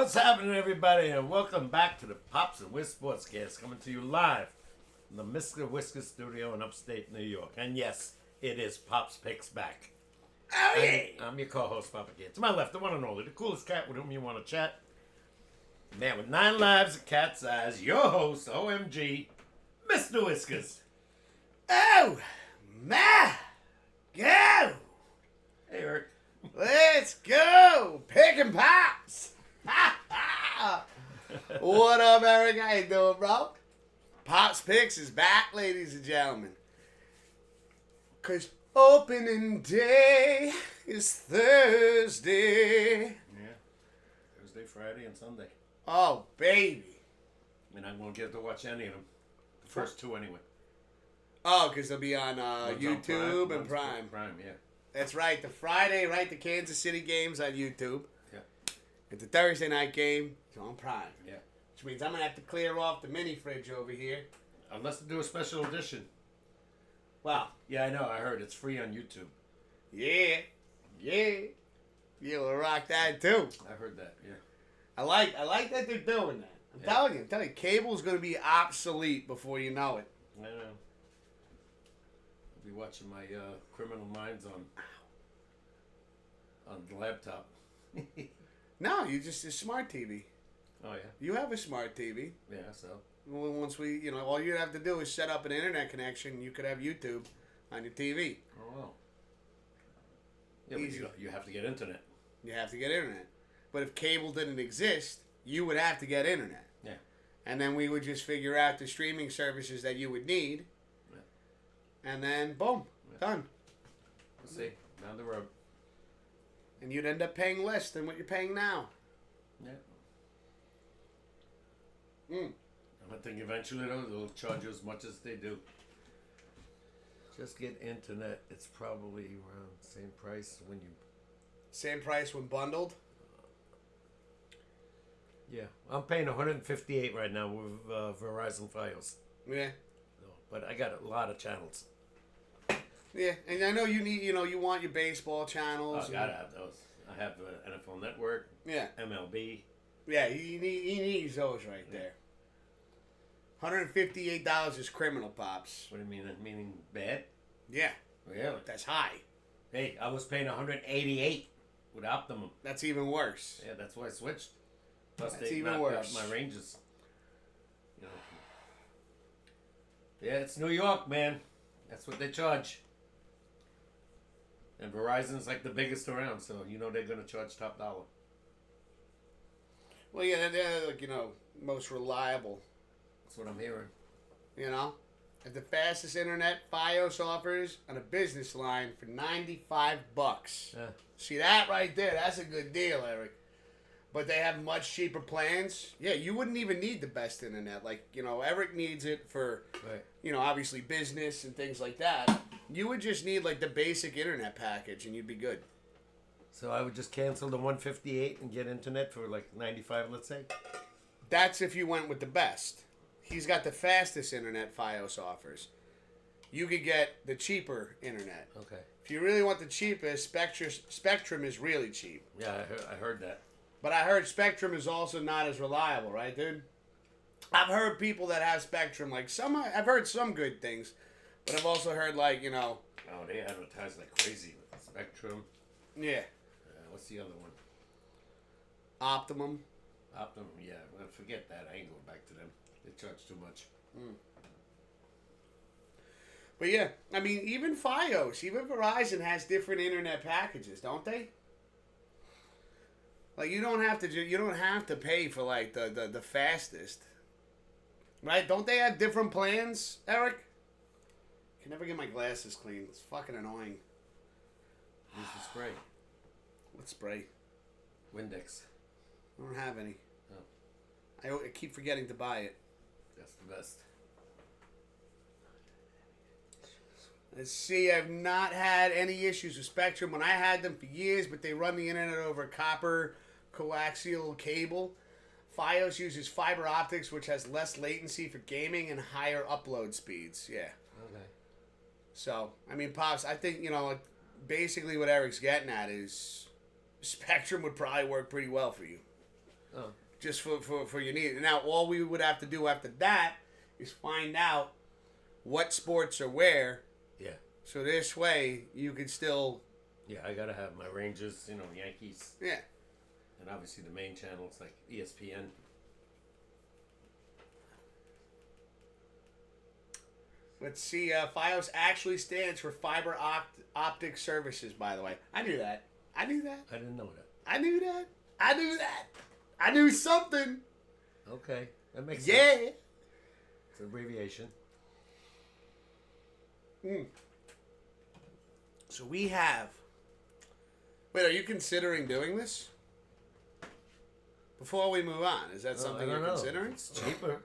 What's happening, everybody, and welcome back to the Pops Wiz SportsCast, coming to you live from the Mr. Whiskers studio in upstate New York. And yes, it is Pops Picks back. Oh, yeah. I'm your co-host, Papa Kid. To my left, the one and only, the coolest cat with whom you want to chat. Man with 9 lives, a cat's eyes, your host, OMG, Mr. Whiskers. Oh, my go. Hey, Eric. Let's go. Picking Pops. What up, Eric? How you doing, bro? Pops Picks is back, ladies and gentlemen. Because opening day is Thursday. Yeah. Thursday, Friday, and Sunday. Oh, baby. And I won't get to watch any of them. The first 2 anyway. Oh, because they'll be on One's YouTube on and Prime. Prime, yeah. That's right. The Friday, right? The Kansas City game's on YouTube. Yeah. And the Thursday night game is on Prime. Yeah. Which means I'm going to have to clear off the mini fridge over here. Unless they do a special edition. Wow. Yeah, I know. I heard it's free on YouTube. Yeah. Yeah. You'll rock that too. I heard that, yeah. I like that they're doing that. I'm telling you, cable's going to be obsolete before you know it. I know. I'll be watching my Criminal Minds on the laptop. No, you just a smart TV. Oh, yeah? You have a smart TV. Yeah, so. Well, once we, all you have to do is set up an internet connection. You could have YouTube on your TV. Oh, well. Yeah, Easy. but you have to get internet. You have to get internet. But if cable didn't exist, you would have to get internet. Yeah. And then we would just figure out the streaming services that you would need. Yeah. And then, boom, done. We'll see. Down the road. And you'd end up paying less than what you're paying now. Yeah. Mm. I think eventually, though, they'll charge you as much as they do. Just get internet. It's probably around the same price when you... Same price when bundled? Yeah. I'm paying $158 right now with Verizon Fios. Yeah. No, but I got a lot of channels. Yeah, and I know you need, you want your baseball channels. I gotta have those. I have NFL Network. Yeah. MLB. Yeah, he needs those right there. $158 is criminal, Pops. What do you mean? Meaning bad? Yeah. Really? That's high. Hey, I was paying $188 with Optimum. That's even worse. Yeah, that's why I switched. Plus That's they even knocked worse. out my ranges. Yeah, it's New York, man. That's what they charge. And Verizon's like the biggest around, so they're gonna charge top dollar. Well, yeah, they're like, most reliable. That's what I'm hearing. At the fastest internet, Fios offers on a business line for $95. Yeah. See that right there? That's a good deal, Eric. But they have much cheaper plans. Yeah, you wouldn't even need the best internet. Like, Eric needs it for, Right. Obviously business and things like that. You would just need, like, the basic internet package and you'd be good. So I would just cancel the $158 and get internet for like $95, let's say? That's if you went with the best. He's got the fastest internet Fios offers. You could get the cheaper internet. Okay. If you really want the cheapest, Spectrum is really cheap. Yeah, I heard that. But I heard Spectrum is also not as reliable, right, dude? I've heard people that have Spectrum, like I've heard some good things, but I've also heard like, Oh, they advertise like crazy with Spectrum. Yeah. What's the other one? Optimum. Optimum, yeah. Well, forget that. I ain't going back to them. They charge too much. But yeah, I mean, even Fios, even Verizon has different internet packages, don't they? Like you don't have to pay for like the fastest, right? Don't they have different plans, Eric? I can never get my glasses clean. It's fucking annoying. Use the spray. What spray? Windex. I don't have any. Oh. I keep forgetting to buy it. That's the best. Let's see, I've not had any issues with Spectrum. When I had them for years, but they run the internet over copper coaxial cable. Fios uses fiber optics, which has less latency for gaming and higher upload speeds. Yeah. Okay. So, I mean, Pops, I think, basically what Eric's getting at is Spectrum would probably work pretty well for you. Oh. Just for your need. Now, all we would have to do after that is find out what sports are where. Yeah. So this way, you could still... Yeah, I gotta have my Rangers, Yankees. Yeah. And obviously the main channels like ESPN. Let's see, FiOS actually stands for Fiber Optic Services, by the way. I knew that. I didn't know that. I knew that. I knew something. Okay. That makes Yeah. sense. It's an abbreviation. So we have... Wait, are you considering doing this? Before we move on, is that something you're considering? It's cheaper.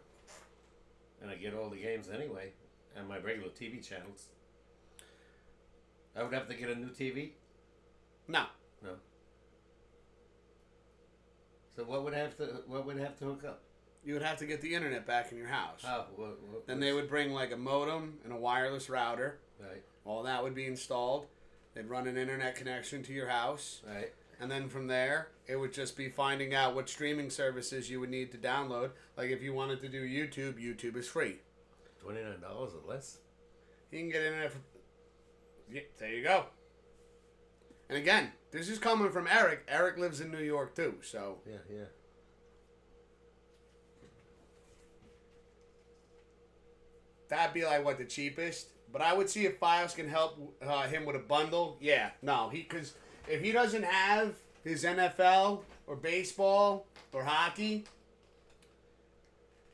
And I get all the games anyway. And my regular TV channels. I would have to get a new TV? No. No. So what would have to hook up? You would have to get the internet back in your house. How? Then they would bring like a modem and a wireless router. Right. All that would be installed. They'd run an internet connection to your house. Right. And then from there, it would just be finding out what streaming services you would need to download. Like if you wanted to do YouTube, YouTube is free. $29 or less? You can get internet for... Yeah, there you go. And again, this is coming from Eric. Eric lives in New York too, so... Yeah. That'd be like, what, the cheapest? But I would see if FiOS can help him with a bundle. Yeah, no, because if he doesn't have his NFL or baseball or hockey,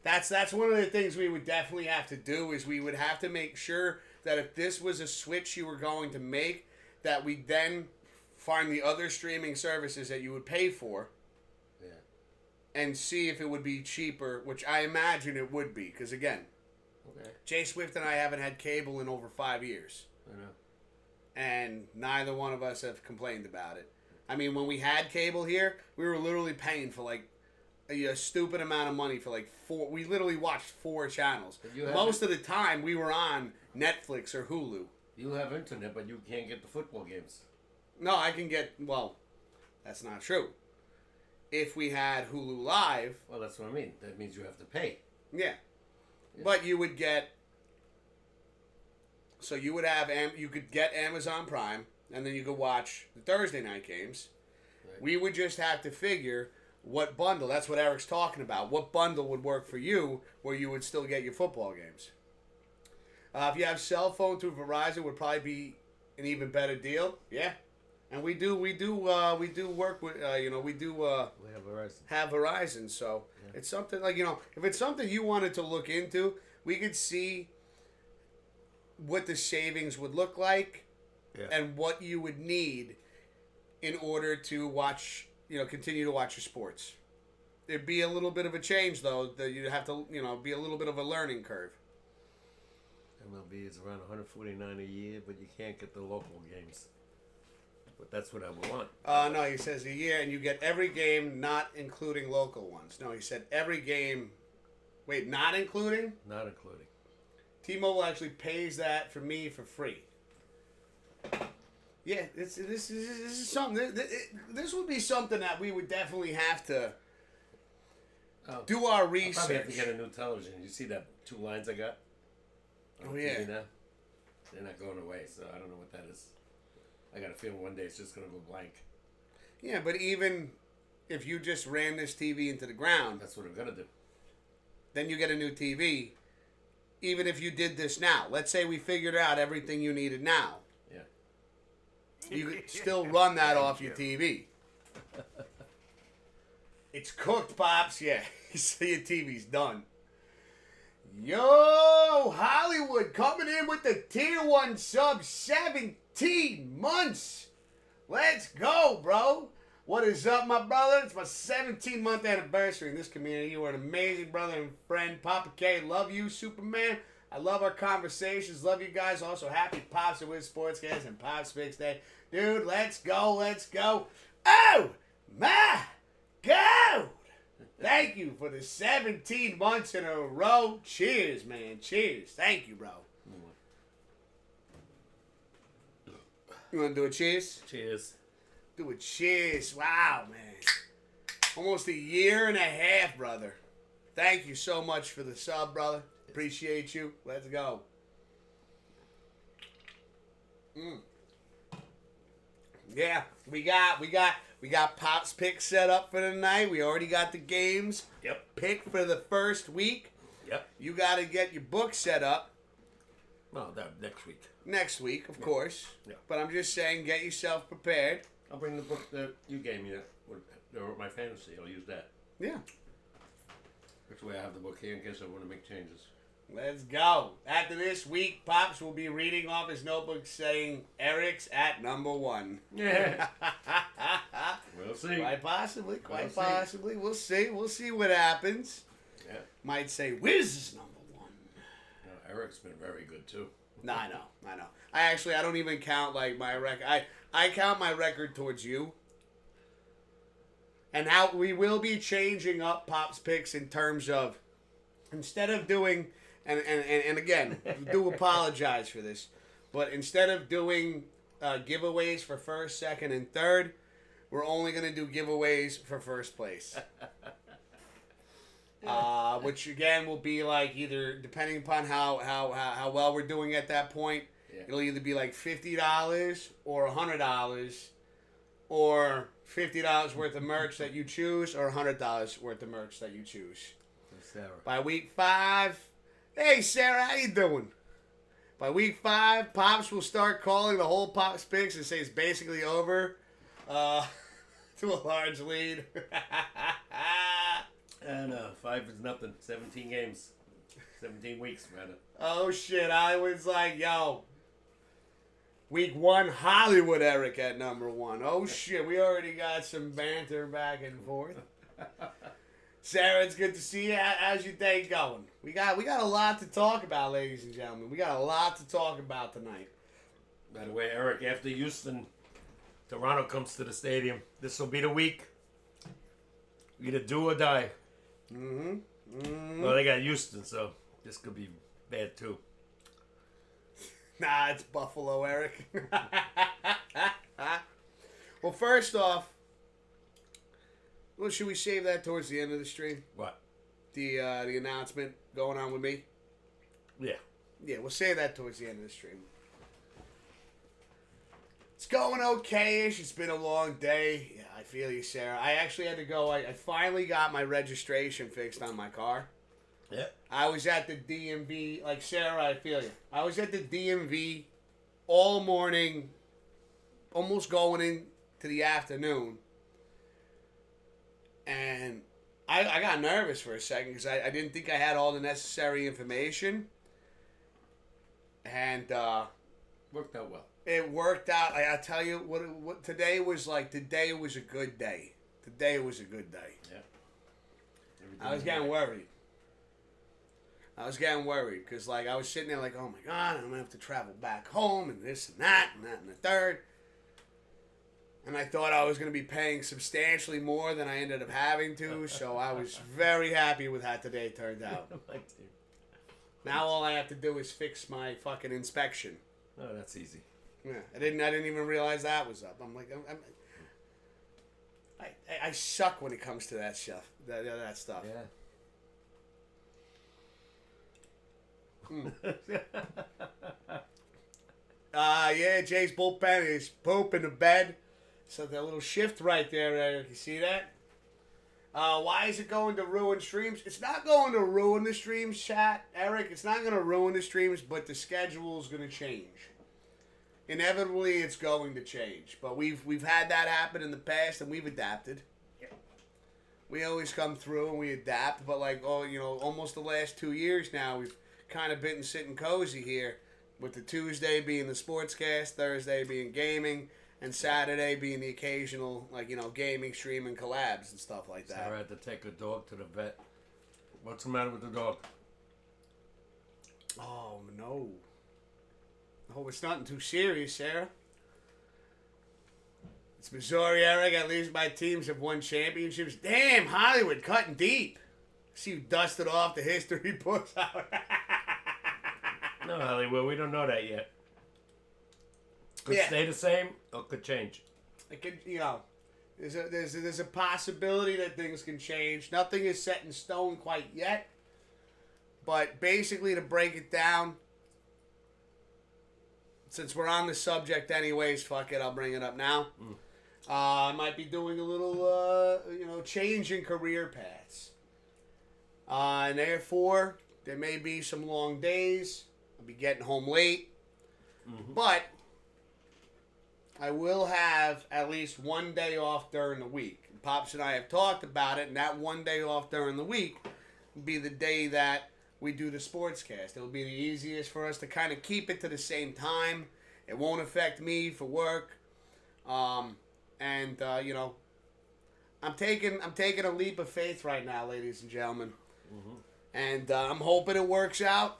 that's one of the things we would definitely have to do is we would have to make sure that if this was a switch you were going to make, that we then find the other streaming services that you would pay for. Yeah. And see if it would be cheaper, which I imagine it would be, because again, Okay. Jay Swift and I haven't had cable in over 5 years. I know. And neither one of us have complained about it. I mean, when we had cable here, we were literally paying for like a stupid amount of money for like 4. We literally watched 4 channels. Most of the time, we were on Netflix or Hulu. You have internet, but you can't get the football games. No, I can get... Well, that's not true. If we had Hulu Live... Well, that's what I mean. That means you have to pay. Yeah. But you would get... So you would have... You could get Amazon Prime, and then you could watch the Thursday night games. Right. We would just have to figure what bundle... That's what Eric's talking about. What bundle would work for you where you would still get your football games. If you have cell phone through Verizon, would probably be an even better deal. Yeah. And we do work with, we have Verizon, so it's something like, if it's something you wanted to look into, we could see what the savings would look like and what you would need in order to watch, continue to watch your sports. There'd be a little bit of a change, though, that you'd have to, be a little bit of a learning curve. MLB is around $149 a year, but you can't get the local games. But that's what I would want. No, he says a year, and you get every game, not including local ones. No, he said every game. Wait, not including? Not including. T-Mobile actually pays that for me for free. Yeah, this is something. This would be something that we would definitely have to do our research. I probably have to get a new television. You see that 2 lines I got? Oh, yeah. TV now? They're not going away, so I don't know what that is. I got a feeling one day it's just going to go blank. Yeah, but even if you just ran this TV into the ground... That's what I'm going to do. Then you get a new TV. Even if you did this now. Let's say we figured out everything you needed now. Yeah. You could still run that off your TV. It's cooked, Pops. Yeah, you see your TV's done. Yo, Hollywood coming in with the Tier 1 sub, 17 months. Let's go, bro. What is up, my brother? It's my 17-month anniversary in this community. You are an amazing brother and friend. Papa K, love you, Superman. I love our conversations. Love you guys. Also, happy Pops Wiz SportsCast and Pops Fix Day. Dude, let's go, let's go. Oh, my God. Thank you for the 17 months in a row. Cheers, man. Cheers. Thank you, bro. You want to do a cheers? Cheers. Do a cheers. Wow, man. Almost a year and a half, brother. Thank you so much for the sub, brother. Appreciate you. Let's go. Yeah, we got Pops picks set up for tonight. We already got the games. Yep. Pick for the first week. Yep. You got to get your book set up. Well, that next week. Next week, of course. Yeah. But I'm just saying, get yourself prepared. I'll bring the book that you gave me with my fantasy. I'll use that. Yeah. Which way I have the book here in case I want to make changes. Let's go. After this week, Pops will be reading off his notebook saying Eric's at number 1. Yeah. We'll see. Quite possibly. We'll see. Possibly. We'll see. We'll see what happens. Yeah. Might say Wiz is number 1. No, Eric's been very good too. No, I know. I don't even count like my record. I count my record towards you. And how we will be changing up Pop's picks in terms of instead of doing and again, do apologize for this, but instead of doing giveaways for first, second, and third, we're only going to do giveaways for first place. Which again will be like either depending upon how well we're doing at that point, it'll either be like $50 or $100 or $50 worth of merch that you choose or $100 worth of merch that you choose. Sarah. By week 5, hey Sarah, how you doing? By week 5, Pops will start calling the whole Pops picks and say it's basically over to a large lead. And 5 is nothing. 17 games. 17 weeks, rather. Oh shit, I was like, yo. Week 1, Hollywood Eric at number 1. Oh shit, we already got some banter back and forth. Sarah, it's good to see you. How's your day going? We got a lot to talk about, ladies and gentlemen. We got a lot to talk about tonight. By the way, Eric, after Houston, Toronto comes to the stadium, this will be the week. Either do or die. Well, they got Houston, so this could be bad too. Nah, it's Buffalo, Eric. Well, first off, well, should we save that towards the end of the stream? What? The announcement going on with me? Yeah. Yeah, we'll save that towards the end of the stream. It's going okay-ish. It's been a long day. Yeah, I feel you, Sarah. I actually had to go. I finally got my registration fixed on my car. Yeah. I was at the DMV. Like, Sarah, I feel you. I was at the DMV all morning, almost going into the afternoon. And I got nervous for a second because I didn't think I had all the necessary information. And Worked out well. it worked out. I tell you, what today was like, today was a good day. Today was a good day. Yeah. I was getting worried. Because, like, I was sitting there like, oh, my God, I'm going to have to travel back home and this and that and the third. And I thought I was going to be paying substantially more than I ended up having to, so I was very happy with how today turned out. Now all I have to do is fix my fucking inspection. Oh, that's easy. Yeah, I didn't even realize that was up. I'm like, I suck when it comes to that stuff. That stuff. Yeah. Yeah, Jay's bullpen is pooping the bed. So that little shift right there, Eric. You see that? Why is it going to ruin streams? It's not going to ruin the streams, chat, Eric. It's not going to ruin the streams, but the schedule is going to change. Inevitably, it's going to change. But we've had that happen in the past, and we've adapted. Yeah. We always come through and we adapt. But like, almost the last 2 years now, we've kind of been sitting cozy here, with the Tuesday being the sportscast, Thursday being gaming, and Saturday being the occasional, gaming, streaming, collabs and stuff like that. Sarah had to take a dog to the vet. What's the matter with the dog? Oh, no. Oh, it's nothing too serious, Sarah. It's Missouri, Eric. At least my teams have won championships. Damn, Hollywood cutting deep. See you dusted off the history books. No, Hollywood, we don't know that yet. Could stay the same or could change. It could, There's a possibility that things can change. Nothing is set in stone quite yet. But basically, to break it down, since we're on the subject anyways, fuck it, I'll bring it up now. I might be doing a little, change in career paths. And therefore, there may be some long days. I'll be getting home late. But I will have at least one day off during the week. Pops and I have talked about it, and that one day off during the week will be the day that we do the sportscast. It'll be the easiest for us to kind of keep it to the same time. It won't affect me for work. I'm taking a leap of faith right now, ladies and gentlemen. And I'm hoping it works out.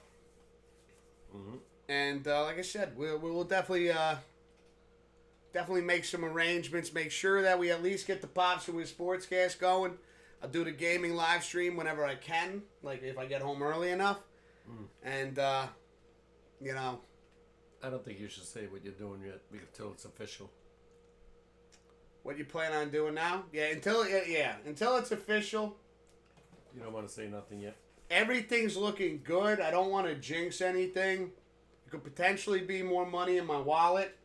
And like I said, we'll definitely make some arrangements. Make sure that we at least get the Pops Wiz SportsCast going. I'll do the gaming live stream whenever I can, like if I get home early enough. And, I don't think you should say what you're doing yet until it's official. What you plan on doing now? Until it's official. You don't want to say nothing yet? Everything's looking good. I don't want to jinx anything. It could potentially be more money in my wallet.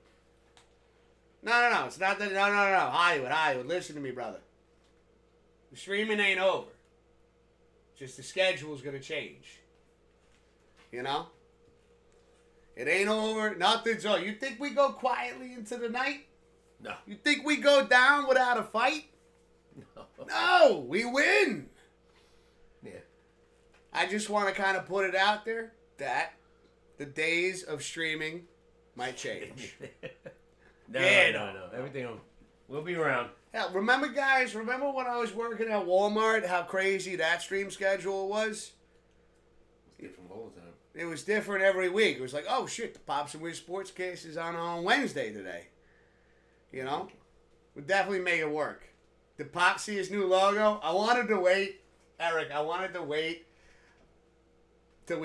No. It's not that. No. Hollywood. Listen to me, brother. The streaming ain't over. Just the schedule's going to change. You know? It ain't over. Nothing's over. You think we go quietly into the night? No. You think we go down without a fight? No, we win. Yeah. I just want to kind of put it out there that the days of streaming might change. No. Everything we'll be around. Hell, remember when I was working at Walmart, how crazy that stream schedule was? It's different all the time. It was different every week. It was like, oh shit, the Pops Wiz SportsCast is on Wednesday today. You know? We'd definitely make it work. Did Pop see his new logo? I wanted to wait, Eric, till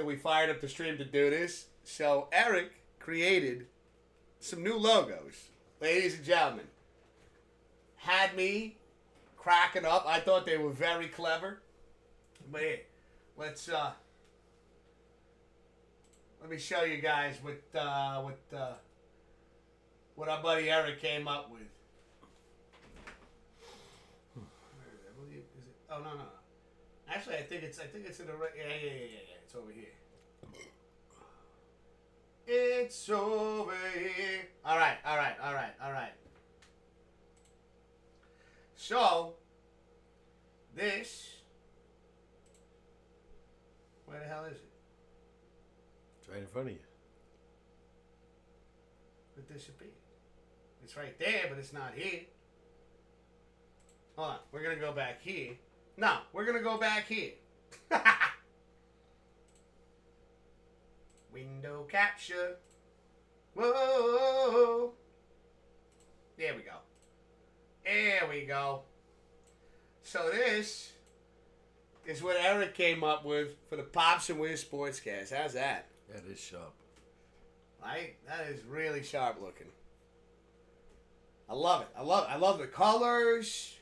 we fired up the stream to do this. So Eric created some new logos. Ladies and gentlemen, had me cracking up. I thought they were very clever. But here, let me show you guys what our buddy Eric came up with. I believe is it? Oh no. Actually, I think it's in the right. Yeah. It's over here. It's over here. All right. So, this. Where the hell is it? It's right in front of you. It disappeared. It's right there, but it's not here. Hold on. We're going to go back here. No, we're going to go back here. Window capture. Whoa. There we go. So this is what Eric came up with for the Pops Wiz SportsCast. How's that? That is sharp. Right? That is really sharp looking. I love it. I love the colors.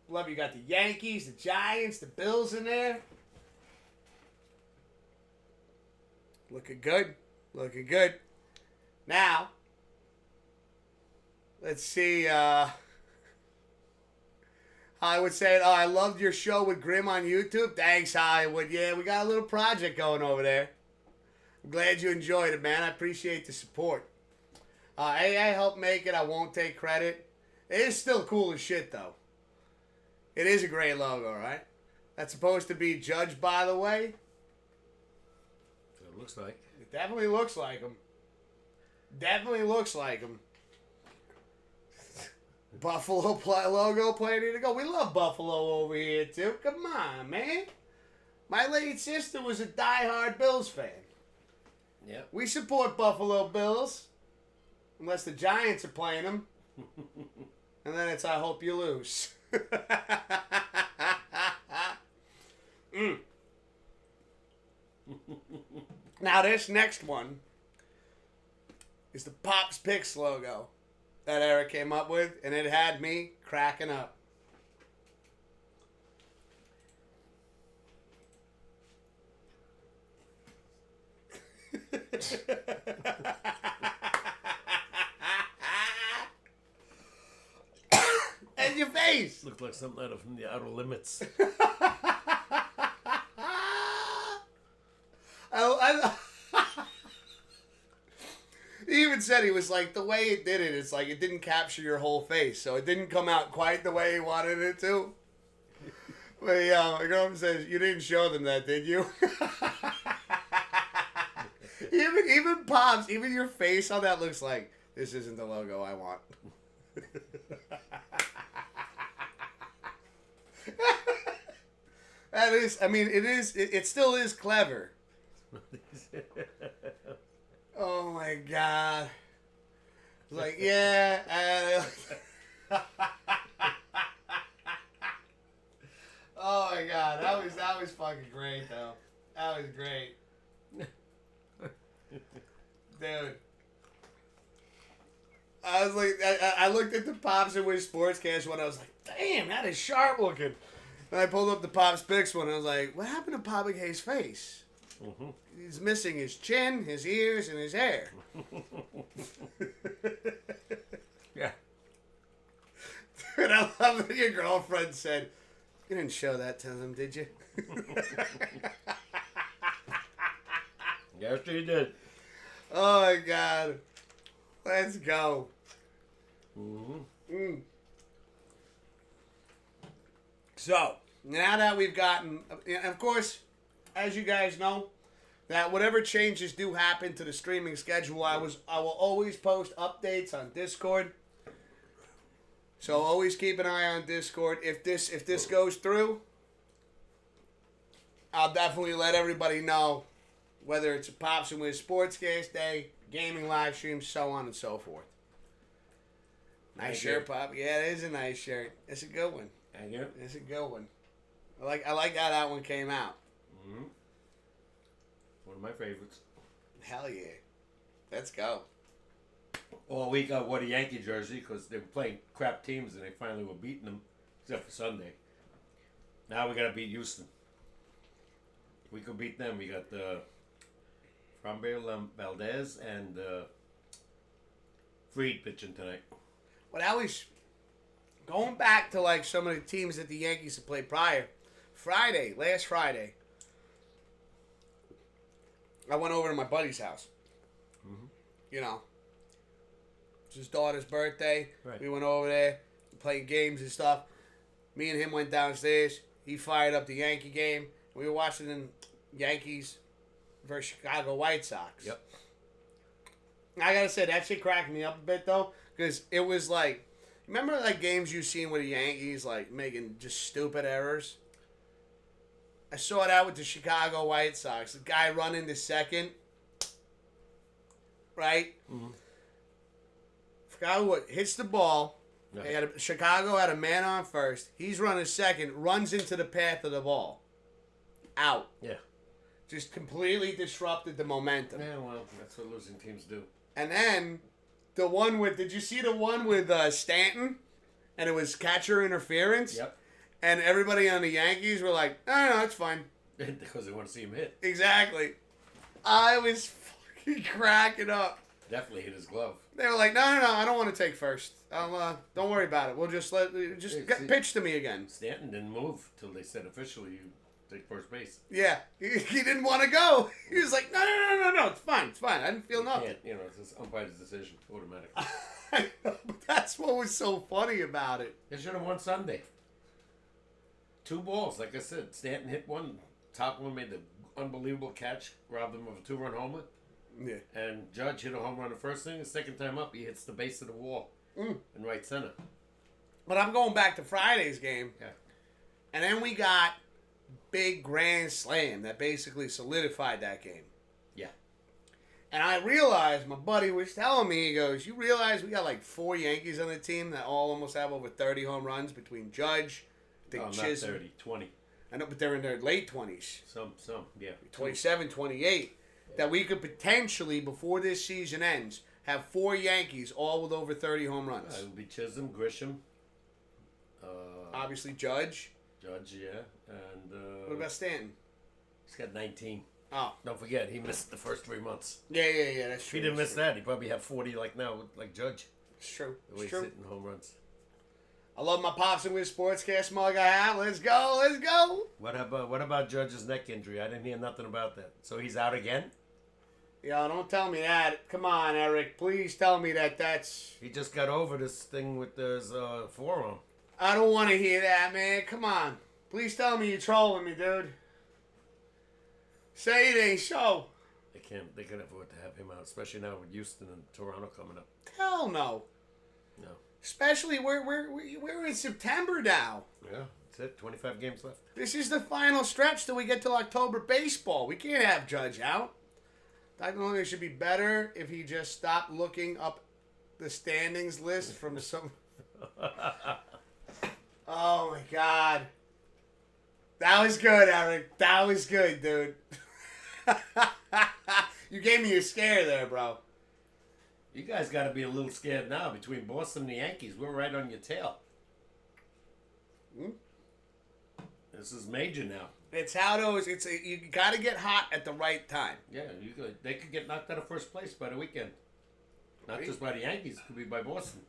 Love you got the Yankees, the Giants, the Bills in there. Looking good. Now, let's see. Hollywood saying, "Oh, I loved your show with Grim on YouTube." Thanks, Hollywood. Yeah, we got a little project going over there. I'm glad you enjoyed it, man. I appreciate the support. AA helped make it. I won't take credit. It is still cool as shit, though. It is a great logo, right? That's supposed to be Judge, by the way. It looks like. It definitely looks like him. Buffalo logo planning to go. We love Buffalo over here, too. Come on, man. My late sister was a diehard Bills fan. Yeah. We support Buffalo Bills. Unless the Giants are playing them. And then it's I hope you lose. Now this next one is the Pops Picks logo. that Eric came up with, and it had me cracking up. And your face looked like something out of from the Outer Limits. He even said he was like, the way it did it, it's like it didn't capture your whole face, so it didn't come out quite the way he wanted it to. But my girlfriend says, you didn't show them that, did you? even Pops, even your face on that looks like, this isn't the logo I want. That is, I mean, it still is clever. Oh my God. It's like, yeah. Oh my God. That was fucking great though. That was great. Dude. I was like, I looked at the Pops Wiz SportsCast one. I was like, damn, that is sharp looking. And I pulled up the Pops Picks one. I was like, what happened to Papa Hayes' face? Mm-hmm. He's missing his chin, his ears, and his hair. Yeah. Dude, I love that your girlfriend said, you didn't show that to them, did you? Yes, she did. Oh, my God. Let's go. Mm-hmm. Mm. So, now that we've gotten, and of course, as you guys know, that whatever changes do happen to the streaming schedule, I will always post updates on Discord. So always keep an eye on Discord. If this goes through, I'll definitely let everybody know, whether it's a Pops Wiz SportsCast day, gaming live streams, so on and so forth. Nice shirt, Pop. Yeah, it is a nice shirt. It's a good one. Thank you. It's a good one. I like how that one came out. Mm-hmm. One of my favorites. Hell yeah. Let's go. All week I wore the Yankee jersey because they were playing crap teams and they finally were beating them, except for Sunday. Now we got to beat Houston. We could beat them. We got Framber Valdez and Fried pitching tonight. Well, that was going back to like some of the teams that the Yankees have played prior. Last Friday, I went over to my buddy's house. Mm-hmm. You know, it's his daughter's birthday. Right. We went over there, playing games and stuff. Me and him went downstairs. He fired up the Yankee game. We were watching the Yankees versus Chicago White Sox. Yep. I gotta say, that shit cracked me up a bit though, because it was like, remember like games you've seen with the Yankees like making just stupid errors? I saw that with the Chicago White Sox. The guy running to second, right? Mm-hmm. Forgot what hits the ball. Right. Chicago had a man on first. He's running second, runs into the path of the ball. Out. Yeah. Just completely disrupted the momentum. Yeah, well, that's what losing teams do. And then the one with, did you see the one with Stanton? And it was catcher interference? Yep. And everybody on the Yankees were like, no, it's fine. Because they want to see him hit. Exactly. I was fucking cracking up. Definitely hit his glove. They were like, no, I don't want to take first. Don't worry about it. We'll just pitch to me again. Stanton didn't move till they said officially you take first base. Yeah, he didn't want to go. He was like, no, it's fine. I didn't feel nothing. You know, it's this umpire's decision, automatic. I know, but that's what was so funny about it. They should have won Sunday. 2 balls, like I said. Stanton hit one. Top one made the unbelievable catch, robbed him of a 2-run homer. Yeah. And Judge hit a home run the first thing. The second time up, he hits the base of the wall in right center. But I'm going back to Friday's game. Yeah. And then we got big grand slam that basically solidified that game. Yeah. And I realized, my buddy was telling me, he goes, you realize we got like 4 Yankees on the team that all almost have over 30 home runs between Judge, Not Chisholm. 30, 20. I know, but they're in their late 20s. Some, yeah. 27, 28. That we could potentially, before this season ends, have 4 Yankees, all with over 30 home runs. It would be Chisholm, Grisham. Obviously, Judge. Judge, yeah. And What about Stanton? he's got 19. Oh. Don't forget, he missed the first 3 months. Yeah, that's If true. he didn't miss that, he'd probably have 40 like now, like Judge. It's true. The way It's he's true. hitting home runs. I love my Pops Wiz SportsCast mug I have. Let's go. Let's go. What about Judge's neck injury? I didn't hear nothing about that. So he's out again? Yo, don't tell me that. Come on, Eric. Please tell me that's... He just got over this thing with his forearm. I don't want to hear that, man. Come on. Please tell me you're trolling me, dude. Say it ain't so. They can afford to have him out, especially now with Houston and Toronto coming up. Hell no. No. Especially we're in September now. Yeah, that's it. 25 games left. This is the final stretch till we get to October baseball. We can't have Judge out. I think it should be better if he just stopped looking up the standings list from some... Oh, my God. That was good, Eric. That was good, dude. You gave me a scare there, bro. You guys got to be a little scared now between Boston and the Yankees. We're right on your tail. This is major now. It's how those... you got to get hot at the right time. Yeah, they could get knocked out of first place by the weekend. Not Right. just by the Yankees. It could be by Boston.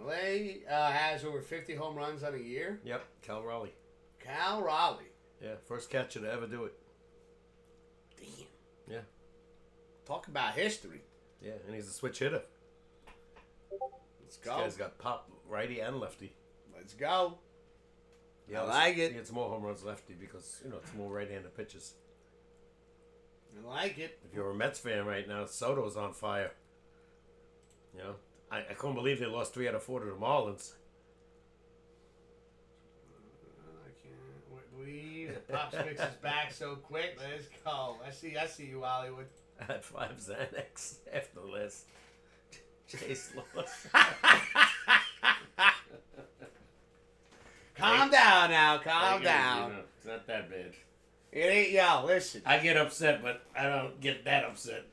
LA has over 50 home runs on a year. Yep, Cal Raleigh. Cal Raleigh. Yeah, first catcher to ever do it. Damn. Yeah. Talk about history. Yeah, and he's a switch hitter. Let's This go. guy's got pop righty and lefty. Let's go. Yeah, I like it. He gets more home runs lefty because, it's more right-handed pitches. I like it. If you're a Mets fan right now, Soto's on fire. I couldn't believe they lost 3 out of 4 to the Marlins. I can't believe the Pops Wiz is back so quick. Let's go. I see you, Hollywood. I had 5 Xanax after the last Chase loss. Calm down now. Calm down. It's not that bad. It ain't, yo, listen. I get upset, but I don't get that upset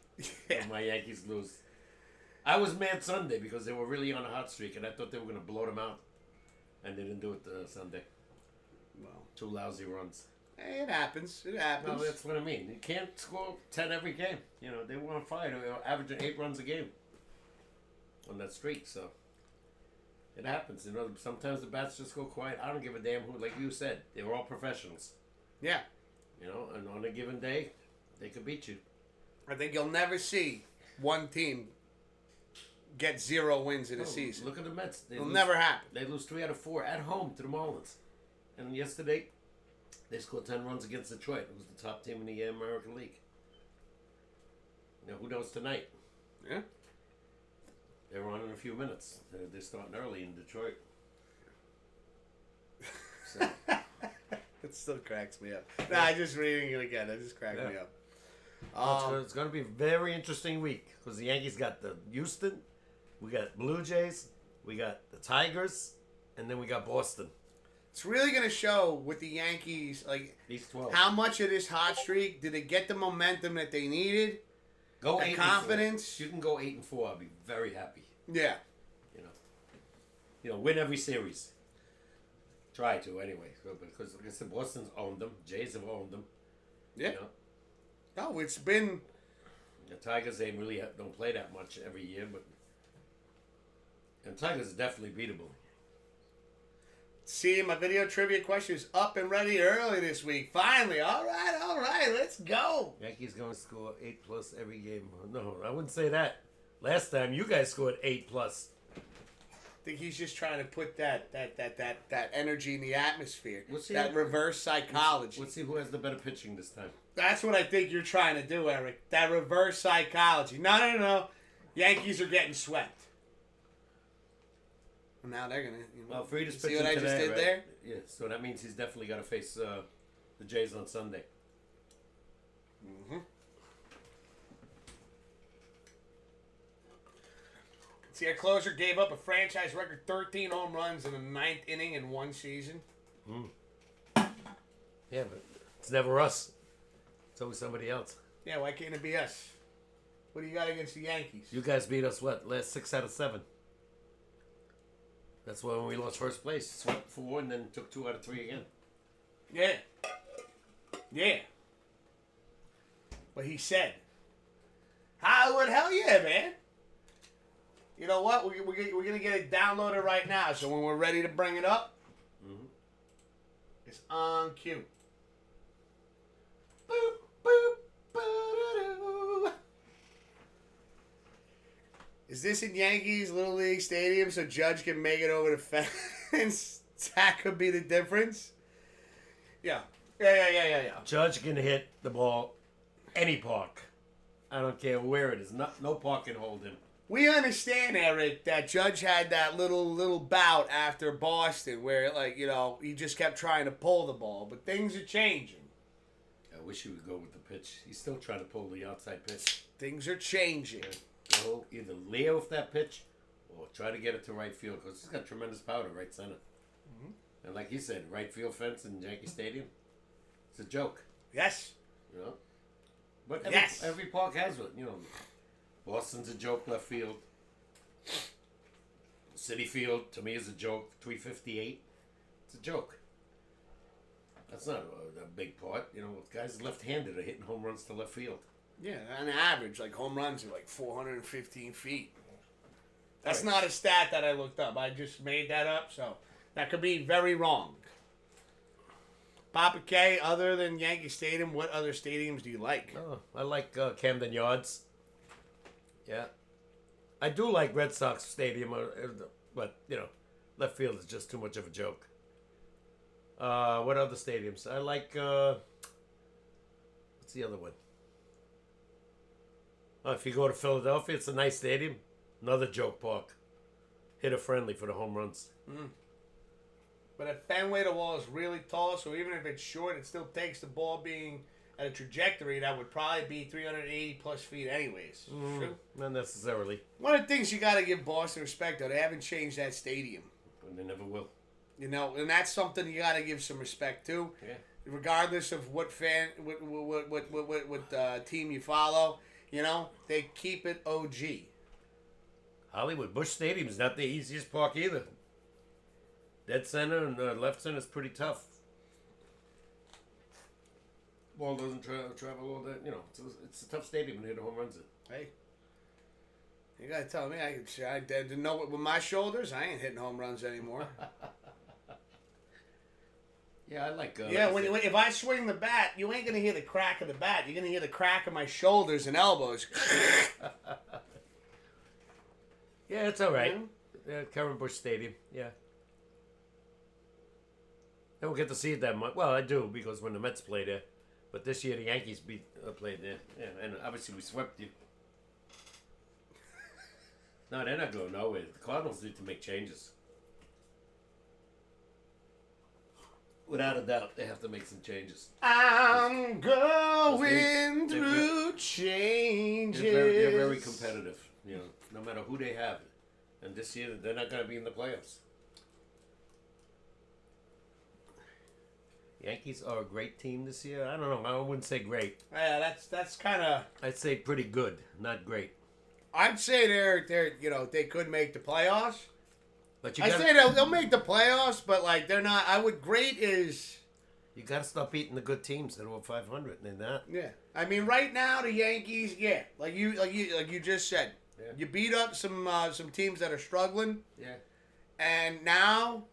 when my Yankees lose. I was mad Sunday because they were really on a hot streak, and I thought they were going to blow them out. And they didn't do it Sunday. Well, 2 lousy runs. hey, it happens. It happens. No, that's what I mean. You can't score 10 every game. They were on fire. They were averaging 8 runs a game on that streak, so it happens. Sometimes the bats just go quiet. I don't give a damn who, like you said, they were all professionals. Yeah. And on a given day, they could beat you. I think you'll never see one team get 0 wins in a season. Look at the Mets. It'll never happen. They lose 3 out of 4 at home to the Marlins. And yesterday, they scored 10 runs against Detroit. It was the top team in the American League. Who knows tonight? Yeah. They're on in a few minutes. They're starting early in Detroit. So, It still cracks me up. Nah, just reading it again. It just cracks me up. it's going to be a very interesting week because the Yankees got the Houston, we got Blue Jays, we got the Tigers, and then we got Boston. It's really going to show with the Yankees, like, These 12. how much of this hot streak did it get the momentum that they needed? Go The 8 confidence? You can go 8-4. I'll be very happy. Yeah. Win every series. Try to anyway, because like I said, Boston's owned them. Jays have owned them. Yeah. No, it's been... The Tigers, they really don't play that much every year, but and Tigers are definitely beatable. See, my video trivia question is up and ready early this week. Finally. All right. Let's go. Yankees going to score 8+ every game. No, I wouldn't say that. Last time you guys scored 8+. I think he's just trying to put that energy in the atmosphere. Let's see that reverse psychology. Let's see who has the better pitching this time. That's what I think you're trying to do, Eric. That reverse psychology. No. Yankees are getting swept. Well, now they're gonna. Well, Frida's see pitching what I today, just did right? there? Yeah, so that means he's definitely got to face the Jays on Sunday. Mm-hmm. See, our closer gave up a franchise record 13 home runs in the 9th inning in one season. Yeah, but it's never us. It's always somebody else. Yeah, why can't it be us? What do you got against the Yankees? You guys beat us, what, last 6 out of 7? That's when we lost first place. Swept 4 and then took 2 out of 3 again. Yeah. Yeah. But he said, Hollywood, hell yeah, man. You know what? We're going to get it downloaded right now. So when we're ready to bring it up, it's on cue. Boop, boop, boo-doo-doo. Is this in Yankees Little League Stadium so Judge can make it over the fence? That could be the difference. Yeah. Yeah. Judge can hit the ball any park. I don't care where it is. No park can hold him. We understand, Eric, that Judge had that little bout after Boston where, like, you know, he just kept trying to pull the ball. But things are changing. I wish he would go with the pitch. He's still trying to pull the outside pitch. Things are changing. Yeah. Go either lay off that pitch or try to get it to right field because he's got tremendous power to right center. Mm-hmm. And like you said, right field fence in Yankee Stadium, it's a joke. Yes. You know? But every park has one. You know, Boston's a joke left field. City Field, to me, is a joke. 358. It's a joke. That's not a big part. You know, guys left-handed are hitting home runs to left field. Yeah, on average, like home runs are like 415 feet. That's not a stat that I looked up. I just made that up, so that could be very wrong. Papa K, other than Yankee Stadium, what other stadiums do you like? Oh, I like Camden Yards. Yeah. I do like Red Sox Stadium, but, you know, left field is just too much of a joke. What other stadiums? I like, what's the other one? Oh, if you go to Philadelphia, it's a nice stadium. Another joke park. Hitter friendly for the home runs. Mm. But at Fenway, the wall is really tall, so even if it's short, it still takes the ball being at a trajectory that would probably be 380 plus feet anyways. True? Not necessarily. One of the things you got to give Boston respect, though, they haven't changed that stadium. And they never will. You know, and that's something you got to give some respect to. Yeah. Regardless of what team you follow, you know, they keep it OG. Hollywood Busch Stadium is not the easiest park either. Dead center and left center is pretty tough. Ball doesn't travel all that. You know, it's a tough stadium to hit home runs in. Hey, you gotta tell me. I didn't know it with my shoulders. I ain't hitting home runs anymore. Yeah, I like. If I swing the bat, you ain't gonna hear the crack of the bat. You're gonna hear the crack of my shoulders and elbows. Yeah, it's all right. Yeah, Karen Busch Stadium. Yeah. I don't get to see it that much. Well, I do because when the Mets play there. But this year the Yankees played there. Yeah, and obviously we swept you. No, they're not going nowhere. The Cardinals need to make changes. Without a doubt, they have to make some changes. I'm going through changes. They're very competitive, you know, no matter who they have. And this year, they're not going to be in the playoffs. Yankees are a great team this year. I don't know. I wouldn't say great. Yeah, that's kind of. I'd say pretty good, not great. I'd say they're they could make the playoffs. But I say they'll make the playoffs, but like they're not. Great is. You got to stop beating the good teams that are 500 and that. Yeah, I mean right now the Yankees, yeah, like you just said, you beat up some teams that are struggling. Yeah. And now.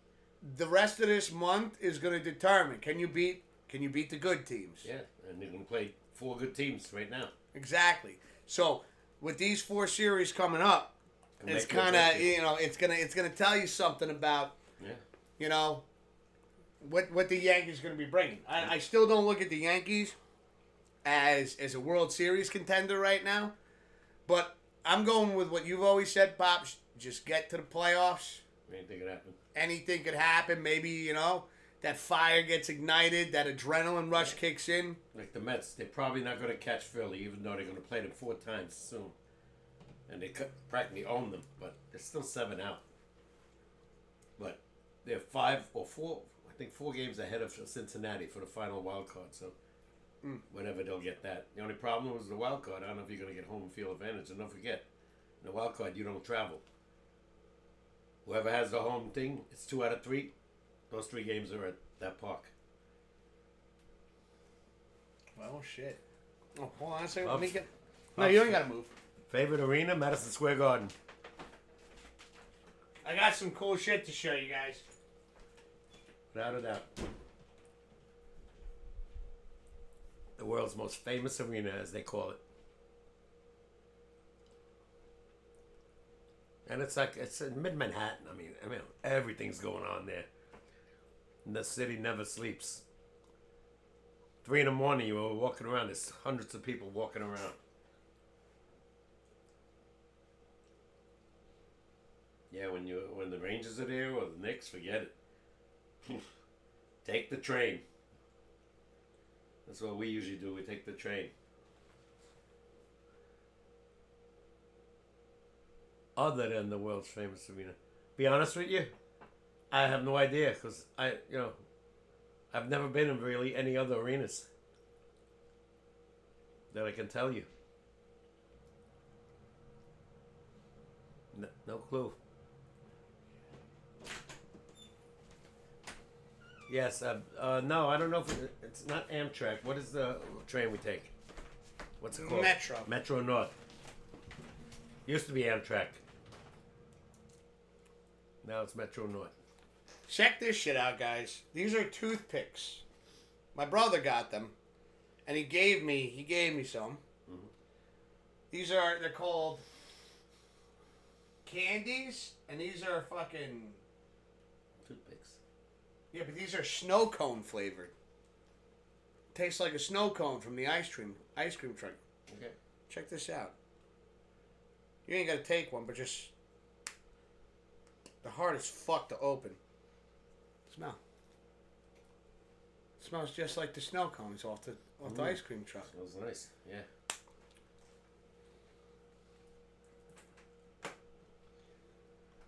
The rest of this month is going to determine can you beat the good teams? Yeah, and they're going to play 4 good teams right now. Exactly. So with these 4 series coming up, it's kind of it's gonna tell you something about what the Yankees are going to be bringing. I still don't look at the Yankees as a World Series contender right now, but I'm going with what you've always said, Pops. Just get to the playoffs. Anything could happen. Anything could happen. Maybe, that fire gets ignited, that adrenaline rush kicks in. Like the Mets, they're probably not going to catch Philly, even though they're going to play them 4 times soon. And they practically own them, but they're still 7 out. But they're 5 or 4, I think 4 games ahead of Cincinnati for the final wild card. So whenever they'll get that. The only problem was the wild card. I don't know if you're going to get home field advantage. And don't forget, in the wild card, you don't travel. Whoever has the home thing, it's 2 out of 3. Those 3 games are at that park. Well, shit. Oh, hold on a second. Pops. Let me get... No, you ain't got to move. Favorite arena, Madison Square Garden. I got some cool shit to show you guys. Without a doubt. The world's most famous arena, as they call it. And it's in mid-Manhattan. I mean, everything's going on there. And the city never sleeps. 3 in the morning, you were walking around. There's hundreds of people walking around. Yeah, when the Rangers are there or the Knicks, forget it. Take the train. That's what we usually do. We take the train. Other than the world's famous arena. Be honest with you, I have no idea because I've never been in really any other arenas that I can tell you. No clue. Yes, no, I don't know if it's not Amtrak. What is the train we take? What's it called? Metro. Metro North. Used to be Amtrak. Now it's Metro North. Check this shit out, guys. These are toothpicks. My brother got them, and he gave me some. Mm-hmm. They're called candies, and these are fucking... Toothpicks. Yeah, but these are snow cone flavored. Tastes like a snow cone from the ice cream truck. Okay. Check this out. You ain't got to take one, but just... The hard as fuck to open. Smell. It smells just like the snow cones off the ice cream truck. Smells nice. Yeah.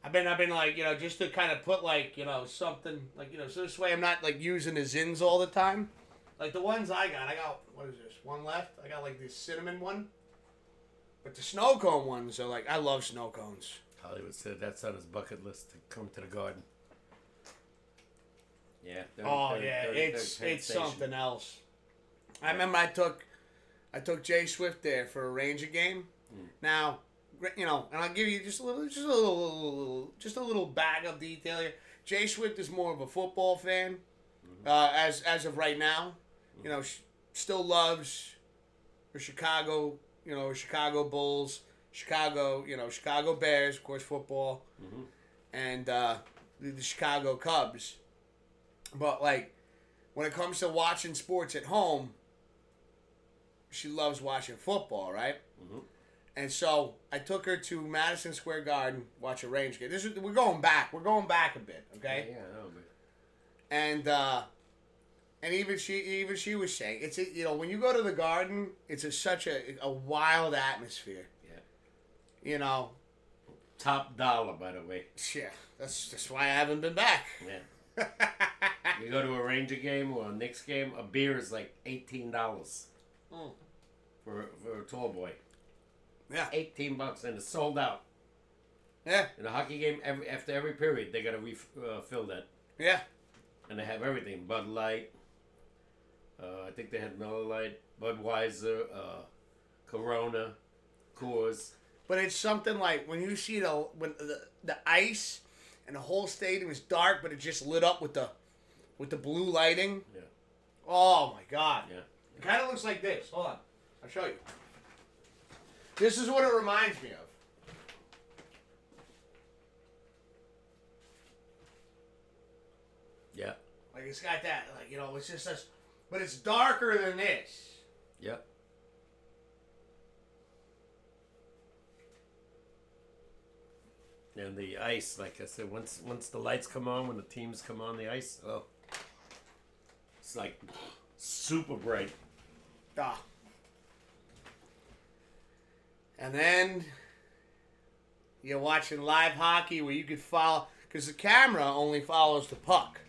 I've been like, just to kind of put like, something like, so this way I'm not like using the Zins all the time. Like the ones I got, what is this? One left? I got like this cinnamon one. But the snow cone ones are like, I love snow cones. Hollywood said that's on his bucket list to come to the garden. Yeah. It's something else. I remember I took Jay Swift there for a Ranger game. Now, and I'll give you just a little bag of detail here. Jay Swift is more of a football fan, as of right now. Still loves her Chicago Bulls, Chicago Bears, of course, football, and the Chicago Cubs. But like, when it comes to watching sports at home, she loves watching football, right? Mm-hmm. And so I took her to Madison Square Garden, watch a Range game. We're going back. We're going back a bit, okay? Yeah, I know, but... And even she was saying it's when you go to the Garden, it's such a wild atmosphere. Yeah. Top dollar, by the way. Yeah, that's why I haven't been back. Yeah. You go to a Ranger game or a Knicks game, a beer is like $18 for a tall boy. Yeah. $18 and it's sold out. Yeah. In a hockey game, after every period, they got to refill that. Yeah. And they have everything. Bud Light. I think they had Miller Lite, Budweiser, Corona, Coors. But it's something like when you see the ice and the whole stadium is dark, but it just lit up with the blue lighting. Yeah. Oh my God. Yeah. It kind of looks like this. Hold on, I'll show you. This is what it reminds me of. Yeah. Like it's got that, it's just this, but it's darker than this. Yep. And the ice, like I said, once the lights come on, when the teams come on the ice, it's like super bright. Ah. And then you're watching live hockey where you could follow, because the camera only follows the puck.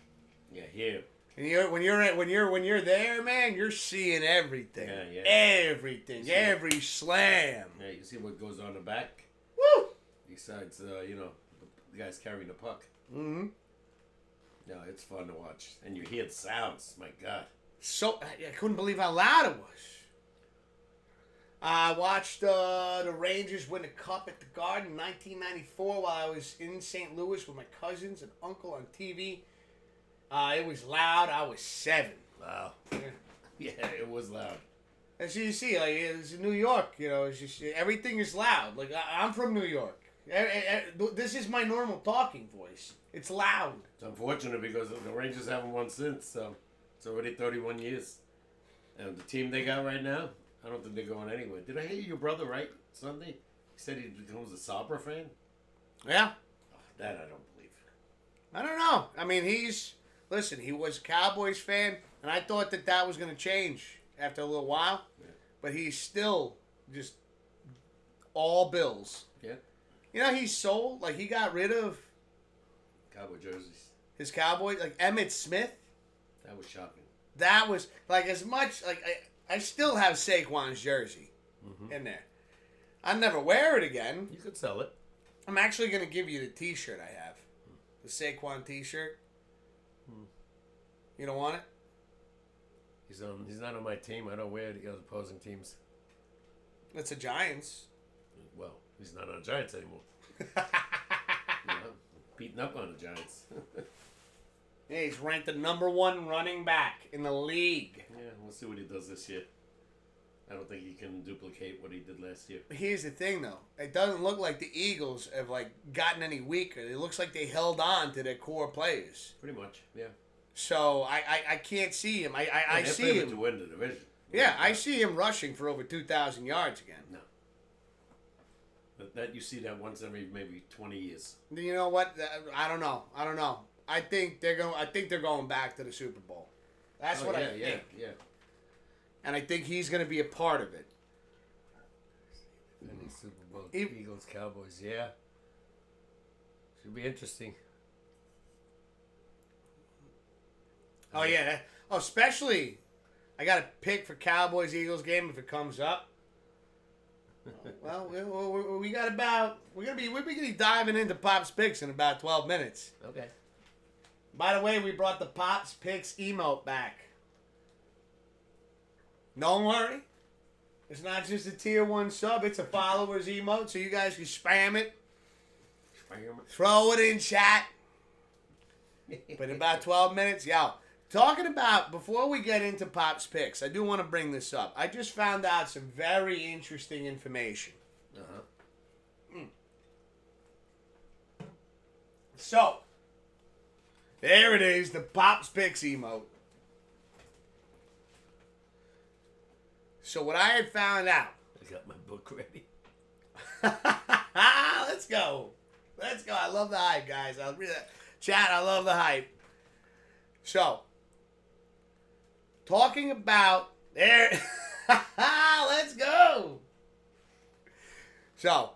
Yeah, here. And when you're there, man, you're seeing everything. Yeah. Everything. Every slam. Yeah, you see what goes on the back? Woo! Besides, the guys carrying the puck. Mm-hmm. No, it's fun to watch. And you hear the sounds. My God. So, I couldn't believe how loud it was. I watched the Rangers win the Cup at the Garden in 1994 while I was in St. Louis with my cousins and uncle on TV. It was loud. I was 7. Wow. Yeah, it was loud. As you see, like, it's in New York, it's just everything is loud. Like, I'm from New York. This is my normal talking voice. It's loud. It's unfortunate because the Rangers haven't won since, so it's already 31 years. And the team they got right now, I don't think they're going anywhere. Did I hear your brother right Sunday? He said he becomes a Sabra fan? Yeah. Oh, that I don't believe. I don't know. I mean, he was a Cowboys fan, and I thought that was going to change after a little while. Yeah. But he's still just all Bills. Yeah. He sold, like, he got rid of Cowboy jerseys. his Cowboys, like Emmitt Smith. That was shocking. That was, like, as much, like, I still have Saquon's jersey in there. I'll never wear it again. You could sell it. I'm actually going to give you the T-shirt I have. The Saquon T-shirt. You don't want it? He's not on my team. I don't wear it against opposing teams. It's a Giants. Well, he's not on the Giants anymore. Beating up on the Giants. Yeah, he's ranked the number 1 running back in the league. Yeah, we'll see what he does this year. I don't think he can duplicate what he did last year. Here's the thing, though. It doesn't look like the Eagles have, like, gotten any weaker. It looks like they held on to their core players. Pretty much, yeah. So, I can't see him. I they're see him. to win the division. Yeah, I see him rushing for over 2,000 yards again. No. That you see that once every maybe 20 years. You know what? I don't know. I think they're going back to the Super Bowl. That's what I think. Yeah. And I think he's going to be a part of it. Any Super Bowl, Eagles, Cowboys, yeah. Should be interesting. Oh, yeah. Oh, especially, I got a pick for Cowboys-Eagles game if it comes up. Well, we got about, we're gonna be diving into Pops Picks in about 12 minutes. Okay. By the way, we brought the Pops Picks emote back. Don't worry. It's not just a tier 1 sub, it's a followers emote, so you guys can spam it. Throw it in chat. But in about 12 minutes, talking about, before we get into Pops Picks, I do want to bring this up. I just found out some very interesting information. So, there it is, the Pops Picks emote. So what I had found out. I got my book ready. Let's go. I love the hype, guys. I'll read that. Chat, I love the hype. So, talking about there. Let's go. So,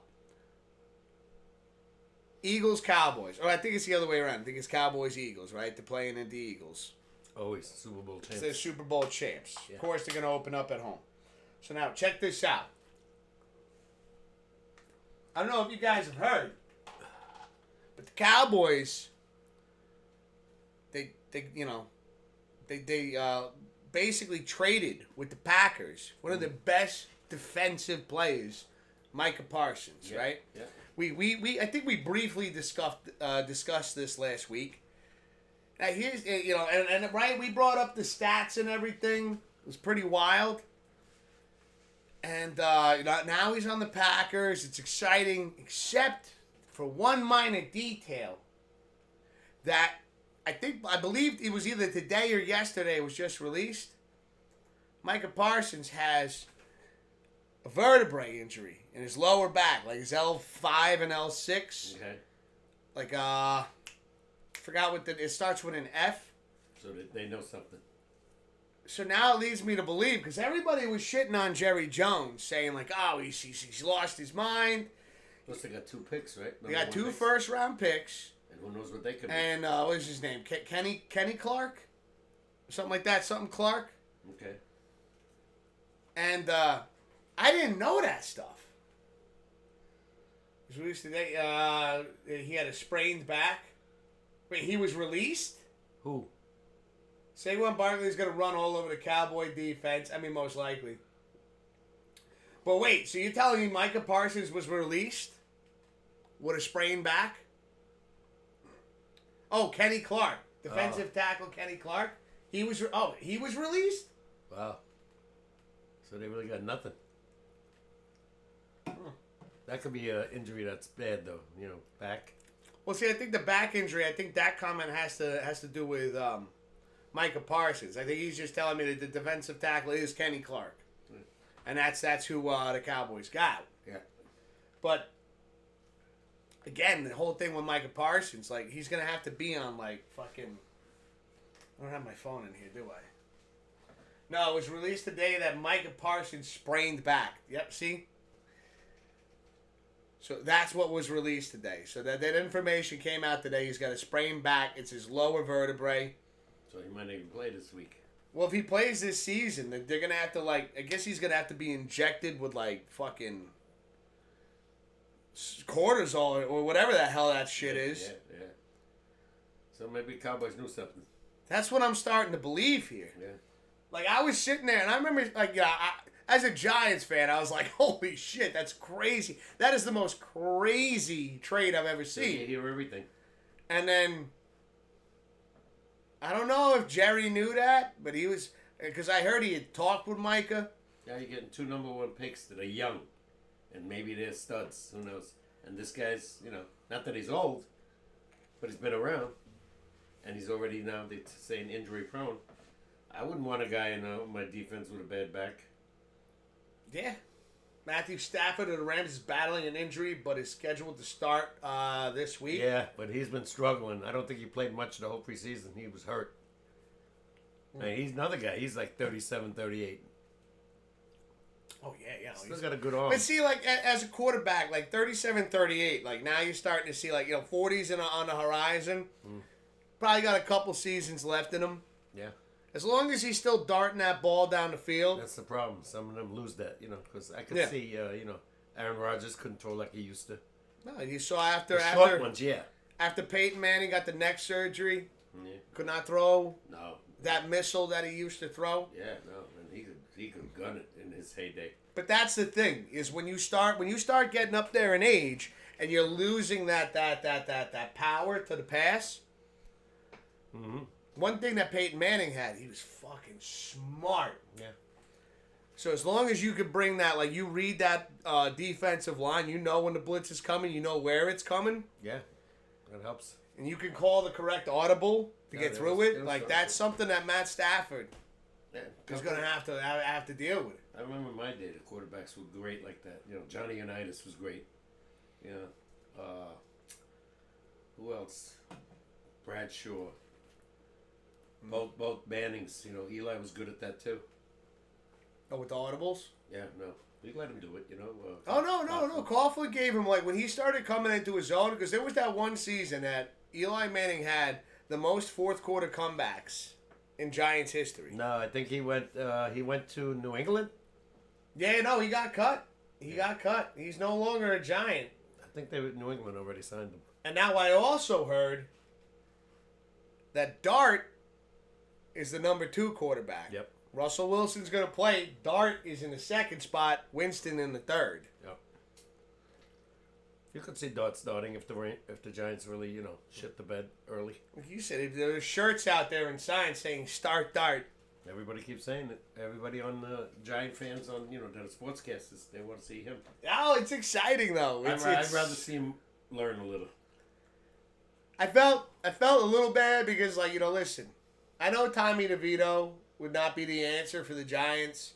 Eagles, Cowboys. Or I think it's the other way around. I think it's Cowboys, Eagles, right? They're playing in the Eagles. Always Super Bowl champs. They're Super Bowl champs. Yeah. Of course, they're going to open up at home. So now, check this out. I don't know if you guys have heard, but the Cowboys, they basically traded with the Packers one of the best defensive players, Micah Parsons, right? Yeah. I think we briefly discussed this last week. Now here's and right, we brought up the stats and everything. It was pretty wild. And now he's on the Packers. It's exciting, except for one minor detail that I believe it was either today or yesterday. It was just released. Micah Parsons has a vertebrae injury in his lower back, like his L5 and L6. Okay. Like forgot what it starts with an F. So they know something. So now it leads me to believe, because everybody was shitting on Jerry Jones, saying like, oh, he's lost his mind. Plus they got 2 picks, right? They got 2 first-round picks. And who knows what they could be. And what was his name? Kenny Clark? something like that, something Clark. Okay. And I didn't know that stuff. He was released today. He had a sprained back. Wait, he was released? Who? Saquon Barkley's going to run all over the Cowboy defense. I mean, most likely. But wait, so you're telling me Micah Parsons was released with a sprained back? Oh, Kenny Clark. Defensive tackle Kenny Clark. He was released? Wow. So they really got nothing. That could be an injury that's bad, though. Back. Well, see, I think the back injury, I think that comment has to do with Micah Parsons. I think he's just telling me that the defensive tackle is Kenny Clark. And that's who the Cowboys got. Yeah. But, again, the whole thing with Micah Parsons, like, he's going to have to be on, like, fucking... I don't have my phone in here, do I? No, it was released today that Micah Parsons sprained back. Yep, see? So that's what was released today. So that information came out today. He's got a sprained back. It's his lower vertebrae. So he might not even play this week. Well, if he plays this season, they're going to have to, like... I guess he's going to have to be injected with, like, fucking... cortisol or whatever the hell that shit is. Yeah. So maybe Cowboys knew something. That's what I'm starting to believe here. Yeah. Like, I was sitting there, and I remember, like, as a Giants fan, I was like, holy shit, that's crazy. That is the most crazy trade I've ever seen. You hear everything. And then, I don't know if Jerry knew that, but he was, because I heard he had talked with Micah. Now you're getting 2 number 1 picks that are young, and maybe they're studs. Who knows? And this guy's, not that he's old, but he's been around, and he's already now saying injury prone. I wouldn't want a guy in my defense with a bad back. Yeah. Matthew Stafford of the Rams is battling an injury, but is scheduled to start this week. Yeah, but he's been struggling. I don't think he played much the whole preseason. He was hurt. I mean, he's another guy. He's like 37, 38. Oh, yeah. Still got a good arm. But see, like, as a quarterback, like 37, 38, like now you're starting to see, like, 40s on the horizon. Probably got a couple seasons left in him. Yeah. As long as he's still darting that ball down the field. That's the problem. Some of them lose that, because I could see, Aaron Rodgers couldn't throw like he used to. No, you saw after short ones, yeah. After Peyton Manning got the neck surgery, Yeah. could not throw No. that missile that he used to throw. Yeah, no, and he could gun it in his heyday. But that's the thing, is when you start getting up there in age and you're losing that power to the pass. Mm-hmm. One thing that Peyton Manning had, he was fucking smart. Yeah. So as long as you could bring that, like you read that defensive line, you know when the blitz is coming, you know where it's coming. Yeah, that helps. And you can call the correct audible to get through it. Like that's something that Matt Stafford is going to have to deal with. I remember my day, the quarterbacks were great like that. Johnny Unitas was great. Who else? Bradshaw. Both Mannings. Eli was good at that too. Oh, with the audibles? Yeah, no. We let him do it, Oh, no. Coughlin gave him, like, when he started coming into his own, because there was that one season that Eli Manning had the most fourth quarter comebacks in Giants history. No, I think he went to New England. Yeah, no, he got cut. Got cut. He's no longer a Giant. I think New England already signed him. And now I also heard that Dart is the number 2 quarterback. Yep. Russell Wilson's going to play. Dart is in the second spot. Winston in the third. Yep. You could see Dart starting if the Giants really, shit the bed early. Like you said, there's shirts out there in signs saying "Start Dart." Everybody keeps saying it. Everybody on the Giant fans on the sportscasters, they want to see him. Oh, it's exciting though. I'd rather see him learn a little. I felt a little bad because, like, listen, I know Tommy DeVito would not be the answer for the Giants,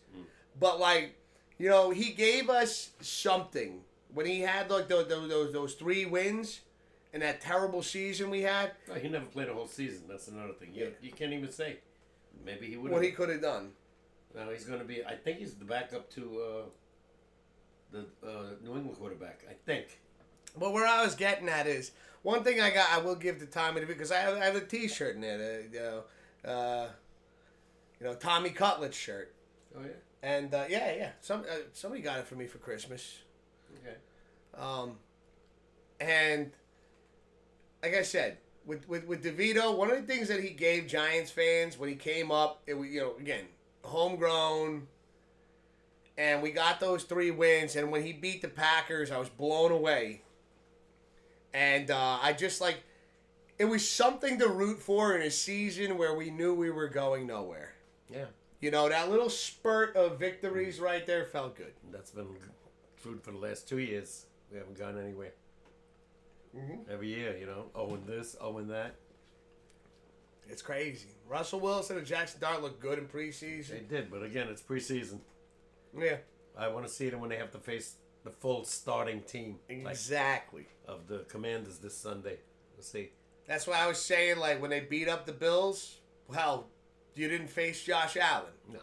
but like, he gave us something when he had like those 3 wins in that terrible season we had. Well, he never played a whole season. That's another thing. You can't even say. Maybe he would. What he could have done. Now he's going to be. I think he's the backup to the New England quarterback. I think. But where I was getting at is one thing I will give to Tommy DeVito because I have a T-shirt in there. Tommy Cutlet's shirt. Oh yeah. And yeah. Somebody got it for me for Christmas. Okay. And like I said, with DeVito, one of the things that he gave Giants fans when he came up, it was again homegrown, and we got those 3 wins. And when he beat the Packers, I was blown away. And I just it was something to root for in a season where we knew we were going nowhere. Yeah. That little spurt of victories right there felt good. That's been true for the last 2 years. We haven't gone anywhere. Mm-hmm. Every year, owing this, owing that. It's crazy. Russell Wilson and Jackson Dart look good in preseason. They did, but again, it's preseason. Yeah. I want to see them when they have to face the full starting team. Exactly. Of the Commanders this Sunday. We'll see. That's why I was saying, when they beat up the Bills, well, you didn't face Josh Allen. No.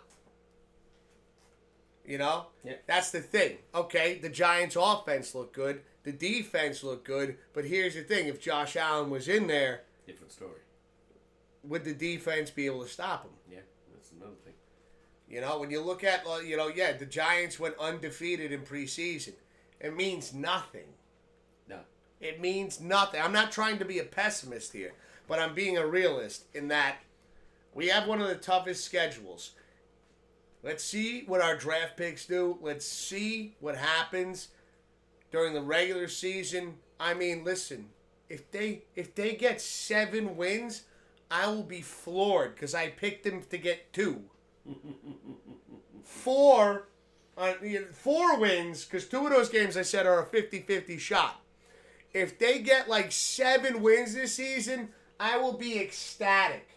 Yeah. That's the thing. Okay, the Giants' offense looked good. The defense looked good. But here's the thing. If Josh Allen was in there... Different story. Would the defense be able to stop him? Yeah, that's another thing. When you look at, the Giants went undefeated in preseason. It means nothing. No. It means nothing. I'm not trying to be a pessimist here, but I'm being a realist in that we have one of the toughest schedules. Let's see what our draft picks do. Let's see what happens during the regular season. I mean, listen, if they get 7 wins, I will be floored because I picked them to get 2. 4 wins, because 2 of those games I said are a 50-50 shot. If they get 7 wins this season, I will be ecstatic.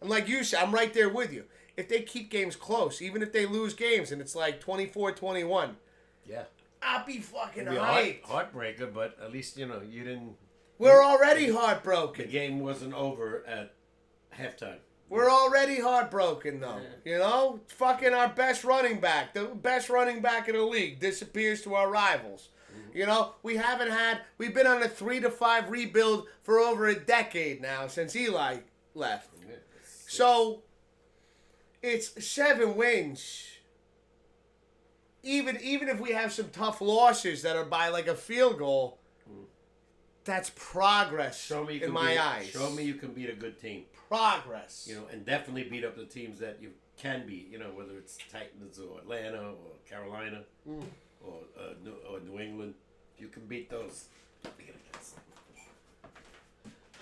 And like you said, I'm right there with you. If they keep games close, even if they lose games and it's 24-21, yeah, I'll be fucking It'll be hyped. Heartbreaker, but at least you didn't. We're already heartbroken. The game wasn't over at halftime. We're already heartbroken, though. Yeah. Fucking our best running back, the best running back in the league, disappears to our rivals. Mm-hmm. We've been on a 3-5 rebuild for over a decade now since Eli left. Yeah, so, it's 7 wins. Even if we have some tough losses that are by a field goal, that's progress in my eyes. Show me you can beat a good team. Progress. And definitely beat up the teams that you can beat. Whether it's Titans or Atlanta or Carolina or New England. If you can beat those, you're going to get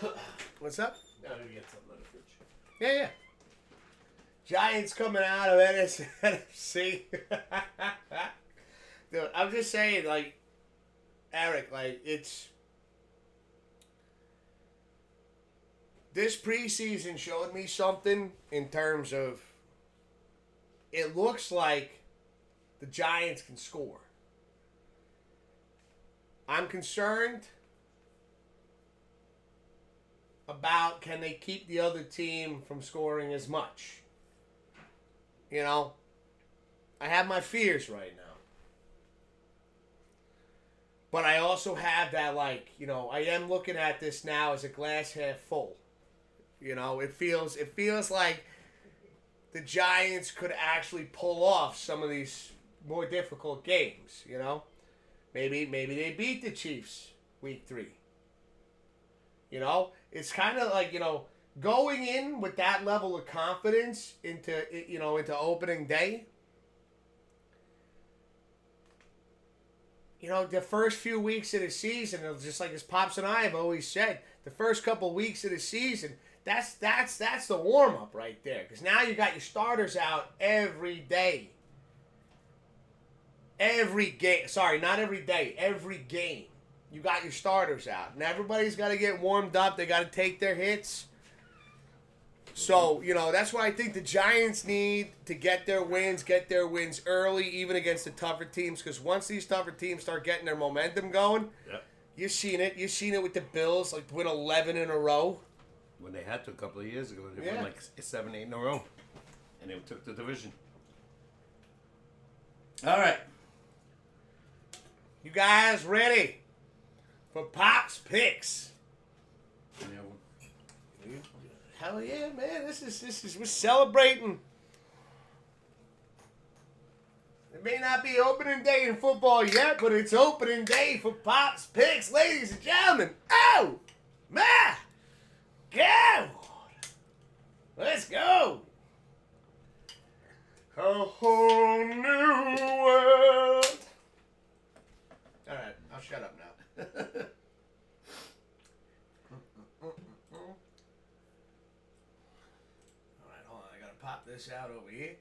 something. What's up? I'm going to get something out of the fridge. Yeah. Giants coming out of NFC. Dude, I'm just saying, Eric, it's... This preseason showed me something in terms of... It looks like the Giants can score. I'm concerned about can they keep the other team from scoring as much. I have my fears right now. But I also have that, I am looking at this now as a glass half full. It feels like the Giants could actually pull off some of these more difficult games, Maybe they beat the Chiefs week 3. It's kind of going in with that level of confidence into opening day. The first few weeks of the season, just like as Pops and I have always said, the first couple weeks of the season, that's the warm up right there. Because now you got your starters out every day. Every game. Sorry, not every day. Every game. You got your starters out. And everybody's got to get warmed up. They got to take their hits. So, that's why I think the Giants need to get their wins early, even against the tougher teams. Because once these tougher teams start getting their momentum going, yep. You've seen it. You've seen it with the Bills, win 11 in a row. When they had to a couple of years ago, they won 7, 8 in a row. And they took the division. All right. You guys ready for Pops Picks? Yeah, Hell yeah, man! This is we're celebrating It may not be opening day in football yet, but it's opening day for Pops Picks, ladies and gentlemen. Oh, my God. Let's go. A whole new world. All right, I'll shut up now. All right, hold on. I got to pop this out over here.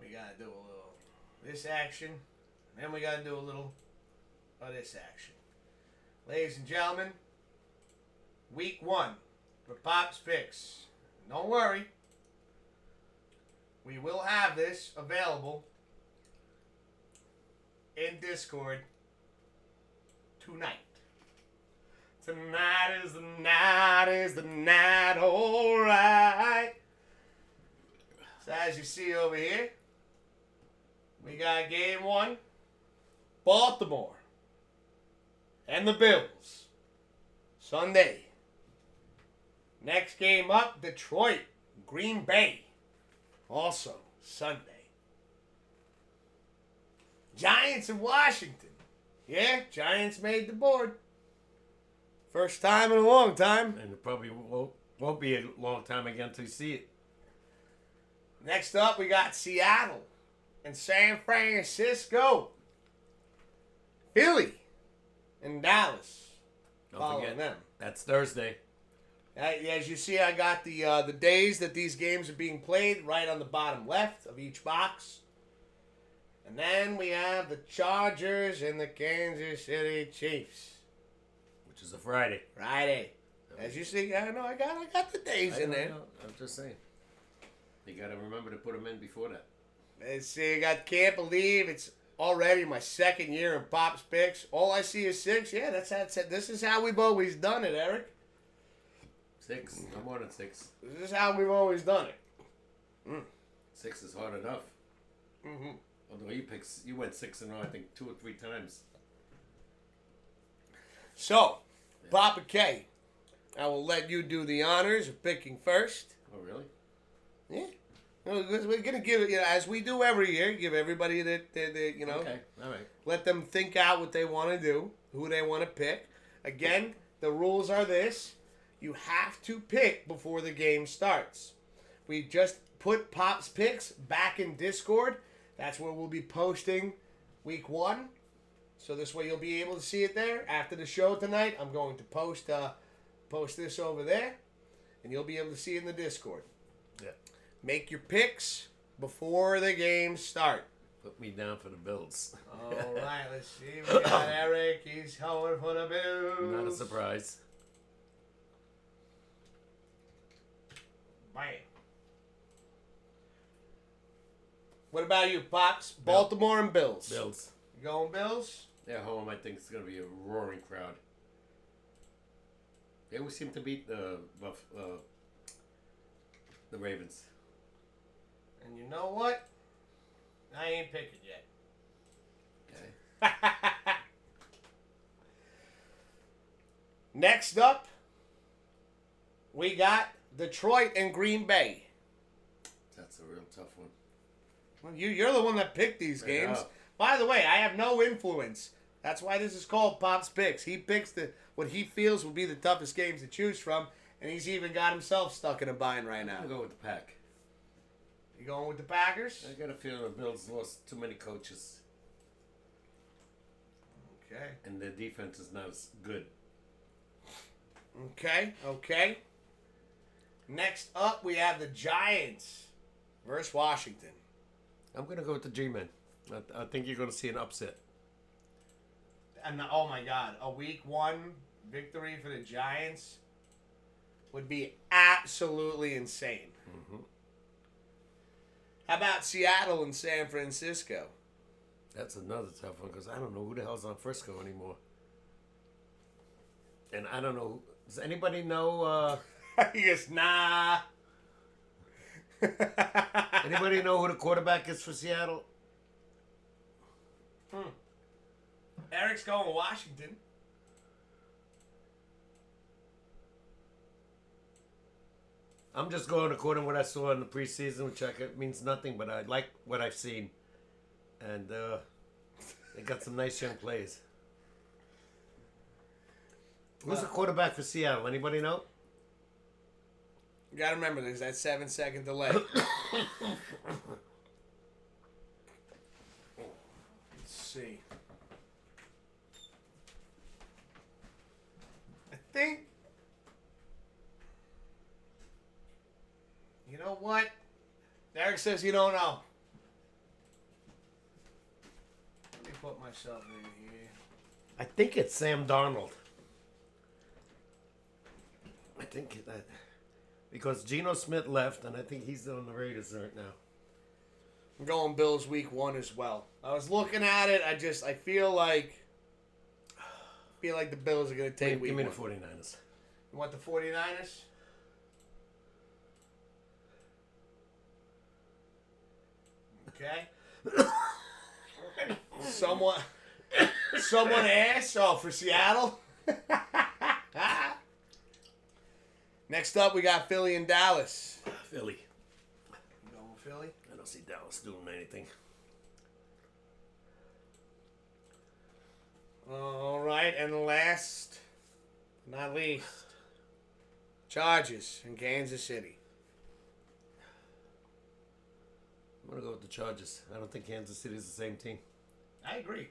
We got to do a little this action, and then we got to do a little of this action. Ladies and gentlemen, week 1 for Pops Picks. Don't worry. We will have this available in Discord tonight. Tonight is the night, alright. So as you see over here, we got game 1, Baltimore and the Bills, Sunday. Next game up, Detroit, Green Bay, also Sunday. Giants in Washington. Yeah, Giants made the board. First time in a long time. And it probably won't be a long time again until you see it. Next up, we got Seattle and San Francisco. Philly and Dallas. Don't forget them. That's Thursday. As you see, I got the days that these games are being played right on the bottom left of each box. And then we have the Chargers and the Kansas City Chiefs. Which is a Friday. Friday. As you see, I know I got the days in there. I'm just saying. You got to remember to put them in before that. Let's see, can't believe it's already my second year in Pops Picks. All I see is 6. Yeah, that's how it's said. This is how we've always done it, Eric. 6. No more than 6. This is how we've always done it. 6 is hard enough. Mm-hmm. Although you went 6-0, I think 2 or 3 times. So, Papa K, I will let you do the honors of picking first. Oh, really? Yeah. We're going to give it, as we do every year, give everybody the Okay, all right. Let them think out what they want to do, who they want to pick. Again, the rules are this. You have to pick before the game starts. We just put Pops Picks back in Discord. That's where we'll be posting week 1. So this way you'll be able to see it there. After the show tonight, I'm going to post this over there. And you'll be able to see it in the Discord. Yeah. Make your picks before the games start. Put me down for the Bills. All right, let's see. We got Eric. He's going for the Bills. Not a surprise. Bam. What about you, Pops? Baltimore and Bills. Bills. You going Bills? They're home. I think it's going to be a roaring crowd. They always seem to beat the Ravens. And you know what? I ain't picking yet. Okay. Next up, we got Detroit and Green Bay. That's a real tough one. Well, you're the one that picked these games. By the way, I have no influence. That's why this is called Pops Picks. He picks what he feels will be the toughest games to choose from, and he's even got himself stuck in a bind right now. I'm going to go with the Pack. You going with the Packers? I got a feeling the Bills lost too many coaches. Okay. And their defense is not as good. Okay. Next up, we have the Giants versus Washington. I'm going to go with the G-Men. I think you're going to see an upset. And oh my God, a week 1 victory for the Giants would be absolutely insane. Mm-hmm. How about Seattle and San Francisco? That's another tough one because I don't know who the hell's on Frisco anymore. And I don't know. Does anybody know? He goes, nah. Anybody know who the quarterback is for Seattle? Eric's going Washington. I'm just going according to what I saw in the preseason, which means nothing, but I like what I've seen. And they got some nice young players. Who's the quarterback for Seattle? Anybody know? You got to remember, there's that 7-second delay. Let's see. I think... You know what? Derek says you don't know. Let me put myself in here. I think it's Sam Darnold. I think that... Because Geno Smith left, and I think he's on the Raiders right now. I'm going Bills week 1 as well. I was looking at it. I feel like the Bills are going to take week 1. Give me the 49ers. You want the 49ers? Okay. Someone asked. Oh, for Seattle? Next up, we got Philly and Dallas. Philly. You going Philly? I don't see Dallas doing anything. All right, and last, but not least, Chargers in Kansas City. I'm going to go with the Chargers. I don't think Kansas City is the same team. I agree.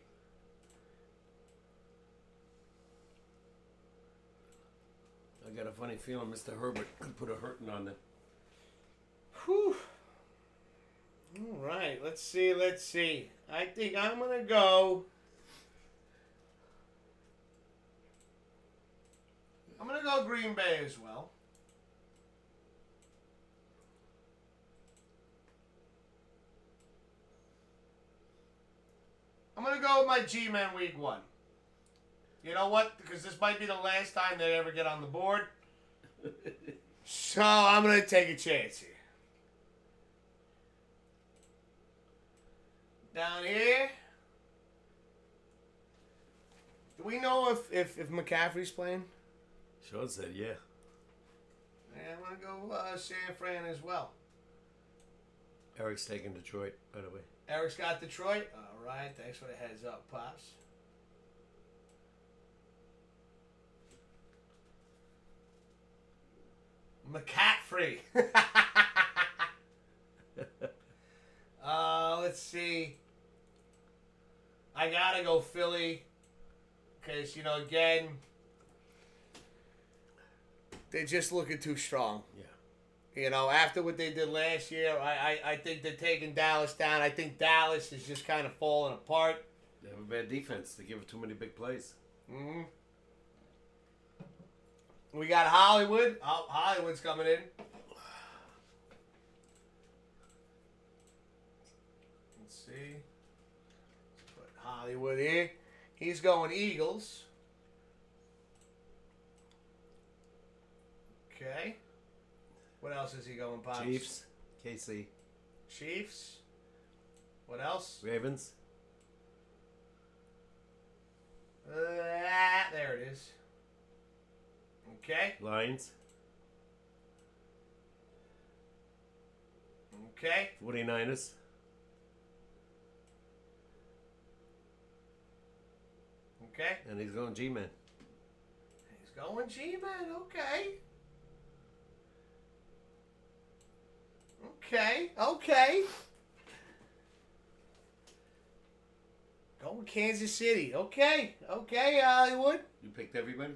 I got a funny feeling Mr. Herbert could put a hurting on them. Whew. All right, let's see. I think I'm going to go... I'm going to go Green Bay as well. I'm going to go with my G-Men week 1. You know what? Because this might be the last time they ever get on the board. So I'm going to take a chance here. Down here. Do we know if McCaffrey's playing? Sean said, yeah. Yeah, I'm going to go San Fran as well. Eric's taking Detroit, by the way. Eric's got Detroit. All right. Thanks for the heads up, Pops. McCaffrey. Let's see. I got to go Philly. Because, again, they're just looking too strong. Yeah. After what they did last year, I think they're taking Dallas down. I think Dallas is just kind of falling apart. They have a bad defense. They give too many big plays. Mm-hmm. We got Hollywood. Oh, Hollywood's coming in. Let's see. Let's put Hollywood here. He's going Eagles. Okay. What else is he going, Pops? Chiefs, KC. Chiefs. What else? Ravens. There it is. Okay. Lions. Okay. 49ers. Okay. And he's going G-Man. He's going G-Man. Okay. Okay. Going Kansas City. Okay, Hollywood. You picked everybody?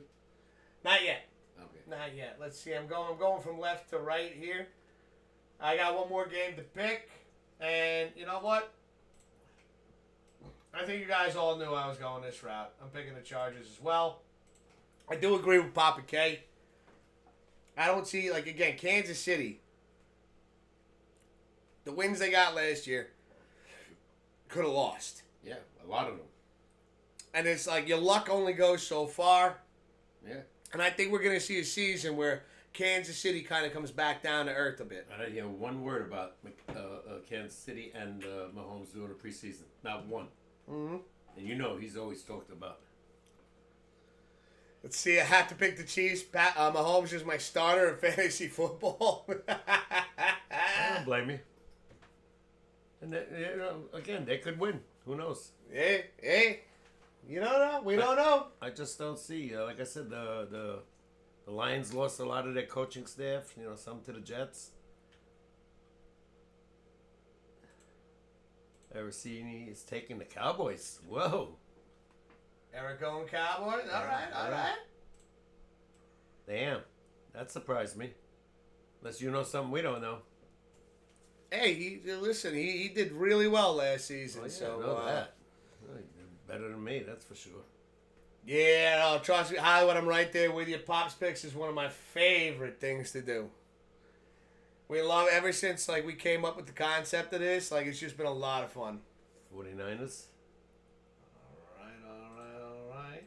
Not yet. Okay. Not yet. Let's see. I'm going from left to right here. I got one more game to pick, and you know what? I think you guys all knew I was going this route. I'm picking the Chargers as well. I do agree with Papa K. I don't see, again, Kansas City. The wins they got last year could have lost. Yeah, a lot of them. And it's like your luck only goes so far. Yeah. And I think we're going to see a season where Kansas City kind of comes back down to earth a bit. I don't hear one word about Kansas City and Mahomes doing a preseason. Not one. Mm-hmm. And he's always talked about. Let's see. I have to pick the Chiefs. Mahomes is my starter in fantasy football. I don't blame you. And again, they could win. Who knows? Hey, you don't know. We don't know. I just don't see. Like I said, the Lions lost a lot of their coaching staff. Some to the Jets. Aracini is taking the Cowboys. Whoa. Eric going Cowboys. All right. Damn, that surprised me. Unless you know something we don't know. Hey, he did really well last season. Oh, yeah, so I know that. Better than me, that's for sure. Yeah, no, trust me, Hollywood, I'm right there with you. Pops Picks is one of my favorite things to do. We love it ever since we came up with the concept of this. It's just been a lot of fun. 49ers. All right.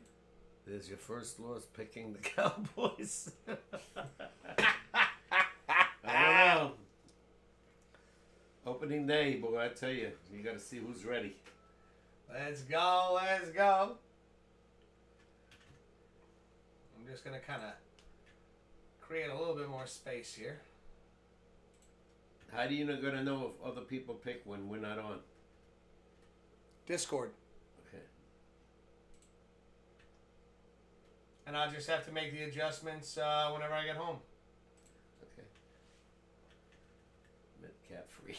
There's your first loss picking the Cowboys. I don't know. Opening day, boy, I tell you, you got to see who's ready. Let's go. I'm just going to kind of create a little bit more space here. How do you gonna know if other people pick when we're not on? Discord. Okay. And I'll just have to make the adjustments whenever I get home. Okay. Cat free.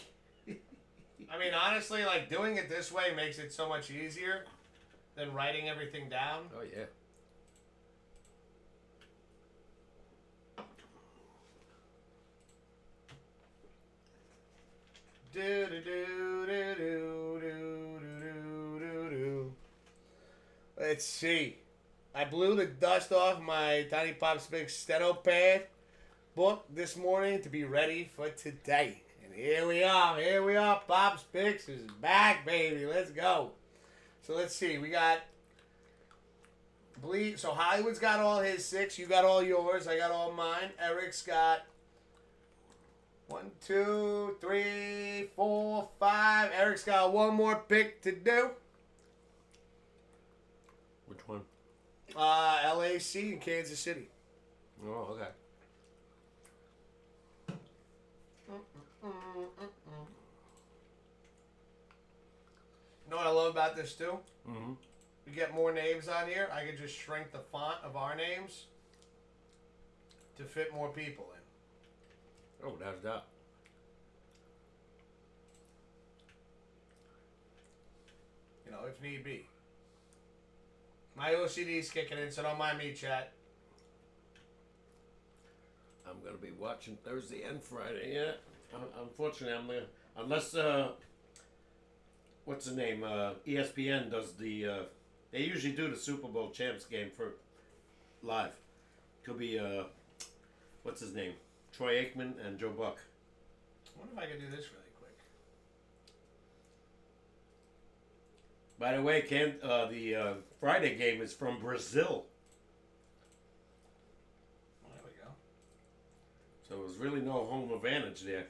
I mean, honestly, doing it this way makes it so much easier than writing everything down. Oh, yeah. Let's see. I blew the dust off my Tiny Pops Big Steno pad book this morning to be ready for today. And here we are. Pops Picks is back, baby. Let's go. So let's see. We got Bleed. So Hollywood's got all his 6. You got all yours. I got all mine. Eric's got 1, 2, 3, 4, 5. Eric's got one more pick to do. Which one? LAC in Kansas City. Oh, okay. You know what I love about this too? Mm-hmm. We get more names on here. I can just shrink the font of our names to fit more people in. Oh, that's that. If need be. My OCD's kicking in, so don't mind me, chat. I'm gonna be watching Thursday and Friday. Yeah. Unfortunately, I'm gonna unless what's the name? ESPN does the. They usually do the Super Bowl champs game for live. Could be what's his name? Troy Aikman and Joe Buck. I wonder if I could do this really quick. By the way, the Friday game is from Brazil. Well, there we go. So there's really no home advantage there.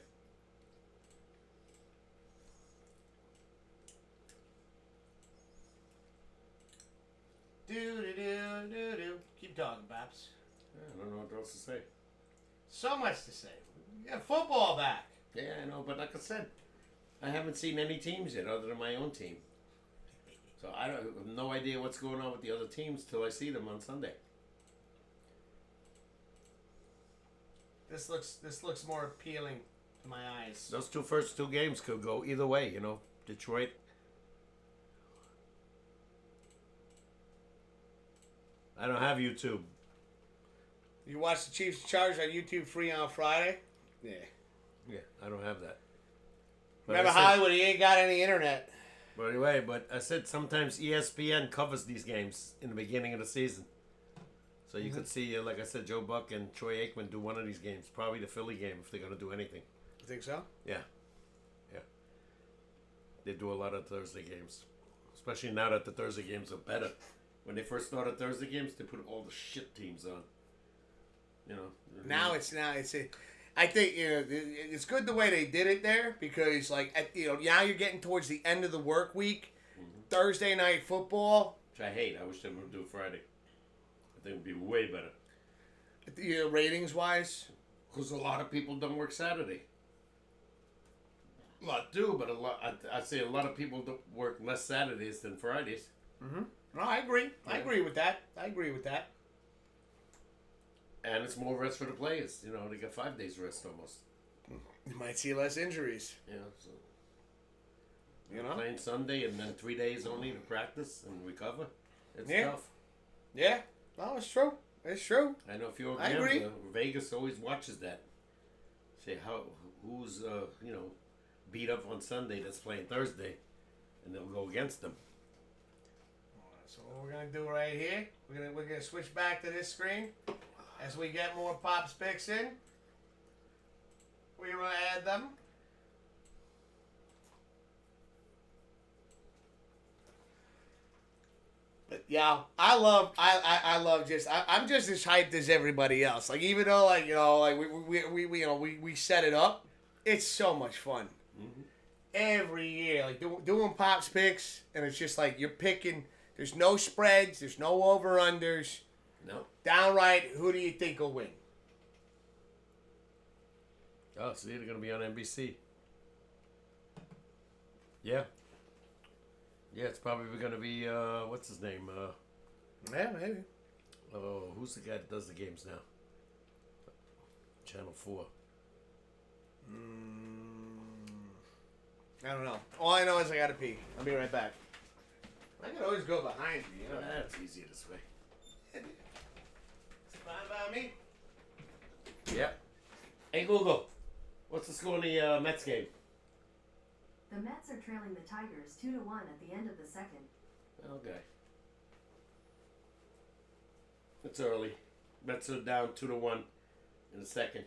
Do. Keep talking, Baps. I don't know what else to say. So much to say. We got football back. Yeah, I know, but like I said, I haven't seen any teams yet other than my own team. So I have no idea what's going on with the other teams till I see them on Sunday. This looks more appealing to my eyes. Those first two games could go either way, Detroit. I don't have YouTube. You watch the Chiefs Chargers on YouTube free on Friday? Yeah. Yeah, I don't have that. But Remember Hollywood, he ain't got any internet. But anyway, I said sometimes ESPN covers these games in the beginning of the season. So you could see, like I said, Joe Buck and Troy Aikman do one of these games. Probably the Philly game if they're going to do anything. You think so? Yeah. Yeah. They do a lot of Thursday games. Especially now that the Thursday games are better. When they first started Thursday games, they put all the shit teams on. Now I think it's good the way they did it there because now you're getting towards the end of the work week. Mm-hmm. Thursday night football, which I hate. I wish they would do Friday. I think it would be way better. Ratings wise, Because a lot of people don't work Saturday. A lot do, but I'd say a lot of people don't work less Saturdays than Fridays. Mm-hmm. No, I agree. Yeah. I agree with that. And it's more rest for the players. You know, they get 5 days rest almost. You might see less injuries. Yeah, so You know? playing Sunday and then 3 days only to practice and recover. It's Yeah. tough. Yeah. No, it's true. It's true. I know if you're a I agree. gambler, Vegas always watches that. Say who's beat up on Sunday that's playing Thursday, and they'll go against them. So what we're gonna do right here, we're gonna switch back to this screen as we get more Pops picks in. We're gonna add them. But yeah, I'm just as hyped as everybody else. Like even though we set it up, it's so much fun. Mm-hmm. Every year, like doing Pops picks, and it's just like you're picking. There's no spreads. There's no over-unders. No. Downright, who do you think will win? Oh, see, they're gonna be on NBC. Yeah. Yeah, it's probably gonna be what's his name? Yeah, maybe. Oh, who's the guy that does the games now? Channel 4. I don't know. All I know is I gotta pee. I'll be right back. I can always go behind you, you know. That's easier this way. It's fine by me. Yeah. Hey Google, what's the score in the Mets game? The Mets are trailing the Tigers 2-1 at the end of the second. Okay. It's early. Mets are down 2-1 in the second.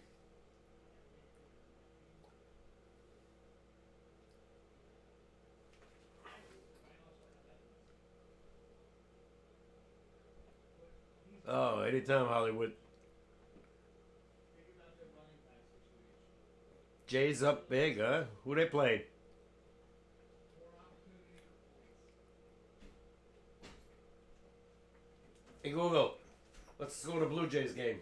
Oh, anytime Hollywood. Jay's up big, huh? Who they playing? Hey Google, let's go to Blue Jays game.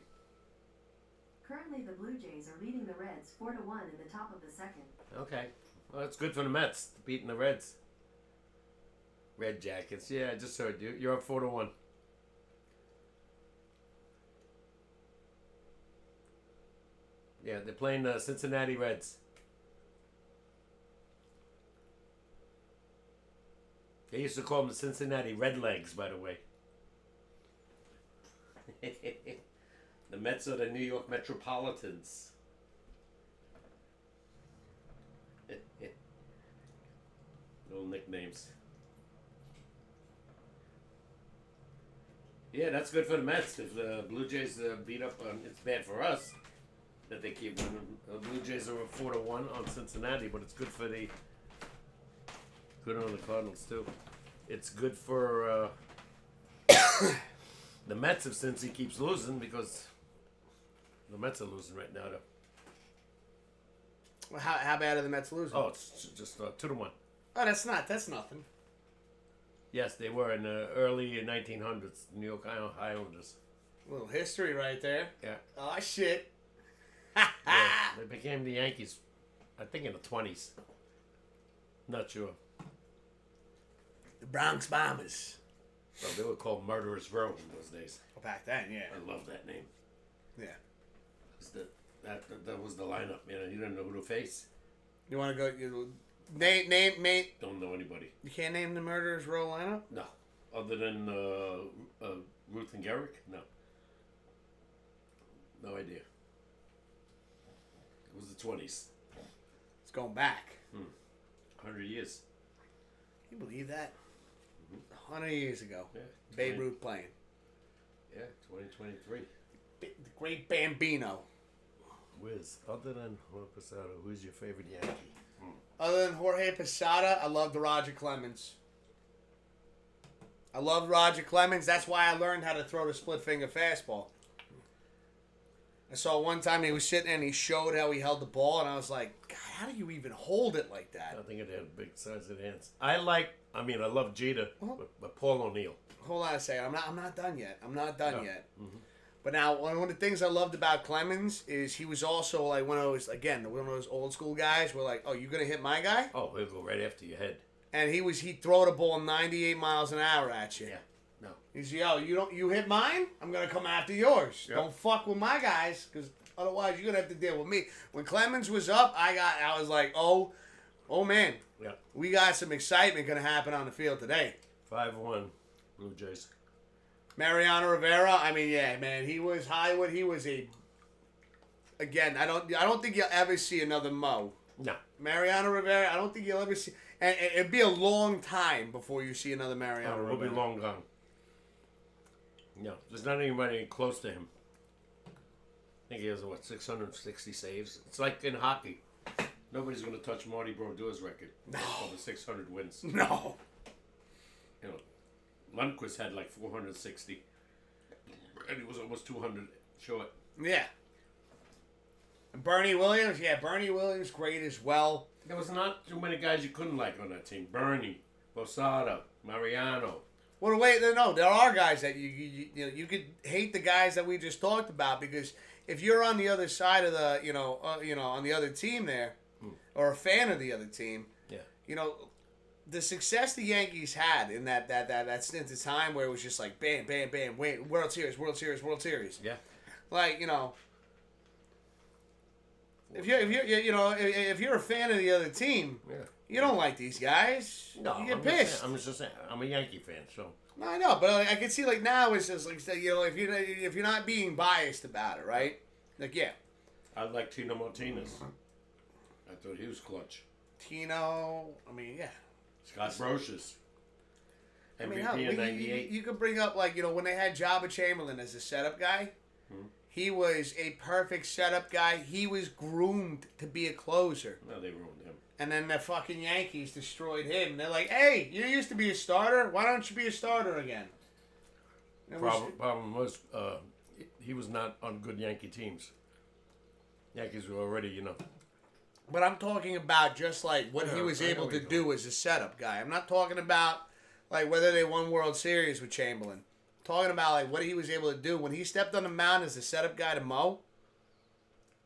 Currently, the Blue Jays are leading the Reds 4-1 in the top of the second. Okay. Well, that's good for the Mets, beating the Reds. Red Jackets. Yeah, I just heard you. You're up 4-1. Yeah, they're playing the Cincinnati Reds. They used to call them the Cincinnati Redlegs, by the way. The Mets are the New York Metropolitans. Little nicknames. Yeah, that's good for the Mets. If the Blue Jays beat up on, it's bad for us that they keep winning. The Blue Jays are 4-1 on Cincinnati, but it's good for good on the Cardinals too. It's good for the Mets if Cincy keeps losing, because the Mets are losing right now. Though. Well, how bad are the Mets losing? Oh, it's just 2-1. Oh, that's nothing. Yes, they were in the early 1900s, New York Islanders. A little history right there. Yeah. Oh, shit. Yeah, they became the Yankees, I think, in the 20s. Not sure. The Bronx Bombers. Well, they were called Murderers Row in those days. Well, back then, yeah. I love that name. Yeah. That was the lineup, man. You didn't know who to face. You want to go? Name. Don't know anybody. You can't name the Murderers Row lineup? No. Other than Ruth and Garrick? No. No idea. It was the 20s. It's going back. 100 years. Can you believe that? 100 years ago. Yeah. Babe Ruth playing. Yeah, 2023. The great Bambino. Wiz, other than Jorge Posada, who's your favorite Yankee? Other than Jorge Posada, I love the Roger Clemens. I love Roger Clemens. That's why I learned how to throw the split finger fastball. I saw one time he was sitting there and he showed how he held the ball, and I was like, God, how do you even hold it like that? I think it had big size of hands. I love Jeter, but Paul O'Neill. Hold on a second. I'm not done yet. I'm not done yet. Mm-hmm. But now, one of the things I loved about Clemens is he was also like one of those old school guys where like, oh, you gonna hit my guy? Oh, he'll go right after your head. And he'd throw the ball 98 miles an hour at you. Yeah. No. He's you hit mine, I'm gonna come after yours. Yep. Don't fuck with my guys, because otherwise you're gonna have to deal with me. When Clemens was up, I was like, oh man, Yeah. we got some excitement gonna happen on the field today. 5-1, Blue Jays. Mariano Rivera, I mean, yeah, man, he was Hollywood. He was again. I don't think you'll ever see another Mo. No. Mariano Rivera, I don't think you'll ever see. And it'd be a long time before you see another Mariano We'll Rivera. be long gone. No, there's not anybody close to him. I think he has, 660 saves? It's like in hockey. Nobody's going to touch Marty Brodeur's record. No. Over 600 wins. No. You know, Lundqvist had like 460. And he was almost 200 short. Yeah. And Bernie Williams, great as well. There was not too many guys you couldn't like on that team. Bernie, Posada, Mariano. Well, wait, no, there are guys that you could hate the guys that we just talked about, because if you're on the other side of the on the other team there, or a fan of the other team, Yeah. The success the Yankees had in that stint of time where it was just like bam, bam, bam, wait, World Series. Yeah. Like, if you're a fan of the other team, Yeah. you don't like these guys. No, you get I'm pissed. just saying. I'm a Yankee fan, so. No, I know, but I can see like now it's just like, if you're not being biased about it, right? Like, yeah, I like Tino Martinez. I thought he was clutch. Tino. I mean, yeah. Scott Brocious. I mean, MVP hell, in '98. you could bring up like when they had Jabba Chamberlain as a setup guy. He was a perfect setup guy. He was groomed to be a closer. No, they ruined him. And then the fucking Yankees destroyed him. They're like, hey, you used to be a starter. Why don't you be a starter again? Problem was, he was not on good Yankee teams. Yankees were already, But I'm talking about just like what he was I know able what to you're do as a setup guy. I'm not talking about like whether they won World Series with Chamberlain. I'm talking about like what he was able to do when he stepped on the mound as a setup guy to Mo.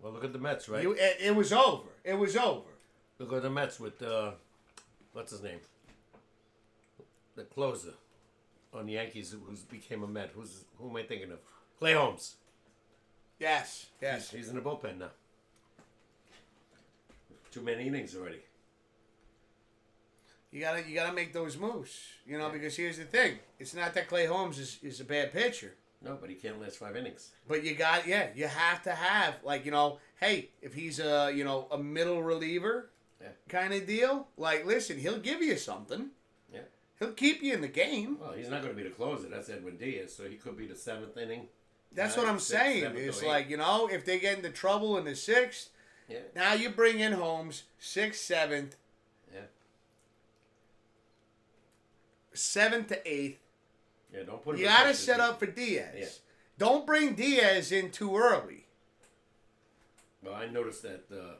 Well, look at the Mets, right? It was over. It was over. Look at the Mets with, what's his name? The closer on the Yankees who became a Met. Who am I thinking of? Clay Holmes. Yes. He's in the bullpen now. Too many innings already. You gotta make those moves, because here's the thing: it's not that Clay Holmes is a bad pitcher. No, but he can't last 5 innings. But you have to have hey, if he's a middle reliever, kind of deal. Like, listen, he'll give you something. Yeah. He'll keep you in the game. Well, he's not going to be the closer. That's Edwin Diaz, so he could be the 7th inning. That's what I'm saying. It's like, if they get into trouble in the 6th, now you bring in Holmes, 6th, 7th. Yeah. 7th to 8th. Yeah, don't put him You got to set up for Diaz. Yeah. Don't bring Diaz in too early. Well, I noticed that the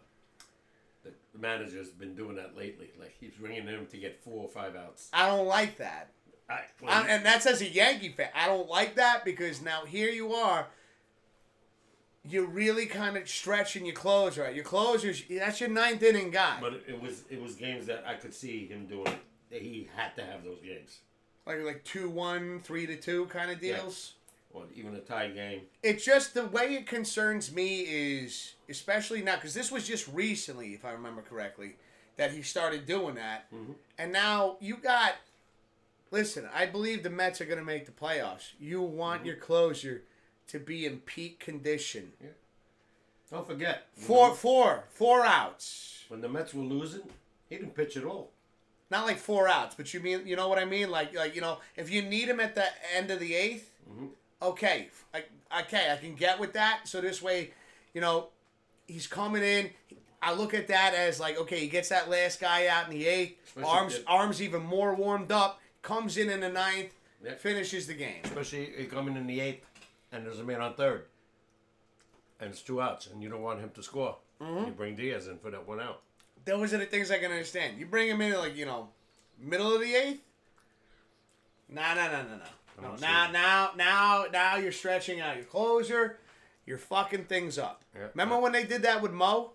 manager's been doing that lately. Like, he's bringing him to get 4 or 5 outs. I don't like that. And that's as a Yankee fan. I don't like that because now here you are. You're really kind of stretching your closer. Your closer's, that's your 9th inning guy. But it was games that I could see him doing. He had to have those games. Like 2-1, 3-2 kind of deals. Yeah. Or even a tie game. It's just the way it concerns me is, especially now, because this was just recently, if I remember correctly, that he started doing that. Mm-hmm. And now you got, listen, I believe the Mets are going to make the playoffs. You want your closer to be in peak condition. Yeah. Don't forget. Four outs. When the Mets were losing, he didn't pitch at all. Not like 4 outs, but you know what I mean? Like if you need him at the end of the 8th, okay, I can get with that. So this way, he's coming in. I look at that as like, okay, he gets that last guy out in the 8th. Arms even more warmed up. Comes in the 9th, finishes the game. Especially coming in the 8th, and there's a man on 3rd. and it's 2 outs, and you don't want him to score. You bring Diaz in for that 1 out. Those are the things I can understand. You bring him in like, middle of the 8th? No. Now you're stretching out your closer. You're fucking things up. Yeah. Remember when they did that with Mo?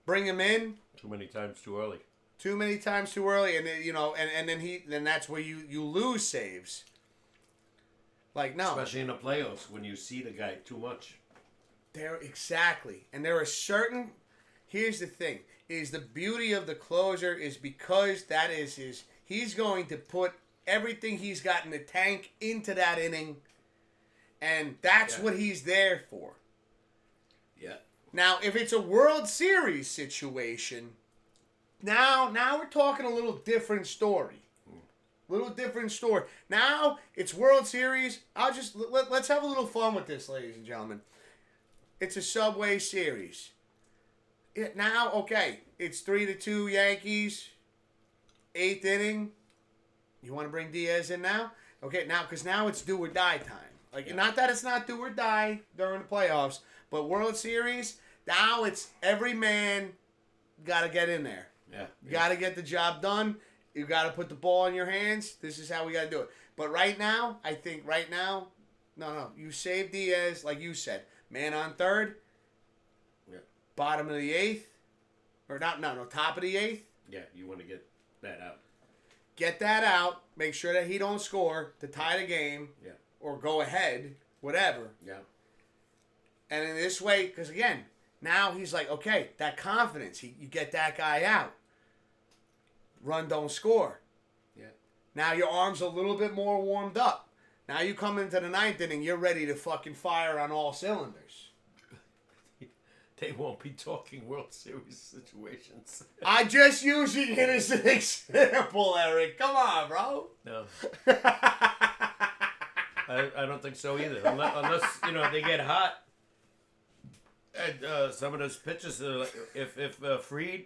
Bring him in. Too many times too early. Too many times too early, and then then that's where you lose saves. Like, no. Especially in the playoffs when you see the guy too much. Exactly. And there are certain. Here's the thing: is the beauty of the closer is because that is his. He's going to put everything he's got in the tank into that inning, and that's what he's there for. Yeah. Now, if it's a World Series situation, now we're talking a little different story. Little different story. Now it's World Series. Let's have a little fun with this, ladies and gentlemen. It's a Subway Series. Now, okay, it's 3-2 Yankees. 8th inning. You want to bring Diaz in now? Okay, because now it's do or die time. Not that it's not do or die during the playoffs, but World Series, now it's every man got to get in there. Yeah. You got to get the job done. You got to put the ball in your hands. This is how we got to do it. But I think no. You save Diaz, like you said. Man on third. Yeah. Bottom of the 8th. Or top of the 8th. Yeah, you want to get that out. Get that out. Make sure that he don't score to tie the game. Yeah. Or go ahead. Whatever. Yeah. And in this way, because again, now he's like, okay, that confidence. You get that guy out. Run, don't score. Yeah. Now your arm's a little bit more warmed up. Now you come into the 9th inning, you're ready to fucking fire on all cylinders. They won't be talking World Series situations. I just use it as an example, Eric. Come on, bro. No. I don't think so either. Unless they get hot. And some of those pitchers, if Fried,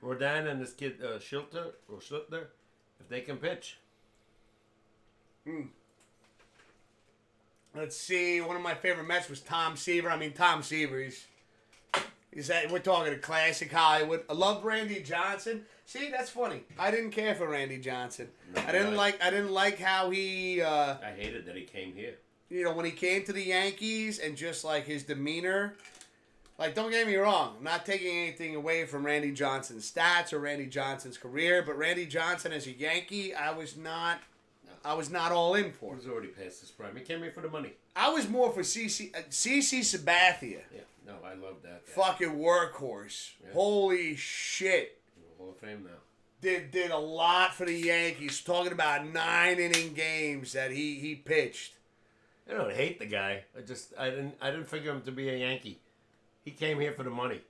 Rodin, and this kid Schilter, if they can pitch. Let's see. One of my favorite Mets was Tom Seaver. Tom Seaver. We're talking a classic Hollywood. I loved Randy Johnson. See, that's funny. I didn't care for Randy Johnson. No, I didn't like how he. I hated that he came here. When he came to the Yankees and just like his demeanor. Like, don't get me wrong. I'm not taking anything away from Randy Johnson's stats or Randy Johnson's career, but Randy Johnson as a Yankee, I was not all in for. He was already past his prime. He came here for the money. I was more for CC Sabathia. Yeah, no, I love that guy. Fucking workhorse. Yeah. Holy shit. Hall of Fame now. Did a lot for the Yankees. Talking about 9-inning games that he pitched. I don't hate the guy. I didn't figure him to be a Yankee. He came here for the money.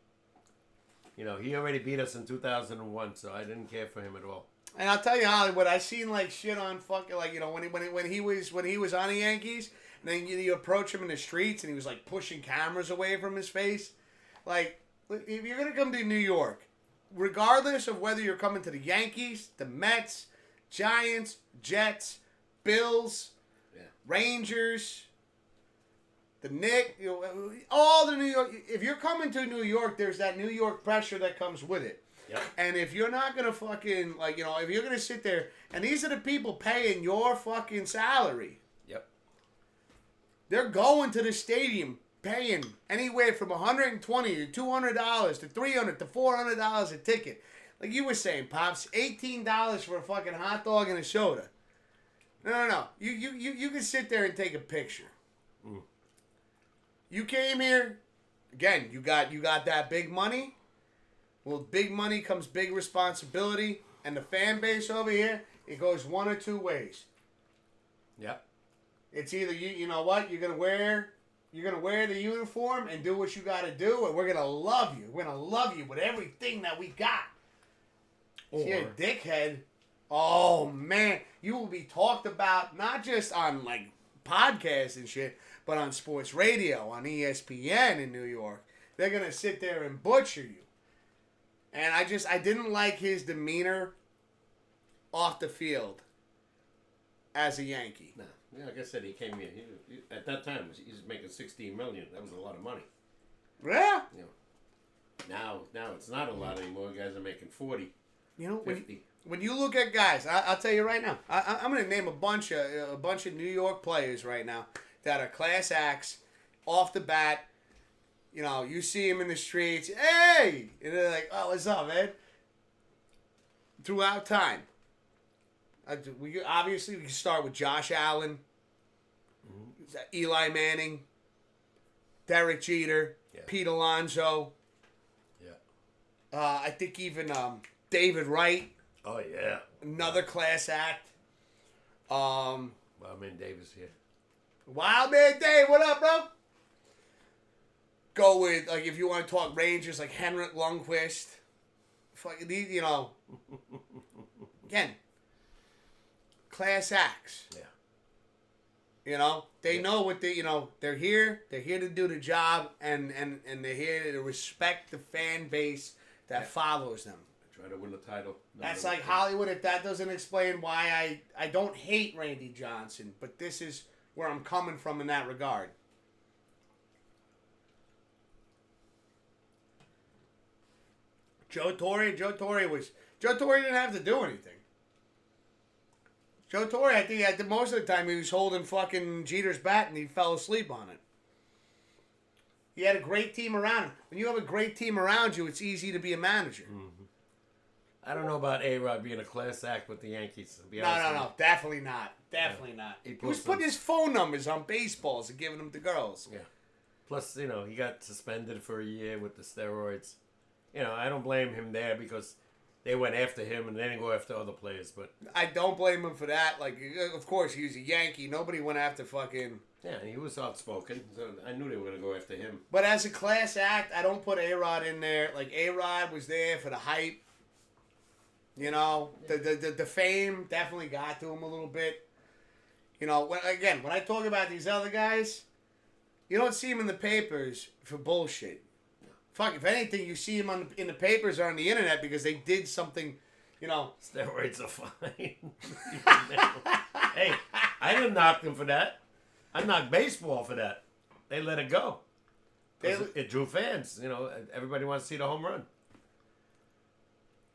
He already beat us in 2001, so I didn't care for him at all. And I'll tell you, Hollywood, I seen like shit on fucking when he was on the Yankees, and then you approach him in the streets, and he was like pushing cameras away from his face. Like, if you're gonna come to New York, regardless of whether you're coming to the Yankees, the Mets, Giants, Jets, Bills, Rangers. The Knicks, all the New York. If you're coming to New York, there's that New York pressure that comes with it. Yep. And if you're not gonna fucking if you're gonna sit there, and these are the people paying your fucking salary. Yep. They're going to the stadium, paying anywhere from $120 to $200 to $300 to $400 a ticket. Like you were saying, Pops, $18 for a fucking hot dog and a soda. No. You can sit there and take a picture. You came here, again, you got that big money. Well, big money comes big responsibility, and the fan base over here, it goes one or two ways. Yep. It's either you know what, you're gonna wear the uniform and do what you gotta do, and we're gonna love you. We're gonna love you with everything that we got. If you're a dickhead, oh man, you will be talked about not just on like podcasts and shit, but on sports radio, on ESPN in New York. They're going to sit there and butcher you. And I didn't like his demeanor off the field. as a Yankee. Nah. Yeah, like I said, he came here. At that time, he was making $16 million. That was a lot of money. Yeah. You know, now it's not a lot anymore. Guys are making 40, You know, 50. when you look at guys, I'll tell you right now. I'm going to name a bunch of New York players right now that are class acts off the bat. You know, you see them in the streets. Hey, and they're like, "Oh, what's up, man?" Throughout time, we can start with Josh Allen, Eli Manning, Derek Jeter, Pete Alonso. Yeah. I think even David Wright. Oh yeah. Another class act. Wildman Davis here. Wildman Dave, what up, bro? Go with, like, if you want to talk Rangers, like Henrik Lundqvist. Fucking, you know. Again, class acts. Yeah. You know, they know what they're here to do the job, and they're here to respect the fan base that follows them. Try to win the title. That's like Hollywood. If that doesn't explain why I don't hate Randy Johnson, but this is where I'm coming from in that regard. Joe Torre didn't have to do anything. Joe Torre, I think at the most of the time he was holding fucking Jeter's bat and he fell asleep on it. He had a great team around him. When you have a great team around you, it's easy to be a manager. Mm-hmm. I don't know about A-Rod being a class act with the Yankees. To be No, honest with you. definitely not. Definitely not. Who's putting his phone numbers on baseballs and giving them to girls? Yeah. Plus, you know, he got suspended for a year with the steroids. You know, I don't blame him there because they went after him and they didn't go after other players. But I don't blame him for that. Like, of course, he was a Yankee. Nobody went after fucking... yeah, he was outspoken, so I knew they were going to go after him. But as a class act, I don't put A-Rod in there. Like, A-Rod was there for the hype. You know, the fame definitely got to him a little bit. You know, when I talk about these other guys, you don't see them in the papers for bullshit. Fuck, if anything, you see them in the papers or on the internet because they did something, you know. Steroids are fine. Hey, I didn't knock them for that. I knocked baseball for that. They let it go. It drew fans. You know, everybody wants to see the home run.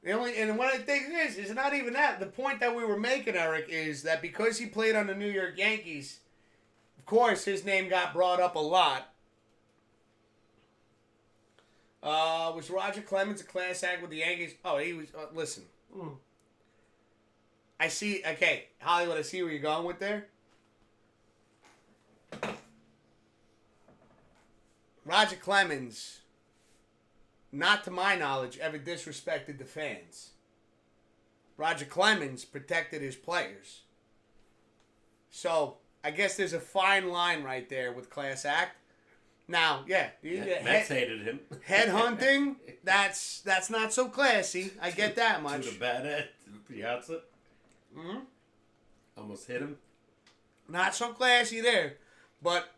And what I think is not even that. The point that we were making, Eric, is that because he played on the New York Yankees, of course, his name got brought up a lot. Was Roger Clemens a class act with the Yankees? Oh, he was. Listen. I see. Okay, Hollywood, I see where you're going with there. Roger Clemens, not to my knowledge, ever disrespected the fans. Roger Clemens protected his players. So, I guess there's a fine line right there with class act. Now, Mets hated him. Headhunting, that's not so classy. I get that much. To the bad end, to the Piazza. Mm-hmm. Almost hit him. Not so classy there. But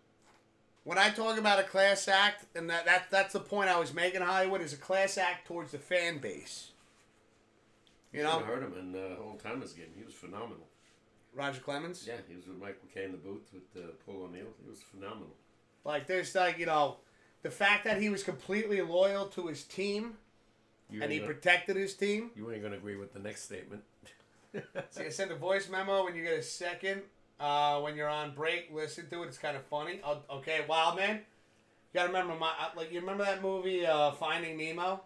when I talk about a class act, and that's the point I was making, Hollywood, is a class act towards the fan base. You know? I heard him in the Old Timers game. He was phenomenal. Roger Clemens? Yeah, he was with Mike McKay in the booth with Paul O'Neill. He was phenomenal. Like, there's, like, you know, the fact that he was completely loyal to his team and he protected his team. You ain't going to agree with the next statement. So you send a voice memo when you get a second. When you're on break, listen to it. It's kind of funny. Okay, Wild Man. You got to remember, you remember that movie, Finding Nemo?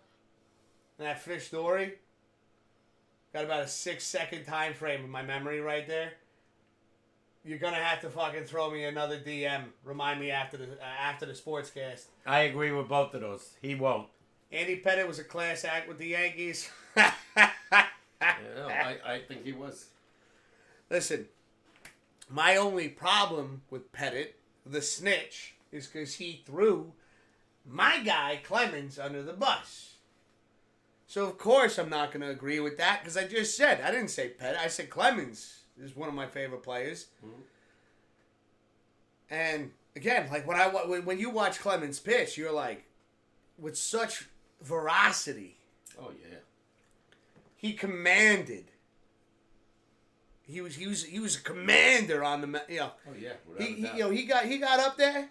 And that fish story? Got about a 6-second time frame in my memory right there. You're gonna have to fucking throw me another DM. Remind me after the sportscast. I agree with both of those. He won't. Andy Pettitte was a class act with the Yankees. I think he was. Listen, my only problem with Pettitte, the snitch, is because he threw my guy Clemens under the bus. So of course I'm not gonna agree with that because I just said I didn't say Pettitte. I said Clemens is one of my favorite players. Mm-hmm. And again, like when you watch Clemens pitch, you're like, with such veracity. Oh yeah. He commanded He was a commander on the Oh yeah, without a doubt. he got up there.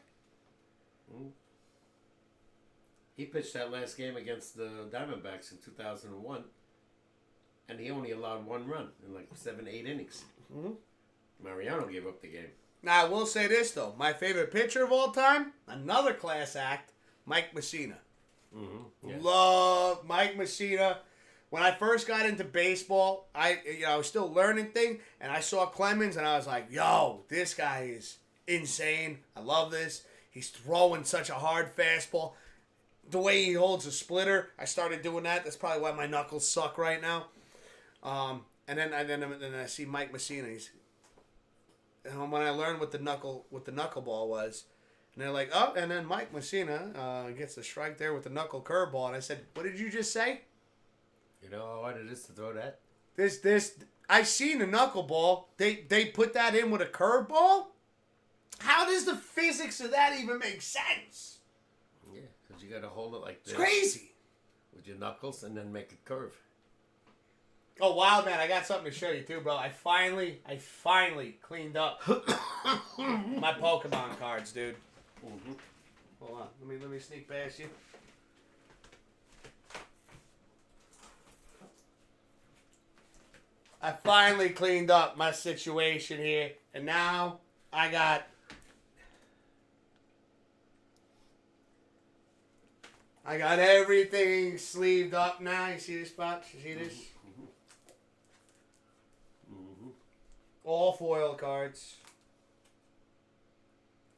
He pitched that last game against the Diamondbacks in 2001, and he only allowed 1 run in like 7, 8 innings. Mm-hmm. Mariano gave up the game. Now I will say this though, my favorite pitcher of all time, another class act, Mike Messina. Mm-hmm. Yeah. Love Mike Messina. When I first got into baseball, I was still learning things, and I saw Clemens, and I was like, "Yo, this guy is insane. I love this. He's throwing such a hard fastball. The way he holds a splitter, I started doing that. That's probably why my knuckles suck right now." And then I see Mike Messina. And when I learned what the knuckleball was, and they're like, "Oh," and then Mike Messina gets the strike there with the knuckle curveball, and I said, "What did you just say?" You know how hard it is to throw that? I seen the knuckleball. They put that in with a curveball. How does the physics of that even make sense? Yeah, because you got to hold it like this. It's crazy. With your knuckles and then make it curve. Oh, wild man! I got something to show you too, bro. I finally cleaned up my Pokemon cards, dude. Mm-hmm. Hold on, let me sneak past you. I finally cleaned up my situation here, and now I got everything sleeved up now. You see this spot? You see this? Mm-hmm. All foil cards.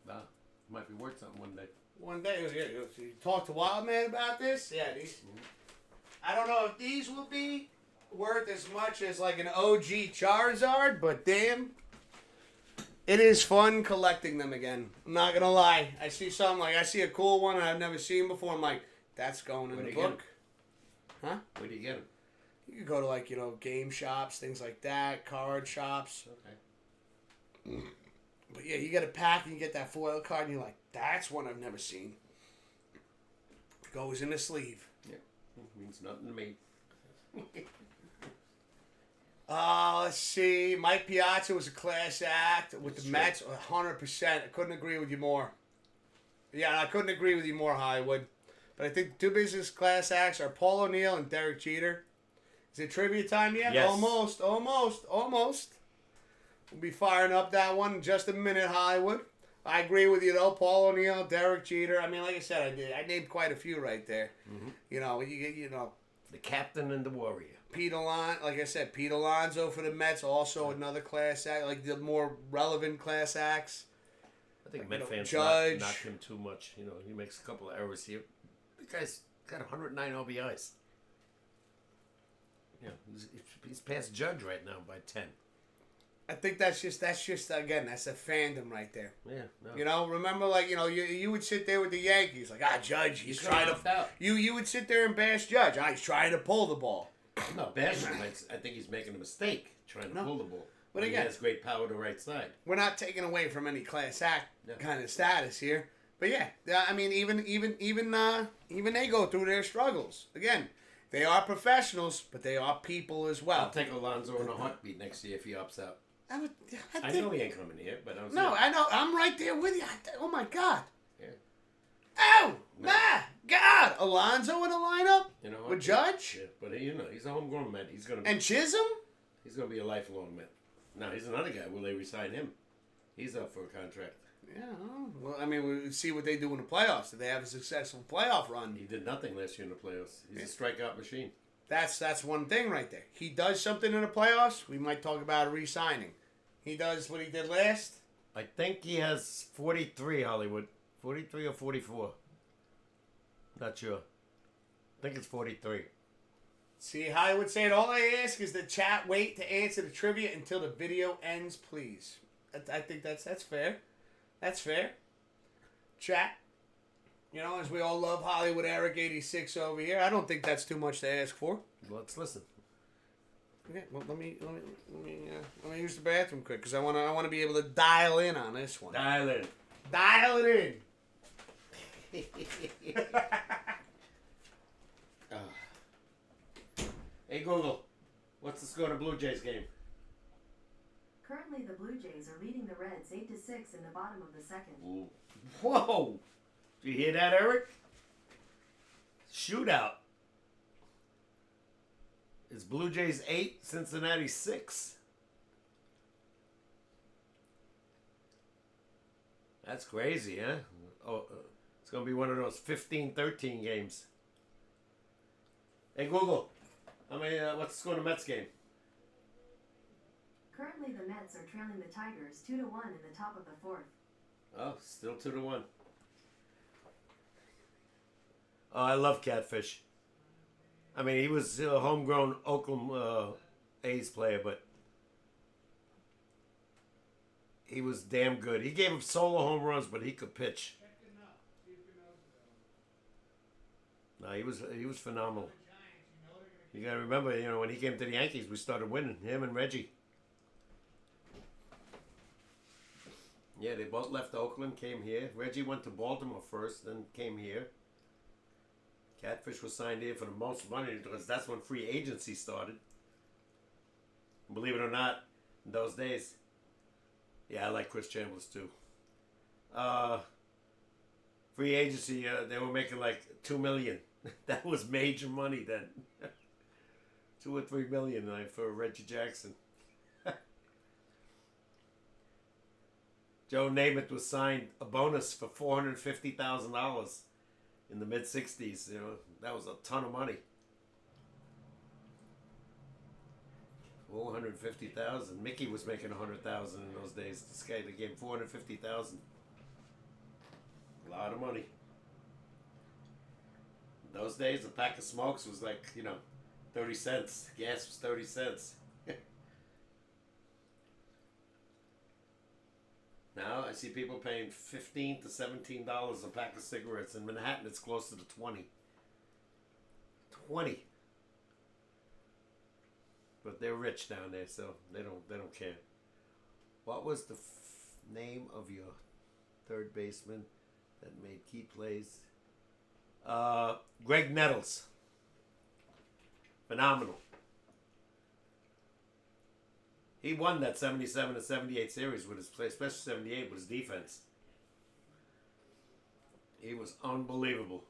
Wow. Might be worth something one day. One day, you talk to Wildman about this? Yeah, these. Mm-hmm. I don't know if these will be worth as much as like an OG Charizard, but damn, it is fun collecting them again. I'm not gonna lie. I see something like I see a cool one I've never seen before. I'm like, that's going in the book. Huh? Where do you get them? You could go to like game shops, things like that, card shops. Okay. But yeah, you get a pack and you get that foil card, and you're like, that's one I've never seen. Goes in the sleeve. Yeah, it means nothing to me. Let's see. Mike Piazza was a class act with the Mets. 100%. I couldn't agree with you more. Yeah, I couldn't agree with you more, Hollywood. But I think the two business class acts are Paul O'Neill and Derek Jeter. Is it trivia time yet? Yes. Almost. We'll be firing up that one in just a minute, Hollywood. I agree with you, though. Paul O'Neill, Derek Jeter. I mean, like I said, I named quite a few right there. Mm-hmm. You know. The captain and the warrior. Pete Alonso for the Mets, also another class act, like the more relevant class acts. I think Met fans Judge. knock him too much. He makes a couple of errors here. The guy's got 109 RBIs. He's past Judge right now by 10. I think that's just again, that's a fandom right there. Yeah. No. Remember, you would sit there with the Yankees, like, Judge, he's trying to. Out. You would sit there and bash Judge. He's trying to pull the ball. No, bashing him. I think he's making a mistake trying to pull the ball. But again, he has great power to right side. We're not taking away from any class act kind of status here. But yeah, I mean, even they go through their struggles. Again, they are professionals, but they are people as well. I'll take Alonso in a heartbeat next year if he opts out. I know he ain't coming here, but I know. I'm right there with you. Oh my God. Yeah. Oh my God. Alonso in the lineup with Judge. Yeah, but he's a homegrown Met. And Chisholm. He's gonna be a lifelong Met. Now he's another guy. Will they resign him? He's up for a contract. Yeah. Well, I mean, we'll see what they do in the playoffs. Did they have a successful playoff run? He did nothing last year in the playoffs. He's a strikeout machine. That's one thing right there. He does something in the playoffs, we might talk about re-signing. He does what he did last. I think he has 43, Hollywood. 43 or 44. Not sure. I think it's 43. See, Hollywood saying, all I ask is the chat wait to answer the trivia until the video ends, please. I think that's fair. That's fair. Chat. As we all love Hollywood Eric 86 over here, I don't think that's too much to ask for. Let's listen. Okay, well, let me use the bathroom quick because I want to be able to dial in on this one. Dial it in. Hey Google, what's the score of the Blue Jays game? Blue Jays are leading the Reds 8-6 in the bottom of the second. Ooh. Whoa! Did you hear that, Eric? Shootout. It's Blue Jays 8, Cincinnati 6. That's crazy, huh? Oh, it's going to be one of those 15-13 games. Hey, Google. What's the score in the Mets game? Currently, the Mets are trailing the Tigers 2-1 in the top of the fourth. Oh, still 2-1. Oh, I love Catfish. I mean, he was a homegrown Oakland A's player, but he was damn good. He gave up solo home runs, but he could pitch. No, he was phenomenal. You got to remember, when he came to the Yankees, we started winning. Him and Reggie. Yeah, they both left Oakland, came here. Reggie went to Baltimore first, then came here. Catfish was signed here for the most money because that's when free agency started. Believe it or not, in those days. Yeah, I like Chris Chambers too. Free agency, they were making like $2 million. That was major money then. $2 or $3 million for Reggie Jackson. Joe Namath was signed a bonus for $450,000 in the mid-'60s. That was a ton of money. $450,000. Mickey was making $100,000 in those days. This guy, they gave him $450,000. A lot of money. In those days, a pack of smokes was like 30 cents. Gas was 30 cents. Now I see people paying $15 to $17 a pack of cigarettes. In Manhattan, it's closer to 20. 20. But they're rich down there, so they don't care. What was the name of your third baseman that made key plays? Greg Nettles. Phenomenal. He won that 77 to 78 series with his play, especially 78 with his defense. He was unbelievable.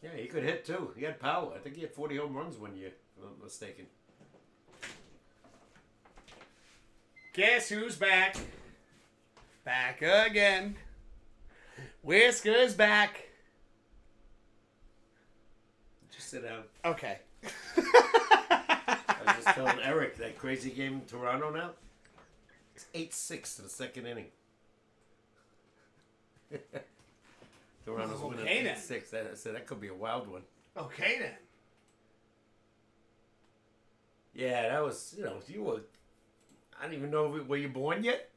Yeah, he could hit too. He had power. I think he had 40 home runs one year, if I'm not mistaken. Guess who's back? Back again. Whiskers back. Just sit down. Okay. I was just telling Eric that crazy game in Toronto now. It's 8-6 to the second inning. Toronto's winning 8-6. I said that could be a wild one. Okay then. Yeah, that was, you were, I don't even know, were you born yet?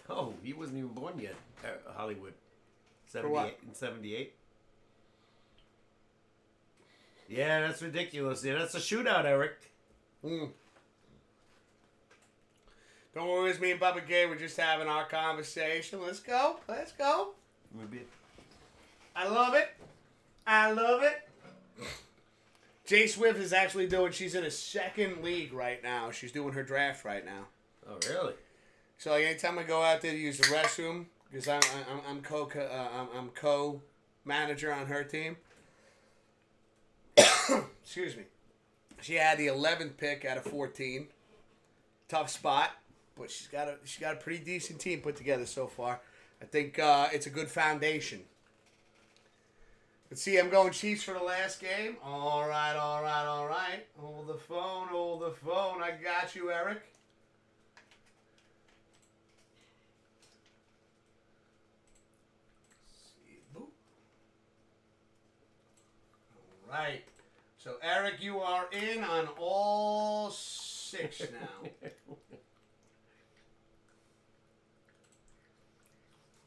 No, he wasn't even born yet, Hollywood. 78, in 78. Yeah, that's ridiculous. Yeah, that's a shootout, Eric. Don't worry, it's me and Bubba Gay. We're just having our conversation. Let's go. Let's go. Maybe. I love it. I love it. Jay Swift is actually she's in a second league right now. She's doing her draft right now. Oh, really? So anytime I go out there to use the restroom, because I'm co-manager on her team. Excuse me. She had the 11th pick out of 14. Tough spot, but she's got a pretty decent team put together so far. I think it's a good foundation. Let's see, I'm going Chiefs for the last game. All right. Hold the phone. I got you, Eric. All right. So, Eric, you are in on all 6 now.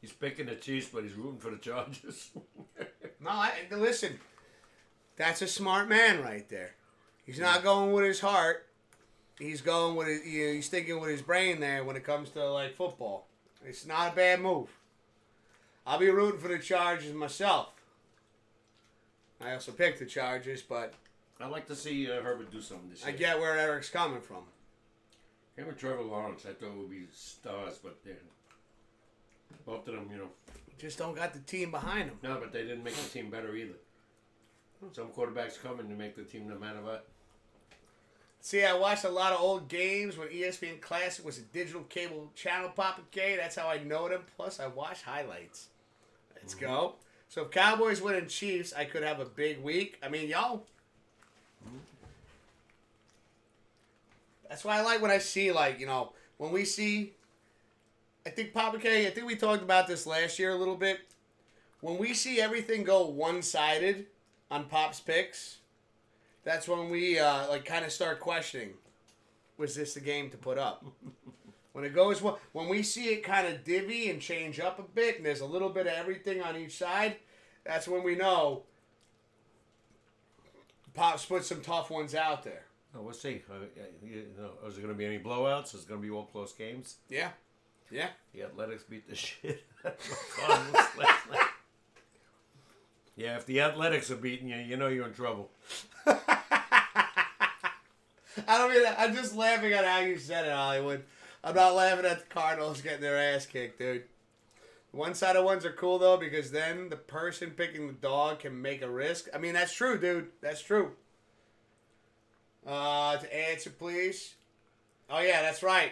He's picking the Chiefs, but he's rooting for the Chargers. No, listen. That's a smart man right there. He's not going with his heart. He's going with he's thinking with his brain there when it comes to like football. It's not a bad move. I'll be rooting for the Chargers myself. I also picked the Chargers, but I'd like to see Herbert do something this year. I get where Eric's coming from. Him and Trevor Lawrence, I thought would be stars, but both of them, Just don't got the team behind them. No, but they didn't make the team better either. Some quarterbacks come in to make the team no matter what. See, I watched a lot of old games when ESPN Classic was a digital cable channel, Papa K. That's how I know them. Plus, I watch highlights. Let's go. So if Cowboys win and Chiefs, I could have a big week. I mean, that's why I like when I see, when we see, I think, Papa K, I think we talked about this last year a little bit. When we see everything go one-sided on Pop's picks, that's when we, kind of start questioning, was this the game to put up? When we see it kind of divvy and change up a bit, and there's a little bit of everything on each side, that's when we know Pop's put some tough ones out there. Oh, we'll see. Is there going to be any blowouts? Is it going to be all close games? Yeah. The Athletics beat the shit out of the Cardinals last night. Yeah, if the Athletics are beating you, you know you're in trouble. I'm just laughing at how you said it, Hollywood. I'm not laughing at the Cardinals getting their ass kicked, dude. One-sided ones are cool, though, because then the person picking the dog can make a risk. I mean, that's true, dude. That's true. To answer, please. Oh, yeah, that's right.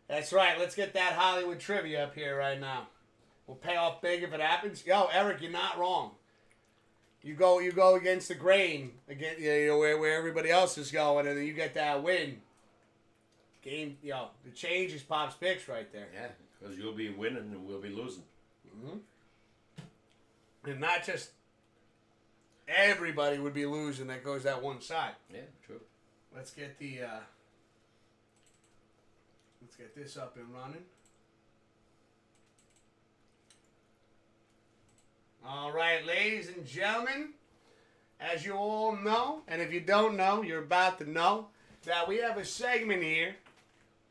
That's right. Let's get that Hollywood trivia up here right now. We'll pay off big if it happens. Yo, Eric, you're not wrong. You go against the grain, where everybody else is going, and then you get that win. Game, the change is Pop's picks right there. Yeah, because you'll be winning and we'll be losing. Mm-hmm. And not just everybody would be losing that goes that one side. Yeah, true. Let's get this up and running. All right, ladies and gentlemen, as you all know, and if you don't know, you're about to know, that we have a segment here.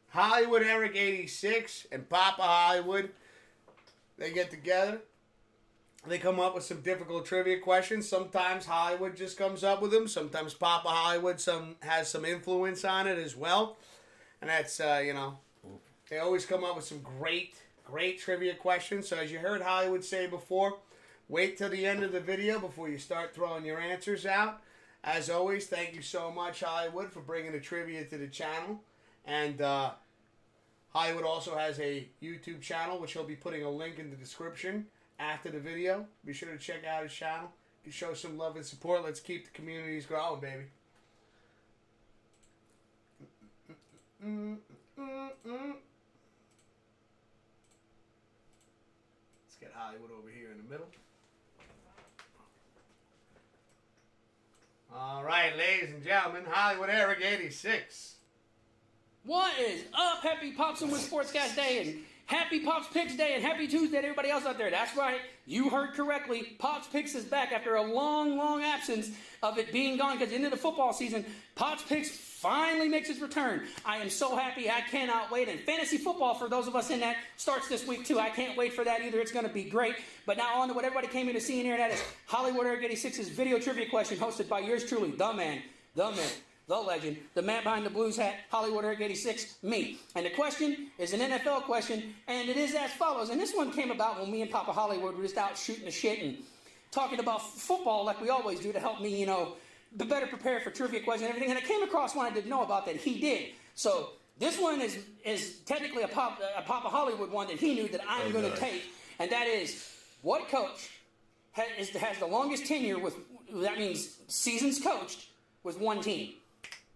Hollywood Eric 86 and Papa Hollywood, they get together. They come up with some difficult trivia questions. Sometimes Hollywood just comes up with them. Sometimes Papa Hollywood has some influence on it as well. And that's, they always come up with some great trivia questions. So as you heard Hollywood say before, wait till the end of the video before you start throwing your answers out. As always, thank you so much, Hollywood, for bringing the trivia to the channel. And Hollywood also has a YouTube channel, which he'll be putting a link in the description after the video. Be sure to check out his channel. You show some love and support. Let's keep the communities growing, baby. Let's get Hollywood over here in the middle. All right, ladies and gentlemen, Hollywood Eric 86. What is up? Happy Pops Wiz SportsCast Day and happy Pops Picks Day and happy Tuesday to everybody else out there. That's right. You heard correctly. Pops Picks is back after a long absence of it being gone because into the football season, Pops Picks finally makes its return. I am so happy. I cannot wait. And fantasy football, for those of us in that, starts this week too. I can't wait for that either. It's going to be great. But now on to what everybody came here to see in here. That is Hollywood Eric 86's video trivia question hosted by yours truly, the man, the myth, the legend, the man behind the blues hat, Hollywood Eric 86, me. And the question is an NFL question, and it is as follows. And this one came about when me and Papa Hollywood were just out shooting the shit and talking about football like we always do to help me, be better prepared for trivia questions and everything. And I came across one I didn't know about that he did. So this one is technically a Papa Hollywood one that he knew that I'm going to take. And that is, what coach has the longest tenure with, that means seasons coached, with one team?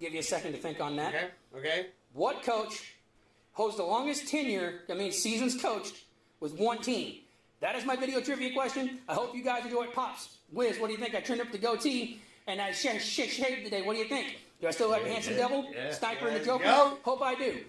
Give you a second to think on that. Okay. What coach holds the longest tenure, that means seasons coached, with one team? That is my video trivia question. I hope you guys enjoy it. Pops, Wiz, what do you think? I trimmed up the goatee and I shaved today. What do you think? Do I still like the handsome devil? Yeah. Sniper and the Joker? Go. Hope I do.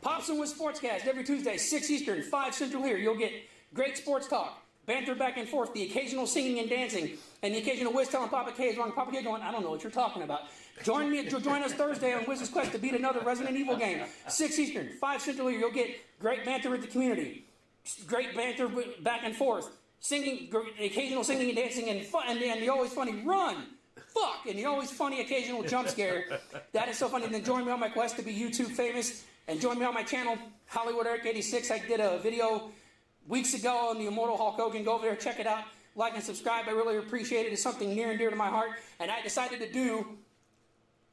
Pops Wiz SportsCast every Tuesday, 6 Eastern, 5 Central here. You'll get great sports talk, banter back and forth, the occasional singing and dancing, and the occasional Wiz telling Papa K is wrong. Papa K going, I don't know what you're talking about. Join us Thursday on Wiz's Quest to beat another Resident Evil game. 6 Eastern, 5 Central here. You'll get great banter with the community, great banter back and forth, singing, occasional singing and dancing, and fun, and the always funny run. fuck? And the always funny occasional jump scare. That is so funny. And then join me on my quest to be YouTube famous. And join me on my channel, Hollywood Eric 86. I did a video weeks ago on the Immortal Hulk Hogan. Go over there, check it out. Like and subscribe. I really appreciate it. It's something near and dear to my heart. And I decided to do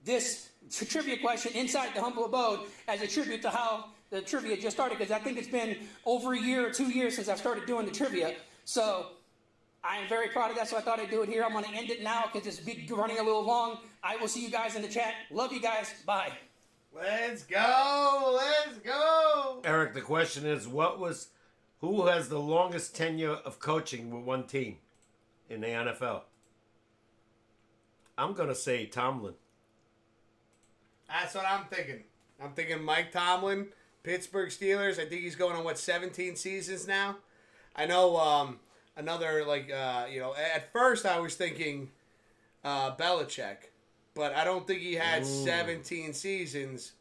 this trivia question inside the humble abode as a tribute to how the trivia just started, because I think it's been over a year or 2 years since I've started doing the trivia. So I am very proud of that, so I thought I'd do it here. I'm going to end it now because it's running a little long. I will see you guys in the chat. Love you guys. Bye. Let's go. Let's go. Eric, the question is, who has the longest tenure of coaching with one team in the NFL? I'm going to say Tomlin. That's what I'm thinking. I'm thinking Mike Tomlin, Pittsburgh Steelers. I think he's going on, 17 seasons now? I know another, at first I was thinking Belichick, but I don't think he had 17 seasons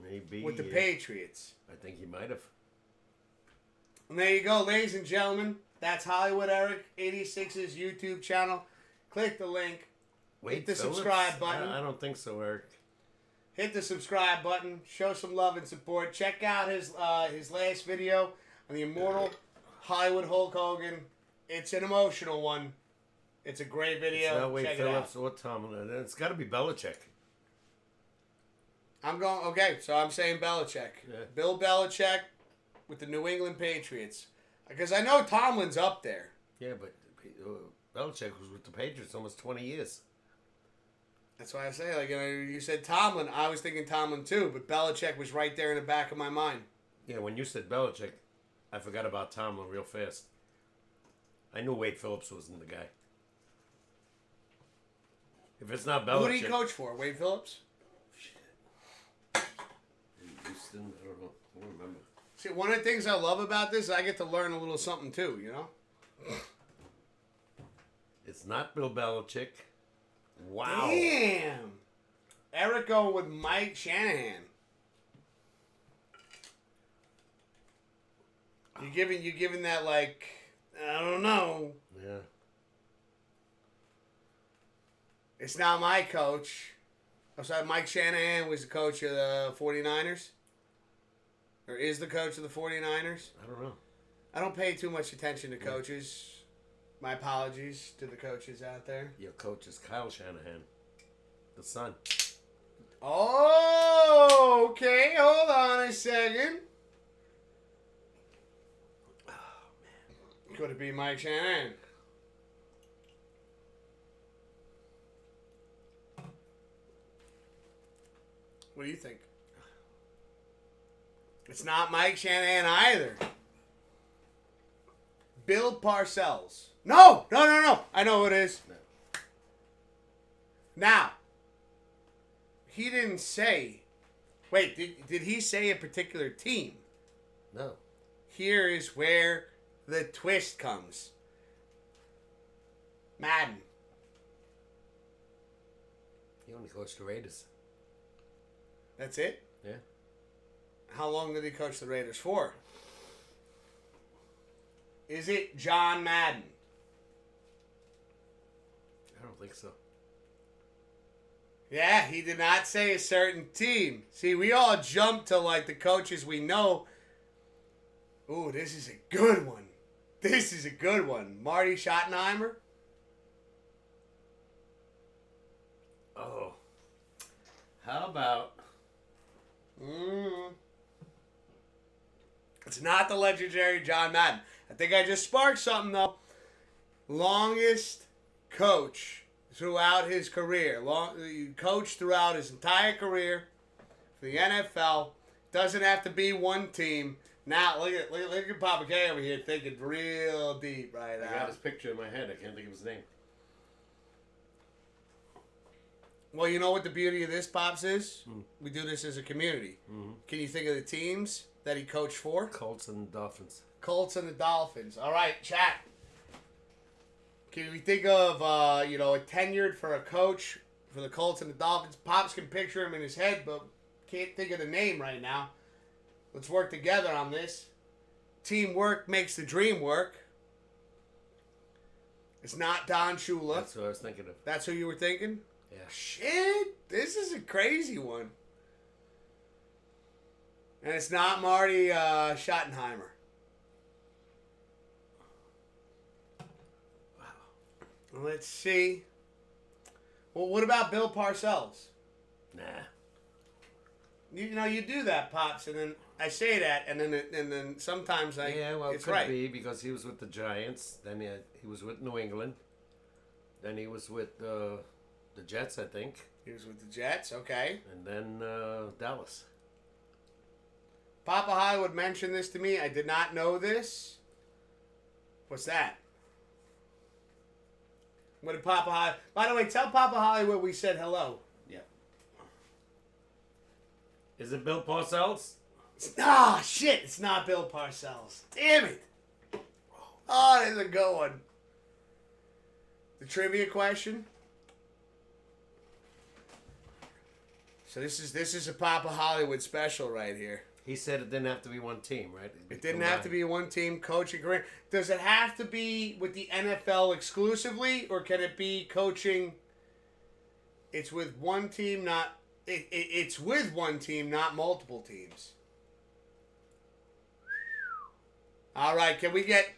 Maybe with the Patriots. I think he might have. And there you go, ladies and gentlemen. That's Hollywood Eric 86's YouTube channel. Click the link. Hit the subscribe button. I don't think so, Eric. Hit the subscribe button. Show some love and support. Check out his last video on the Immortal Hollywood Hulk Hogan. It's an emotional one. It's a great video. It's not Wade Check Phillips it out. or Tomlin. It's got to be Belichick. So I'm saying Belichick. Yeah. Bill Belichick with the New England Patriots. Because I know Tomlin's up there. Yeah, but Belichick was with the Patriots almost 20 years. That's why I say, you said Tomlin. I was thinking Tomlin too, but Belichick was right there in the back of my mind. Yeah, when you said Belichick, I forgot about Tomlin real fast. I knew Wade Phillips wasn't the guy. If it's not Belichick... Who did he coach for? Wade Phillips? Shit. In Houston? I don't know. I don't remember. See, one of the things I love about this is I get to learn a little something too, you know? It's not Bill Belichick. Wow. Damn. Eric going with Mike Shanahan. You giving that I don't know. Yeah. It's not my coach. I'm sorry, Mike Shanahan was the coach of the 49ers? Or is the coach of the 49ers? I don't know. I don't pay too much attention to coaches. My apologies to the coaches out there. Your coach is Kyle Shanahan, the son. Oh, okay. Hold on a second. Oh, man. Could it be Mike Shanahan? What do you think? It's not Mike Shanahan either. Bill Parcells. No. I know who it is. No. Now, he didn't say. Wait, did he say a particular team? No. Here is where the twist comes. Madden. He only coached the Raiders. That's it? Yeah. How long did he coach the Raiders for? Is it John Madden? I don't think so. Yeah, he did not say a certain team. See, we all jump to the coaches we know. Ooh, this is a good one. This is a good one. Marty Schottenheimer? Oh. How about... It's not the legendary John Madden. I think I just sparked something, though. Longest coach throughout his career. Coached throughout his entire career for the NFL. Doesn't have to be one team. Now, look at Papa K over here thinking real deep right now. I got his picture in my head. I can't think of his name. Well, you know what the beauty of this, Pops, is? We do this as a community. Mm-hmm. Can you think of the teams that he coached for? Colts and Dolphins. Colts and the Dolphins. All right, chat. Can we think of, a tenured for a coach for the Colts and the Dolphins? Pops can picture him in his head, but can't think of the name right now. Let's work together on this. Teamwork makes the dream work. It's not Don Shula. That's what I was thinking of. That's who you were thinking? Yeah. Shit, this is a crazy one. And it's not Marty Schottenheimer. Wow. Let's see. Well, what about Bill Parcells? Nah. You do that, Pops, and then I say that, and then sometimes it it's could right. be because he was with the Giants. Then he was with New England. Then he was with the Jets, I think. He was with the Jets, okay. And then Dallas. Papa Hollywood mentioned this to me. I did not know this. What's that? What did Papa Hollywood... By the way, tell Papa Hollywood we said hello. Yeah. Is it Bill Parcells? Shit. It's not Bill Parcells. Damn it. Oh, there's a good one. The trivia question. So this is a Papa Hollywood special right here. He said it didn't have to be one team, right? It didn't have to be one team, coaching career. Does it have to be with the NFL exclusively, or can it be coaching? It's with one team, not. It's with one team, not multiple teams. All right, can we get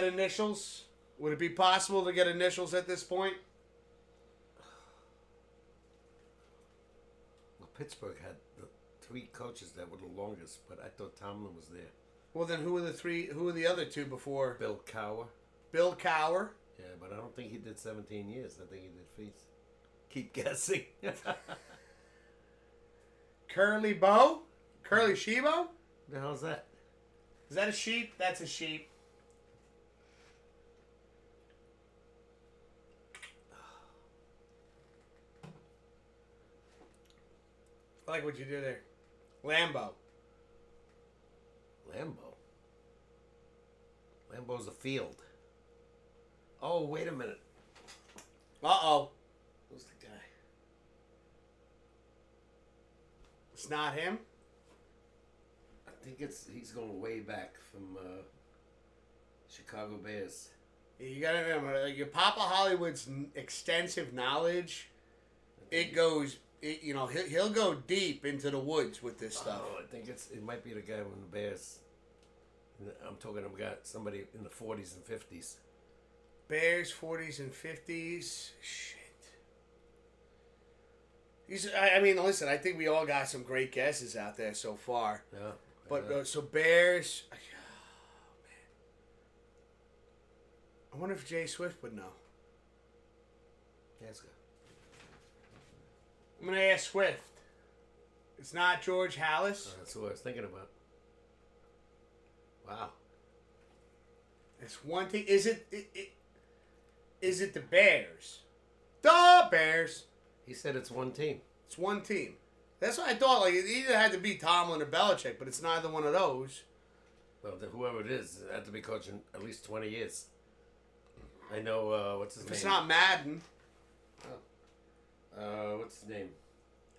initials? Would it be possible to get initials at this point? Well, Pittsburgh had the 3 coaches that were the longest, but I thought Tomlin was there. Well, then who are the other 2 before? Bill Cowher. Bill Cowher. Yeah, but I don't think he did 17 years. I think he did fees. Keep guessing. Curly Shebo? The hell's that? Is that a sheep? That's a sheep. I like what you did there. Lambeau's a field. Oh, wait a minute. Uh-oh. Who's the guy? It's not him? I think he's going way back from Chicago Bears. You gotta remember, your Papa Hollywood's extensive knowledge, he'll go deep into the woods with this stuff. Oh, I think it might be the guy from the Bears. I'm talking about somebody in the 40s and 50s. Bears, 40s and 50s. Shit. Listen, I think we all got some great guesses out there so far. Yeah. But, so Bears... Oh, man. I wonder if Jay Swift would know. Yes, go. I'm going to ask Swift. It's not George Hallis. Oh, that's what I was thinking about. Wow. It's one thing. Is it the Bears? The Bears. He said it's one team. It's one team. That's what I thought. Like, it either had to be Tomlin or Belichick, but it's neither one of those. Well, whoever it is, it had to be coaching at least 20 years. I know, what's his name? It's not Madden. What's his name?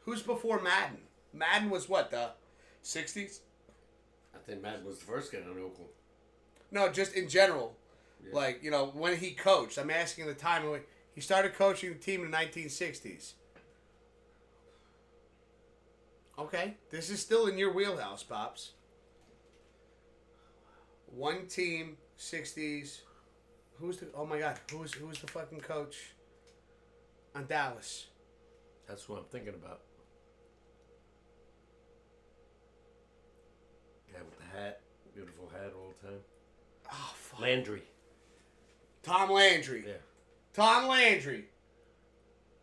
Who's before Madden? Madden was what, the 60s? I think Madden was the first guy in Oakland. No, just in general. Yeah. Like, when he coached. I'm asking the time when he started coaching the team in the 1960s. Okay. This is still in your wheelhouse, Pops. One team, 60s. Oh my God, who's the fucking coach on Dallas? That's what I'm thinking about. Guy with the hat. Beautiful hat all the time. Oh, fuck. Landry. Tom Landry. Yeah. Tom Landry.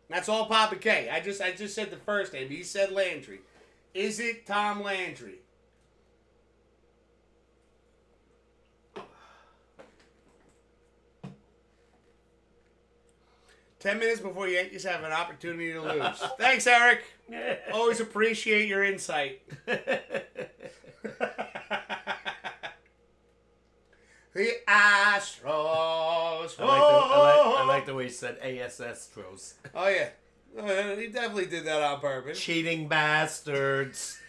That's all Papa K. I just said the first name. He said Landry. Is it Tom Landry? "10 minutes before you just have an opportunity to lose." Thanks, Eric. Always appreciate your insight. The Astros. I like the way he said ASS-tros. Oh, yeah. He definitely did that on purpose. Cheating bastards.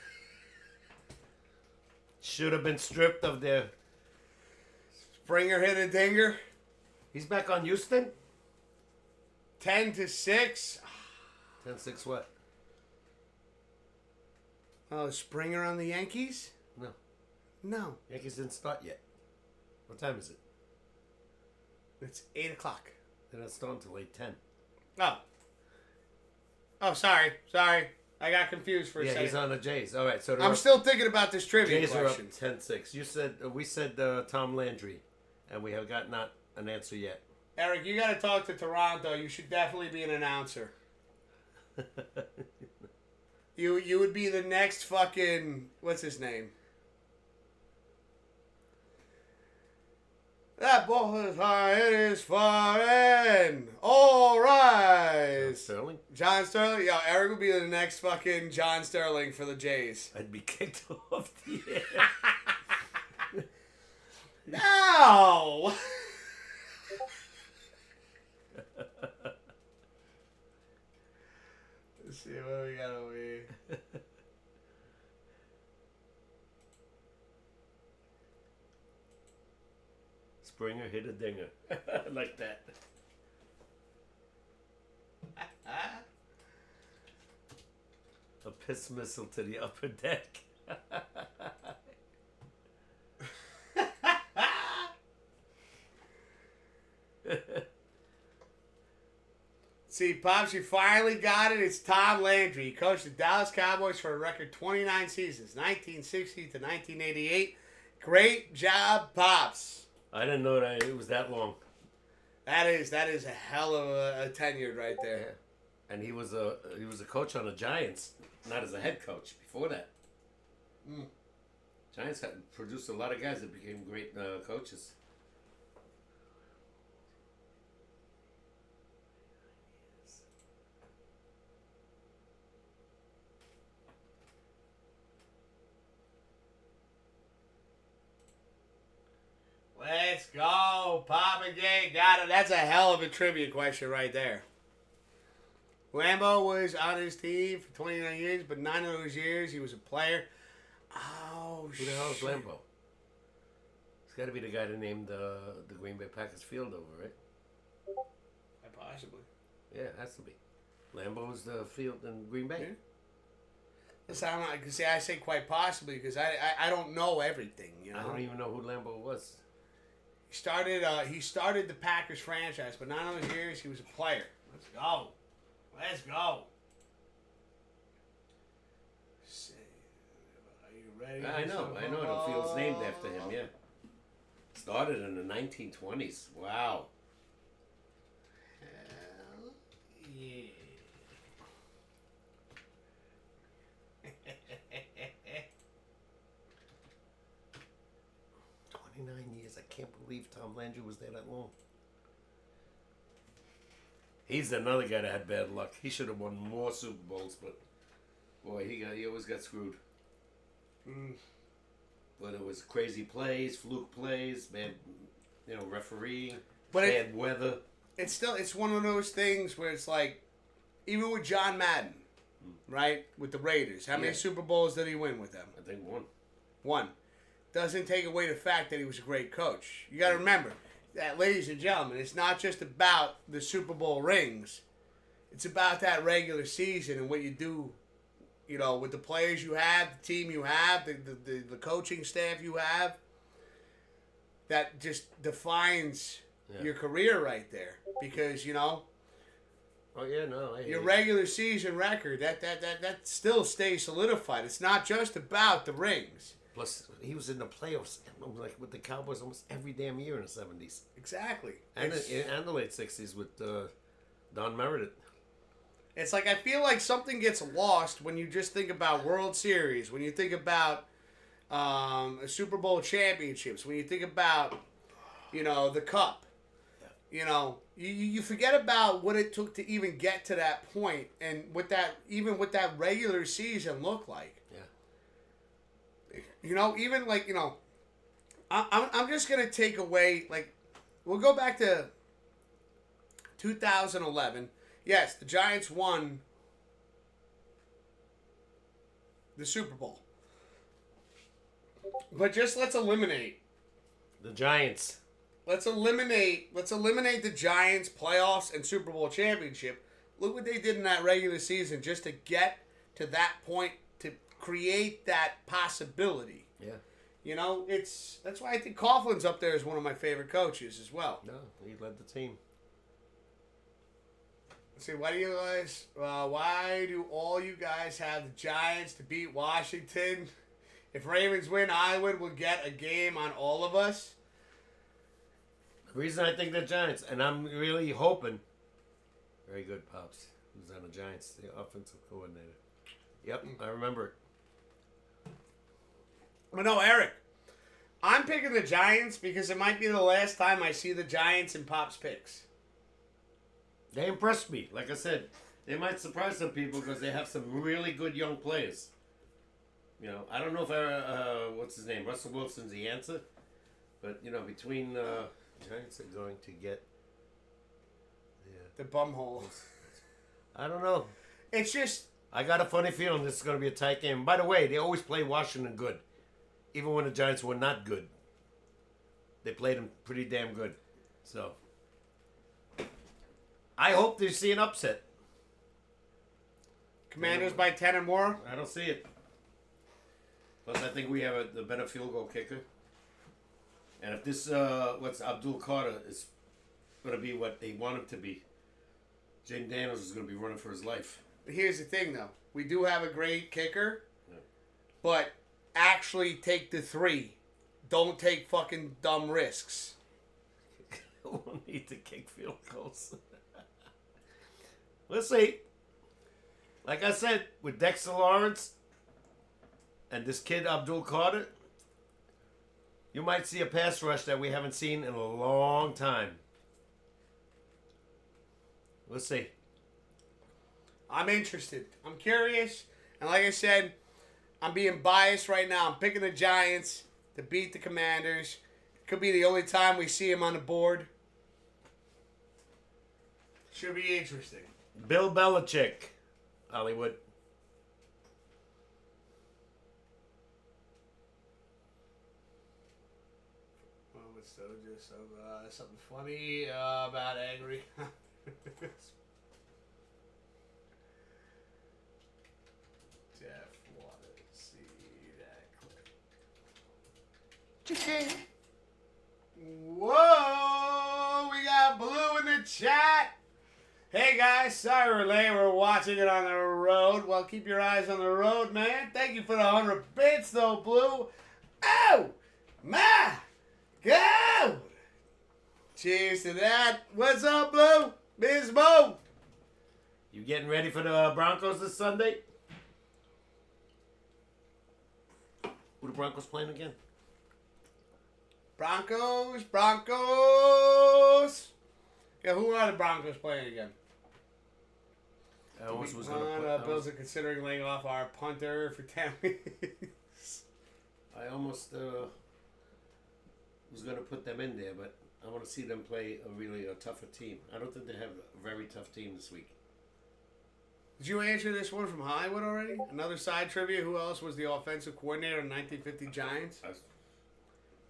Should have been stripped of their... Springer hit a dinger. He's back on Houston? 10-6. 10-6 what? Oh, Springer on the Yankees? No. No. Yankees didn't start yet. What time is it? It's 8 o'clock. They're not starting until 8:10. Oh. Oh, sorry. I got confused for a Yeah, second. he's on the Jays. All right, so I'm still thinking about this trivia Jays question. are up 10-6. You said we said Tom Landry, and we have got not an answer yet. Eric, you got to talk to Toronto. You should definitely be an announcer. You would be the next fucking, what's his name? That ball is high, it is far, and all rise. Sterling? John Sterling? Yo, Eric would be the next fucking John Sterling for the Jays. I'd be kicked off the air. No! Let's see what we got over here. Springer hit a dinger. I like that. A piss missile to the upper deck. See, Pops, you finally got it. It's Tom Landry. He coached the Dallas Cowboys for a record 29 seasons, 1960 to 1988. Great job, Pops. I didn't know that it was that long. That is a hell of a tenure right there. Yeah. And he was a coach on the Giants, not as a head coach before that. Giants had produced a lot of guys that became great coaches. Let's go, Papa J. Got it. That's a hell of a trivia question right there. Lambeau was on his team for 29 years, but 9 of those years he was a player. Oh, Who the hell is Lambeau? It's got to be the guy that named the Green Bay Packers field over, right? Possibly. Yeah, it has to be. Lambeau's the field in Green Bay. Yeah. I say quite possibly because I don't know everything. You know. I don't even know who Lambeau was. He started the Packers franchise, but 9 of those years he was a player. Let's go. Let's go. Are you ready? I know the field's named after him. Yeah. Started in the 1920s. Wow. Hell yeah. 29 years. I can't believe Tom Landry was there that long. He's another guy that had bad luck. He should have won more Super Bowls, but boy, he always got screwed. But it was crazy plays, fluke plays, bad, referee, bad weather. It's one of those things where it's like, even with John Madden, right, with the Raiders, how many Super Bowls did he win with them? I think one. One. Doesn't take away the fact that he was a great coach. You got to remember that, ladies and gentlemen, it's not just about the Super Bowl rings. It's about that regular season and what you do, with the players you have, the team you have, the coaching staff you have. That just defines your career right there. Because, Oh yeah, no. your regular season record, that still stays solidified. It's not just about the rings. Plus, he was in the playoffs like with the Cowboys almost every damn year in the 70s. Exactly. And the late 60s with Don Meredith. It's like I feel like something gets lost when you just think about World Series, when you think about Super Bowl championships, when you think about, the Cup. Yeah. You forget about what it took to even get to that point and what that regular season looked like. Even like, I'm just going to take away, like, we'll go back to 2011. Yes, the Giants won the Super Bowl. But just let's eliminate The Giants. let's eliminate the Giants playoffs and Super Bowl championship. Look what they did in that regular season just to get to that point, to create that possibility. Yeah. You know, that's why I think Coughlin's up there as one of my favorite coaches as well. No, he led the team. Let's see, why do all you guys have the Giants to beat Washington? If Ravens win, I will get a game on all of us. The reason I think the Giants, and I'm really hoping, very good, Pops, who's on the Giants, the offensive coordinator. Yep, I remember it. But no, Eric, I'm picking the Giants because it might be the last time I see the Giants in Pop's picks. They impressed me. Like I said, they might surprise some people because they have some really good young players. You know, I don't know if what's his name, Russell Wilson's the answer, but you know, between Giants are going to get the bumhole. I don't know. It's just I got a funny feeling this is going to be a tight game. By the way, they always play Washington good, even when the Giants were not good. They played them pretty damn good. So I hope they see an upset. Commanders by 10 or more. I don't see it. Plus, I think we have the better field goal kicker. And if this, Abdul Carter is going to be what they want him to be, Jaden Daniels is going to be running for his life. Here's the thing, though. We do have a great kicker, Yeah. but actually take the 3. Don't take fucking dumb risks. We'll need to kick field goals. Let's see. Like I said, with Dexter Lawrence and this kid Abdul Carter, you might see a pass rush that we haven't seen in a long time. Let's see. I'm interested. I'm curious. And like I said, I'm being biased right now. I'm picking the Giants to beat the Commanders. Could be the only time we see him on the board. Should be interesting. Bill Belichick, Hollywood. So just something funny about Angry. Jeff wanted to see that clip. Whoa! We got Blue in the chat. Hey guys, sorry we're late. We're watching it on the road. Well, keep your eyes on the road, man. Thank you for the 100 bits, though, Blue. Oh my God! Cheers to that. What's up, Blue? Bismo. You getting ready for the Broncos this Sunday? Who the Broncos playing again? Broncos. Yeah, who are the Broncos playing again? I almost was going to Bills are considering laying off our punter for 10 weeks. I almost was going to put them in there, but I want to see them play a tougher team. I don't think they have a very tough team this week. Did you answer this one from Hollywood already? Another side trivia, who else was the offensive coordinator in 1950 Giants?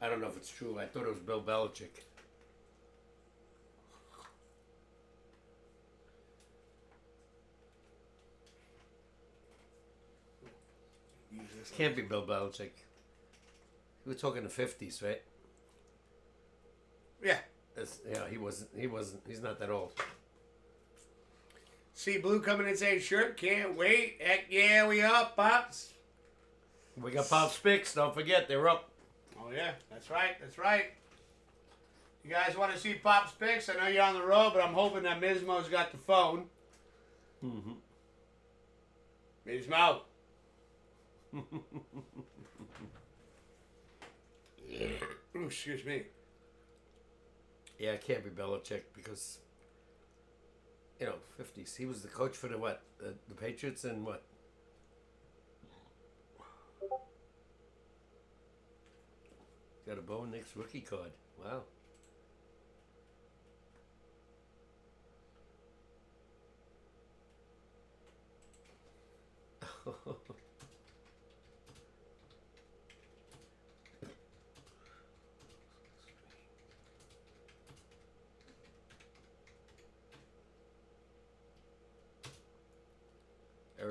I don't know if it's true. I thought it was Bill Belichick. Can't be Bill Belichick. We were talking the 50s, right? Yeah. He wasn't. He's not that old. See Blue coming in saying, sure, can't wait. Heck yeah, we up, Pops. We got Pops Picks. Don't forget, they're up. Oh, yeah, that's right. You guys want to see Pops Picks? I know you're on the road, but I'm hoping that Mismo's got the phone. Mm-hmm. Mismo. Ooh, excuse me. Yeah, it can't be Belichick because, 50s. He was the coach for the Patriots and what? Got a Bo Nix rookie card. Wow.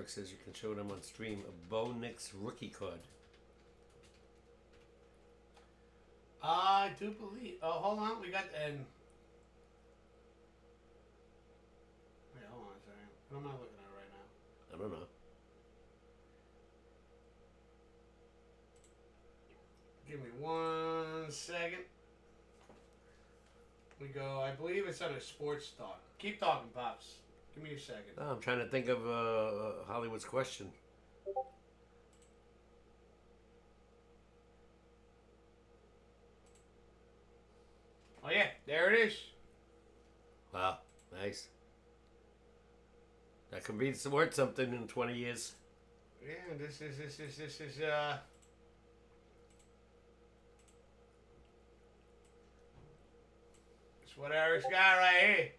Eric says you can show them on stream a Bo Nix rookie card. I do believe. Oh, hold on. We got and. Wait, hold on a second. What am I looking at right now? I don't know. Give me 1 second. We go. I believe it's on a sports talk. Keep talking, Pops. Give me a second. Oh, I'm trying to think of Hollywood's question. Oh yeah, there it is. Wow, nice. That could be worth something in 20 years. Yeah, this is it's what Eric's got right here.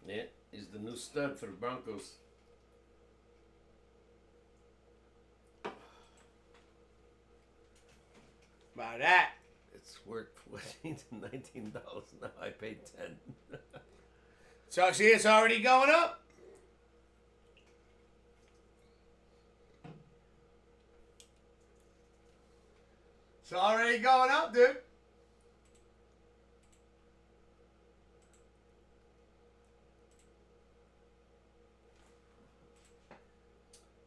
Yeah, he's the new stud for the Broncos. About that. It's worth $14 to $19. Now I paid $10. So see, it's already going up. It's already going up, dude.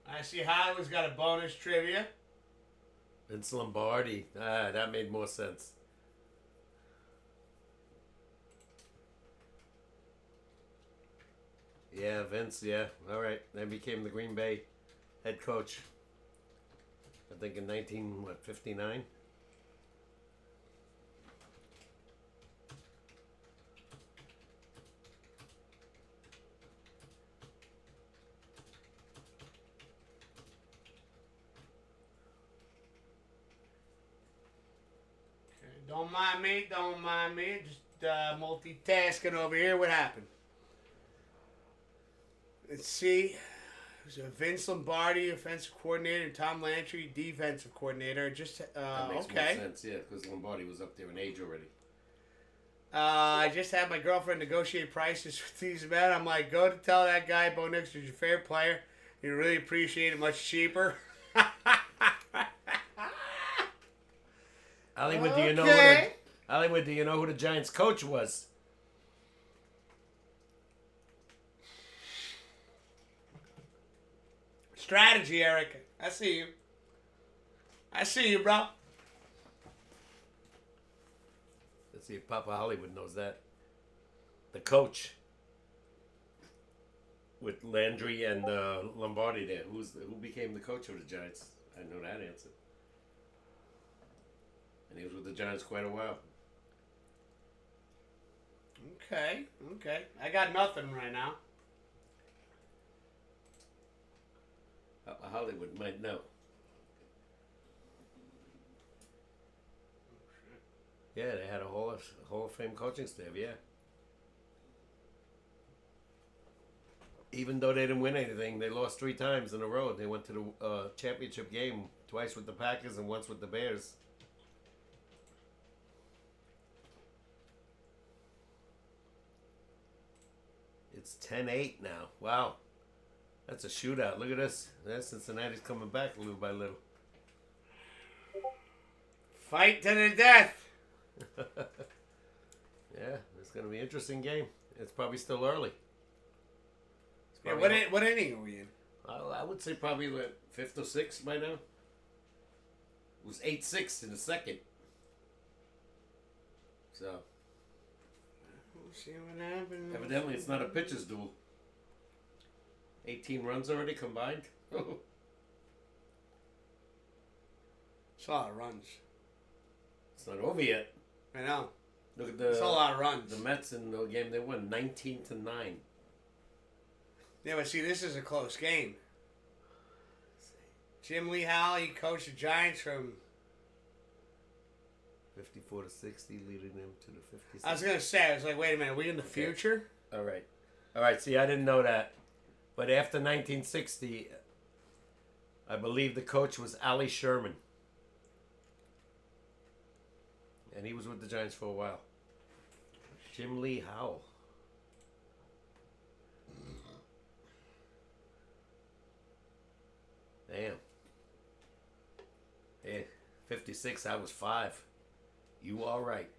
I see Hollywood's got a bonus trivia. Vince Lombardi. Ah, that made more sense. Yeah, Vince, yeah. All right. Then became the Green Bay head coach. I think in 1959? Don't mind me, don't mind me. Just multitasking over here. What happened? Let's see. It was a Vince Lombardi, offensive coordinator, and Tom Landry, defensive coordinator. Just That makes okay. more sense, yeah, because Lombardi was up there in age already. I just had my girlfriend negotiate prices with these men. I'm like, go to tell that guy Bo Nix is your favorite player. You really appreciate it much cheaper. Hollywood, Okay. do you know who the Giants coach was? Strategy, Eric. I see you. I see you, bro. Let's see if Papa Hollywood knows that. The coach with Landry and Lombardi there. Who became the coach of the Giants? I know that answer. And he was with the Giants quite a while. Okay. I got nothing right now. Papa Hollywood might know. Yeah, they had a Hall of Fame coaching staff, yeah. Even though they didn't win anything, they lost 3 times in a row. They went to the championship game, twice with the Packers and once with the Bears. It's 10-8 now. Wow. That's a shootout. Look at this. Cincinnati's coming back little by little. Fight to the death. Yeah, it's going to be an interesting game. It's probably still early. Yeah, what inning are we in? I would say probably the 5th or 6th by now. It was 8-6 in the second. So, We'll see what happens. evidently it's not a pitcher's duel. 18 runs already combined. It's a lot of runs. It's not over yet. I know. Look at It's a lot of runs. the Mets in the game they won 19-9. Yeah, but see, this is a close game. Jim Lee Howell, he coached the Giants from... 54-60, leading them to the 56. I was going to say, I was like, wait a minute, are we in the future? All right. See, I didn't know that. But after 1960, I believe the coach was Ali Sherman. And he was with the Giants for a while. Jim Lee Howell. 56. I was 5. You all right?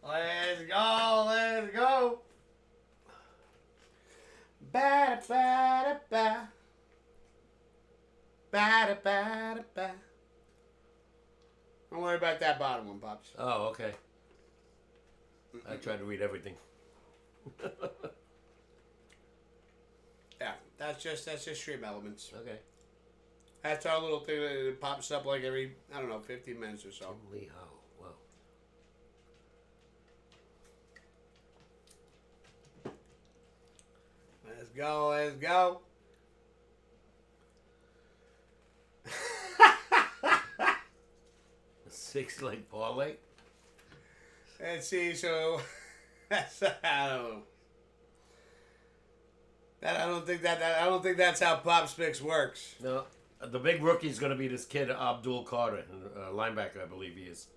Let's go. Let's go. Ba ba ba ba ba ba. Don't worry about that bottom one, Pops. Oh, okay. I tried to read everything. Yeah, that's just stream elements. Okay. That's our little thing that pops up like every, I don't know, 15 minutes or so. Lee Ho. Wow. Let's go, let's go. A 6-leg parlay. Let's see, so that's, I don't know. I don't think that's how Pops Picks works. No, the big rookie is going to be this kid Abdul Carter, linebacker, I believe he is.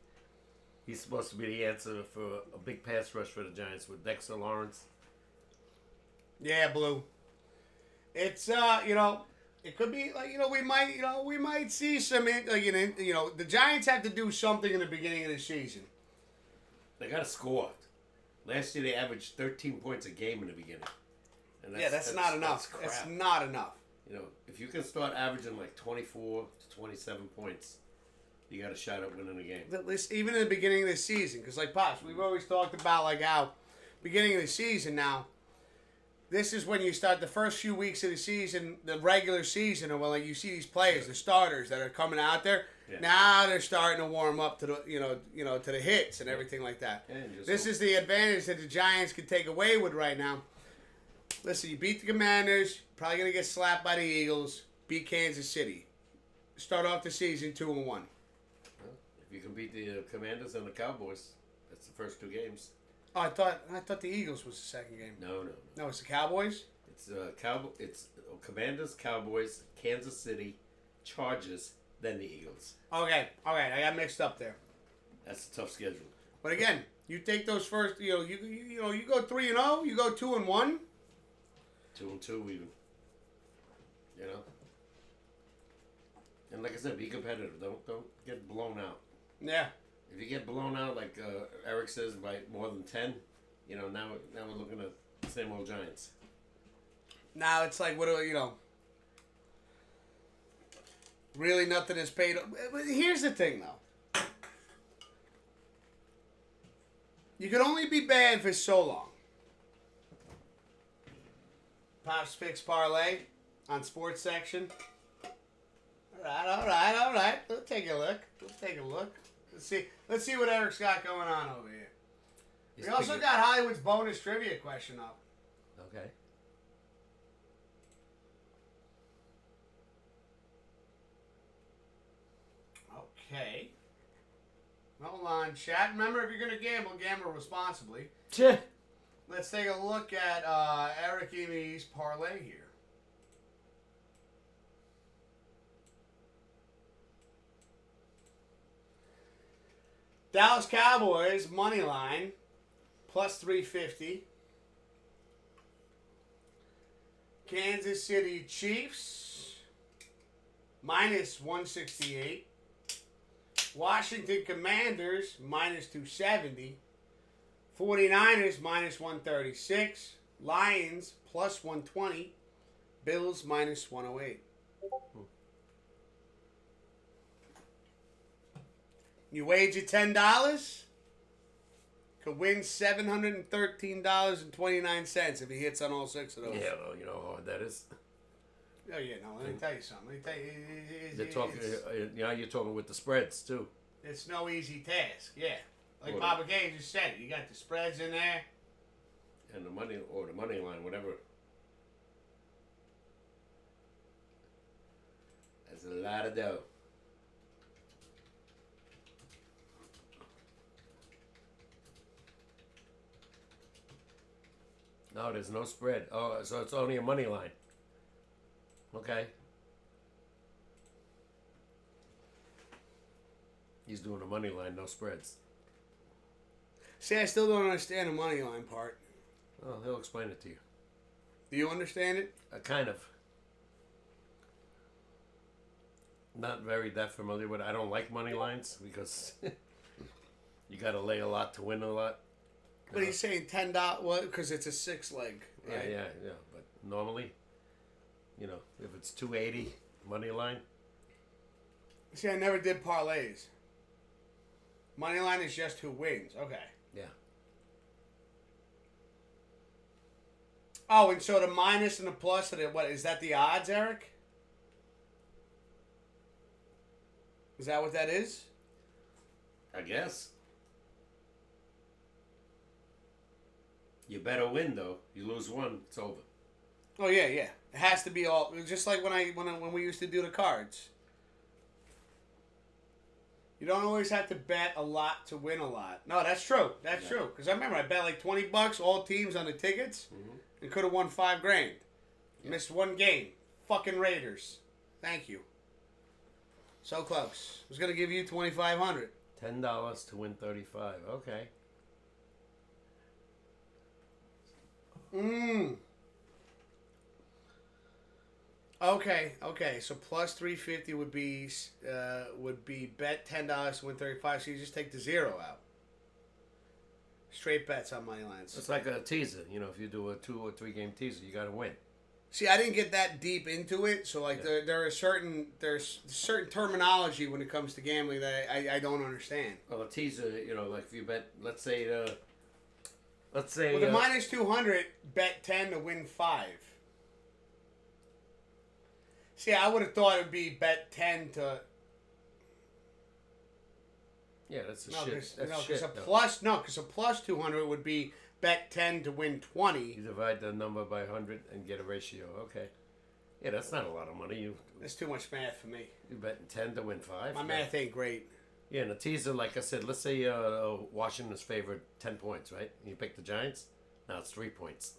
He's supposed to be the answer for a big pass rush for the Giants with Dexter Lawrence. Yeah, Blue. It's it could be like we might see some the Giants have to do something in the beginning of the season. They got to score. Last year they averaged 13 points a game in the beginning. And that's not enough. That's not enough. You know, if you can start averaging like 24 to 27 points, you got a shot at winning the game. At least even in the beginning of the season, because like Pops, we've always talked about like how beginning of the season now. This is when you start the first few weeks of the season, the regular season, and when like you see these players, the starters that are coming out there. Yeah. Now they're starting to warm up to the to the hits and everything like that. This is the advantage that the Giants can take away with right now. Listen, you beat the Commanders, probably gonna get slapped by the Eagles. Beat Kansas City. Start off the season 2-1. Well, if you can beat the Commanders and the Cowboys, that's the first 2 games. Oh, I thought the Eagles was the second game. No, it's the Cowboys. It's It's Commanders, Cowboys, Kansas City, Chargers, then the Eagles. Okay, all right, I got mixed up there. That's a tough schedule. But again, you take those first, you go 3-0, you go 2-1. 2-2 even. You know. And like I said, be competitive. Don't get blown out. Yeah. If you get blown out, like Eric says, by more than 10, now we're looking at the same old Giants. Now it's like, really nothing is paid. But here's the thing, though. You can only be bad for so long. Pops Picks Parlay on Sports Section. All right. We'll take a look. Let's see what Eric's got going on over here. We also got Hollywood's bonus trivia question up. Okay. Okay. Hold on, chat. Remember, if you're going to gamble responsibly. Let's take a look at Eric Emy's parlay here. Dallas Cowboys money line plus 350. Kansas City Chiefs minus 168. Washington Commanders minus 270. 49ers minus 136. Lions plus 120. Bills minus 108. You wager $10, could win $713.29 if he hits on all 6 of those. Yeah, well, you know how hard that is. Oh yeah, no. Let me tell you something. You're talking with the spreads too. It's no easy task. Yeah, like Papa Gay just said, you got the spreads in there, and the money line, whatever. That's a lot of dough. No, there's no spread. Oh, so it's only a money line. Okay. He's doing a money line, no spreads. See, I still don't understand the money line part. Well, he'll explain it to you. Do you understand it? Kind of. not very that familiar with. I don't like money lines because you got to lay a lot to win a lot. But he's saying $10. What? Because it's a 6-leg. Right? Yeah. But normally, if it's 280 money line, See, I never did parlays. Money line is just who wins. Okay. yeah. Oh, and so the minus and the plus, what is that? The odds, Eric? Is that what that is? I guess. You better win though. You lose one, it's over. Oh yeah. It has to be all just like when we used to do the cards. You don't always have to bet a lot to win a lot. No, that's true. That's true. Because I remember I bet like $20 all teams on the tickets, and could have won $5,000. Missed one game. Fucking Raiders. Thank you. So close. I was gonna give you $2,500. $10 to win 35. Okay. Okay. So plus 350 would be bet $10 to win 35. So you just take the zero out. Straight bets on money lines. It's like a teaser. If you do a 2 or 3 game teaser, you got to win. See, I didn't get that deep into it. So like there's certain terminology when it comes to gambling that I don't understand. Well, a teaser, like if you bet, let's say. With the minus 200, bet 10 to win 5. See, I would have thought it would be bet 10 to. Yeah, that's a No, shit. because a plus 200 would be bet 10 to win 20. You divide the number by 100 and get a ratio. Okay. Yeah, that's not a lot of money. That's too much math for me. You bet 10 to win 5. My math ain't great. Yeah, and a teaser, like I said, let's say Washington's favored 10 points, right? You pick the Giants. Now it's 3 points.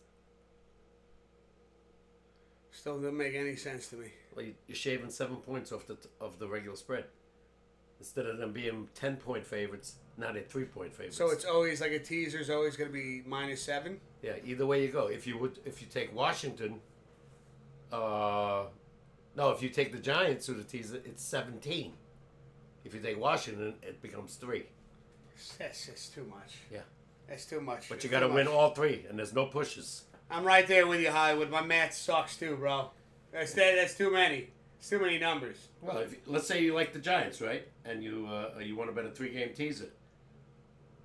Still doesn't make any sense to me. Well, you're shaving 7 points off the regular spread. Instead of them being 10-point favorites, now they're 3-point favorites. So it's always like a teaser's always going to be minus 7? Yeah, either way you go. If you take Washington, if you take the Giants to the teaser, it's 17. If you take Washington, it becomes 3. That's just too much. Yeah. That's too much. But you got to win all 3, and there's no pushes. I'm right there with you, Hollywood. My math sucks too, bro. That's too many. It's too many numbers. Well, let's say you like the Giants, right? And you want to bet a 3-game teaser.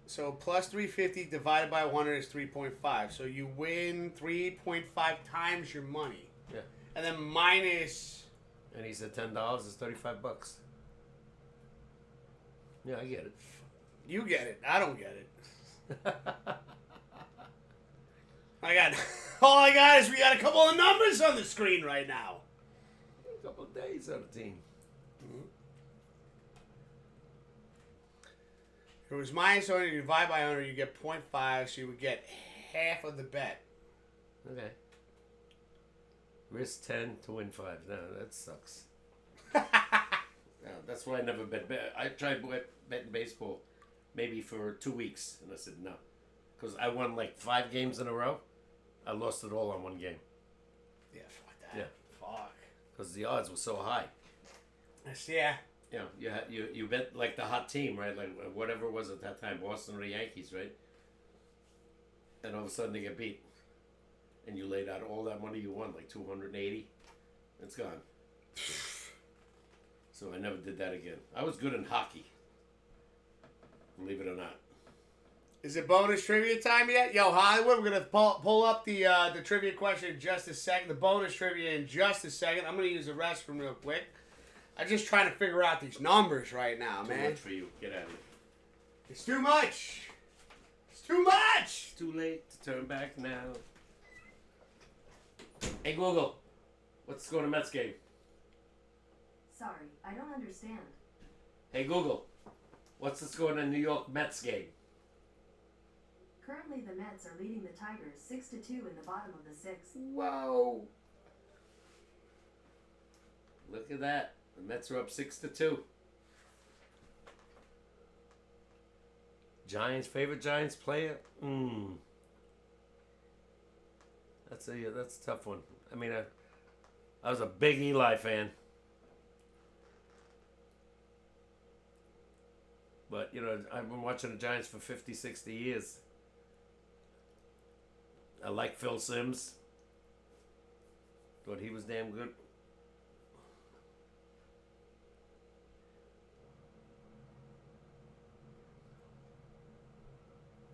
So plus 350 divided by 100 is 3.5. So you win 3.5 times your money. Yeah. And then minus. And he said $10 is $35. Yeah, I get it. You get it. I don't get it. All I got is we got a couple of numbers on the screen right now. A couple of days on the team. If it was minus 100, you divide by 100, you get 0.5, so you would get half of the bet. Okay. Risk 10 to win 5. No, that sucks. No, that's why I never bet. I tried betting baseball maybe for 2 weeks, and I said no. Because I won like 5 games in a row. I lost it all on one game. Yeah, fuck that. Yeah. Fuck. Because the odds were so high. Yeah. You bet like the hot team, right? Like whatever it was at that time, Boston or the Yankees, right? And all of a sudden they get beat. And you laid out all that money you won, like $280. It's gone. So I never did that again. I was good in hockey. Believe it or not. Is it bonus trivia time yet? Yo, Hollywood, we're going to pull up the trivia question in just a second. The bonus trivia in just a second. I'm going to use the restroom real quick. I'm just trying to figure out these numbers right now, man. Too much for you. Get out of here. It's too much. It's too much. It's too late to turn back now. Hey, Google. What's the score in the Mets game? Sorry, I don't understand. Hey, Google. What's the score in the New York Mets game? Currently, the Mets are leading the Tigers 6-2 in the bottom of the 6th. Whoa. Look at that. The Mets are up 6-2. Giants, favorite Giants player? That's a tough one. I mean, I was a big Eli fan. But, I've been watching the Giants for 50, 60 years. I like Phil Simms. Thought he was damn good.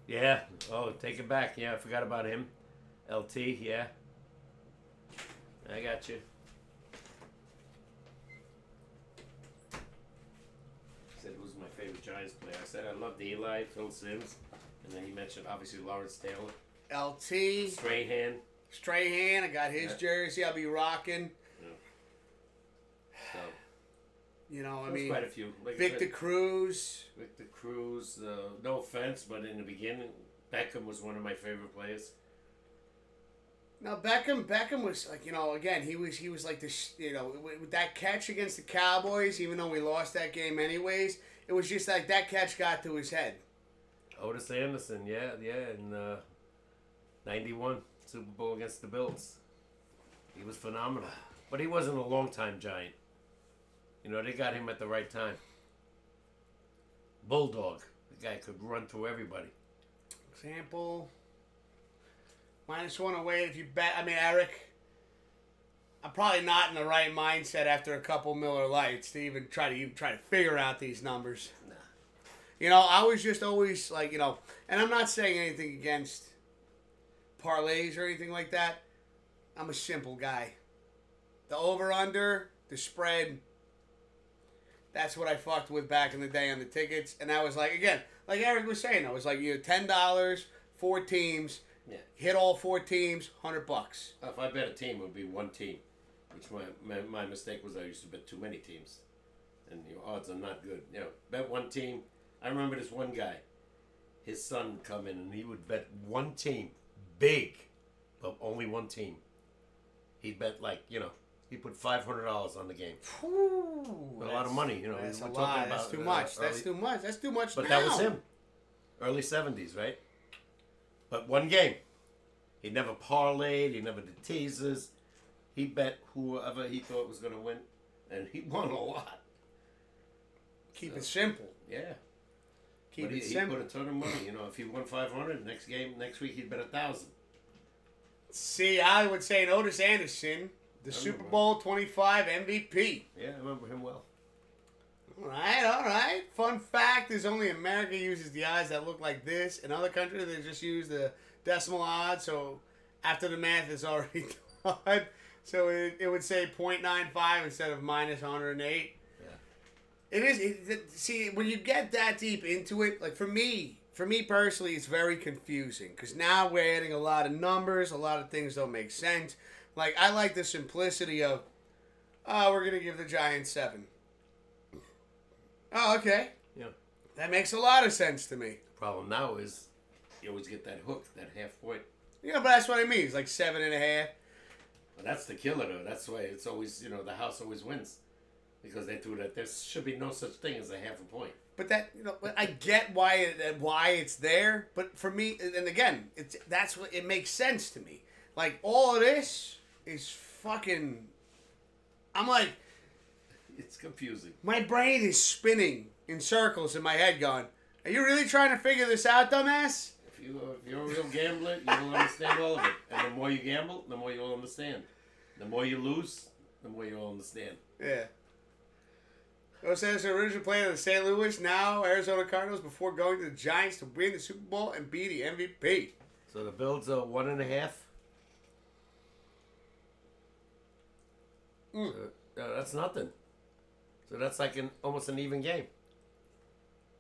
Yeah. Oh, take it back. Yeah, I forgot about him. LT, yeah. I got you. Said who's my favorite Giants player. I said I loved Eli, Phil Simms, and then he mentioned obviously Lawrence Taylor. LT. Strahan. I got his jersey. I'll be rocking. Yeah. So. I mean, quite a few. Like Victor Cruz. No offense, but in the beginning, Beckham was one of my favorite players. Now Beckham was like, again, he was like this, with that catch against the Cowboys, even though we lost that game anyways, it was just like that catch got to his head. Otis Anderson, yeah, in 91 Super Bowl against the Bills. He was phenomenal. But he wasn't a long-time Giant. They got him at the right time. Bulldog. The guy could run through everybody. Example. -1 away if you bet. I mean, Eric, I'm probably not in the right mindset after a couple Miller Lights to even try to figure out these numbers. Nah. I was just always like, and I'm not saying anything against parlays or anything like that. I'm a simple guy. The over-under, the spread, that's what I fucked with back in the day on the tickets. And I was like, again, like Eric was saying, I was like, $10, 4 teams. Yeah. Hit all 4 teams, $100. If I bet a team, it would be one team. Which my mistake was I used to bet too many teams. And your odds are not good. Bet one team. I remember this one guy. His son would come in and he would bet one team. Big. But only one team. He'd bet he'd put $500 on the game. Ooh, a lot of money, That's we're a talking lot. about, That's too much. That's too much. That's too much. But now. that was him. Early 70s, right? But one game. He never parlayed. He never did teasers. He bet whoever he thought was going to win. And he won a lot. Keep it simple. Yeah. Keep he it simple. put a ton of money. If he won 500, next week he'd bet 1,000. See, I would say Otis Anderson, the Super Bowl 25 MVP. Yeah, I remember him well. All right. Fun fact, there's only America uses the odds that look like this. In other countries, they just use the decimal odds. So after the math is already done, so it would say 0.95 instead of -108. Yeah. It is. See, when you get that deep into it, like for me personally, it's very confusing because now we're adding a lot of numbers. A lot of things don't make sense. Like, I like the simplicity of, we're going to give the Giants 7. Oh, okay. Yeah. That makes a lot of sense to me. The problem now is you always get that hook, that half point. Yeah, but that's what I mean. It's like 7.5. But that's the killer, though. That's why it's always, the house always wins. Because they threw that. There should be no such thing as a half a point. But that, I get why it's there. But for me, and again, that's what it makes sense to me. Like, all of this is fucking. I'm like, It's confusing. my brain is spinning in circles in my head, going, "Are you really trying to figure this out, dumbass?" If you're a real gambler, you will understand all of it. And the more you gamble, the more you'll understand. The more you lose, the more you'll understand. Yeah. Los Angeles original player of the St. Louis, now Arizona Cardinals, before going to the Giants to win the Super Bowl and be the MVP. So the Bills are 1.5. So, that's nothing. So that's like almost an even game.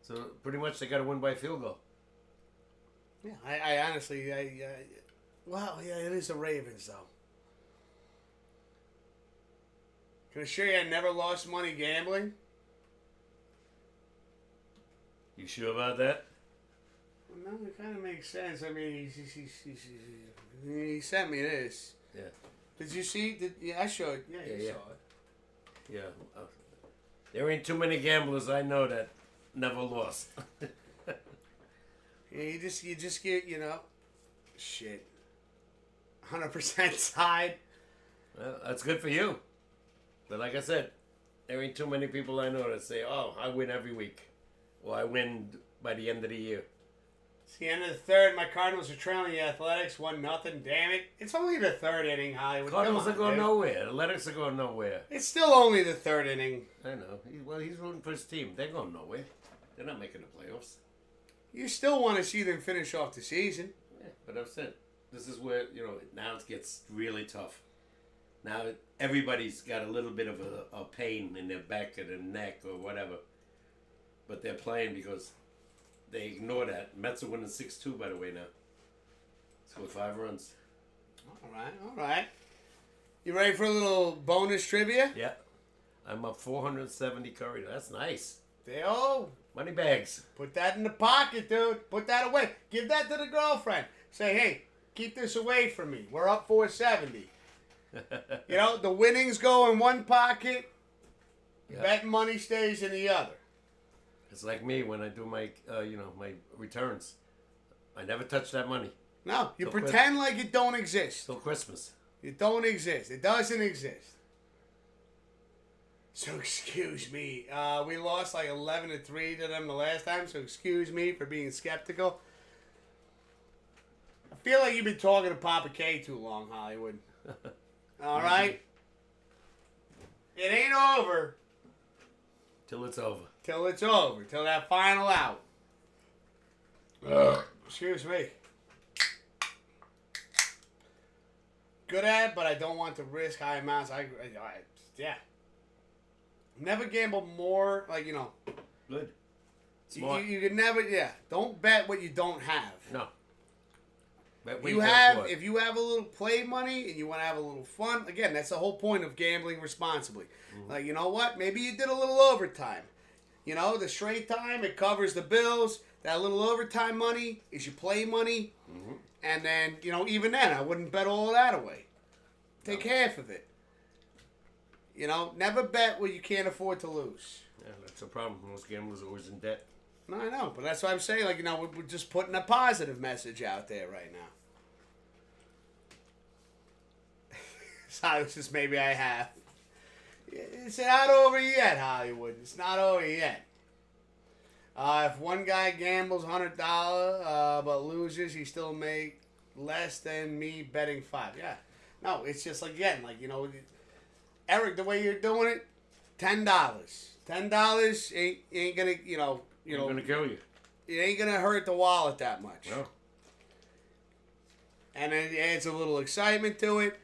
So pretty much they got to win by field goal. Yeah, I honestly, well, yeah, it is the Ravens, though. Can I assure you I never lost money gambling? You sure about that? Well, no, it kind of makes sense. I mean, he sent me this. Yeah. Did you see? I showed. Yeah, you Yeah. saw it. Yeah. There ain't too many gamblers I know that never lost. Yeah, you just get, shit. 100% side. Well, that's good for you. But like I said, there ain't too many people I know that say, "Oh, I win every week." or I win by the end of the year. It's the end of the third. My Cardinals are trailing the Athletics 1-0. Damn it! It's only the third inning, Hollywood. Cardinals Come are on, going dude. nowhere. Athletics are going nowhere. It's still only the third inning. I know. He's rooting for his team. They're going nowhere. They're not making the playoffs. You still want to see them finish off the season. Yeah, but I've said this is where now it gets really tough. Now everybody's got a little bit of a pain in their back or their neck or whatever, but they're playing because they ignore that. Mets are winning 6-2 by the way now. Scored 5 runs. All right. You ready for a little bonus trivia? Yeah, I'm up 470 curry. That's nice. Money bags. Put that in the pocket, dude. Put that away. Give that to the girlfriend. Say, hey, keep this away from me. We're up 470. The winnings go in one pocket. Yeah. Bet money stays in the other. It's like me when I do my my returns. I never touch that money No, you So pretend like it don't exist. till Christmas. It don't exist. It doesn't exist. So excuse me. We lost like 11-3 to them the last time. So excuse me for being skeptical. I feel like you've been talking to Papa K too long, Hollywood. All right? It ain't over Till it's over. till it's over. Till that final out. Excuse me. Good at it, but I don't want to risk high amounts. Yeah. Never gamble more, Good. Smart. you could never, don't bet what you don't have. No. Bet If what you can have, afford. if you have a little play money and you want to have a little fun, again, that's the whole point of gambling responsibly. Like, you know what? Maybe you did a little overtime. The straight time, it covers the bills. That little overtime money is your play money. And then, even then, I wouldn't bet all of that away. Take half of it. Never bet what you can't afford to lose. Yeah, that's the problem. Most gamblers are always in debt. No, I know, but that's what I'm saying. We're just putting a positive message out there right now. Silences, maybe I have. It's not over yet, Hollywood. It's not over yet. If one guy gambles $100 but loses, he still make less than me betting $5. Yeah. No, it's just Eric, the way you're doing it, $10. $10 ain't gonna, It's gonna kill you. it ain't gonna hurt the wallet that much. No. And it adds a little excitement to it.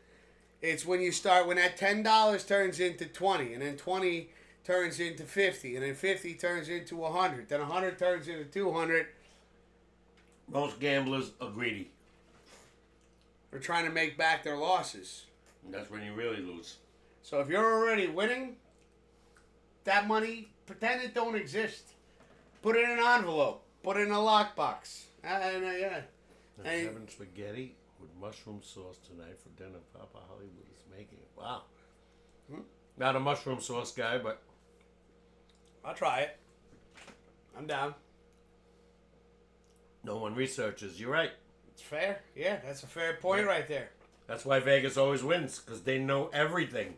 It's when that $10 turns into 20, and then 20 turns into 50, and then 50 turns into 100, then 100 turns into 200. Most gamblers are greedy. They're trying to make back their losses. And that's when you really lose. So if you're already winning, that money, pretend it don't exist. Put it in an envelope. Put it in a lockbox. I'm Hey. having spaghetti with mushroom sauce tonight for dinner. Papa Hollywood is making it. Wow. Not a mushroom sauce guy, but I'll try it. I'm down. no one researches. You're right. It's fair. Yeah, that's a fair point right there. That's why Vegas always wins, because they know everything.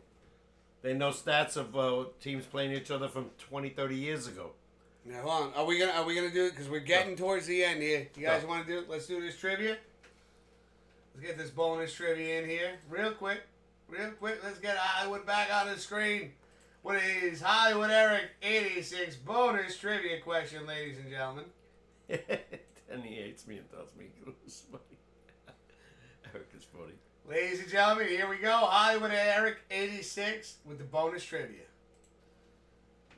They know stats of teams playing each other from 20, 30 years ago. Now, hold on. Are we gonna do it? Because we're getting towards the end here. You guys want to do it? Let's do this trivia. Let's get this bonus trivia in here. Real quick. Let's get Hollywood back on the screen. What is Hollywood Eric 86 bonus trivia question, ladies and gentlemen? And he hates me and tells me it was funny. Eric is funny. Ladies and gentlemen, here we go. Hollywood Eric 86 with the bonus trivia.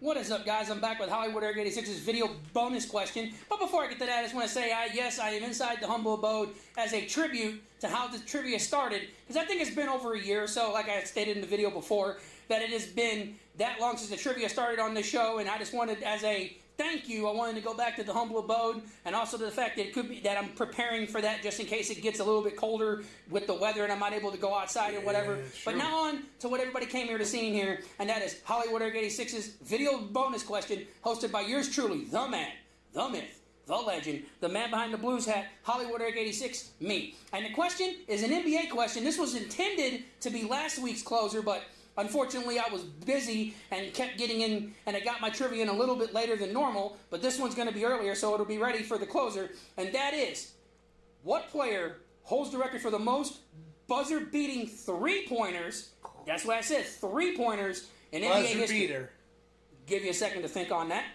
What is up, guys? I'm back with Hollywood Eric 86's video bonus question. But before I get to that, I just want to say, yes, I am inside the humble abode as a tribute to how the trivia started. Because I think it's been over a year or so, like I stated in the video before, that it has been that long since the trivia started on this show. And I just wanted, as a thank you, I wanted to go back to the humble abode, and also to the fact that it could be that I'm preparing for that just in case it gets a little bit colder with the weather and I'm not able to go outside or whatever. But now on to what everybody came here to see here, and that is Hollywood Eric 86's video bonus question, hosted by yours truly, the man, the myth, the legend, the man behind the blues hat, Hollywood Eric 86, me. And the question is an NBA question. This was intended to be last week's closer, but Unfortunately, I was busy and kept getting in, and I got my trivia in a little bit later than normal, but this one's going to be earlier, so it'll be ready for the closer. And that is, what player holds the record for the most buzzer-beating three-pointers? That's what I said, three-pointers in NBA history. Buzzer beater. Give you a second to think on that.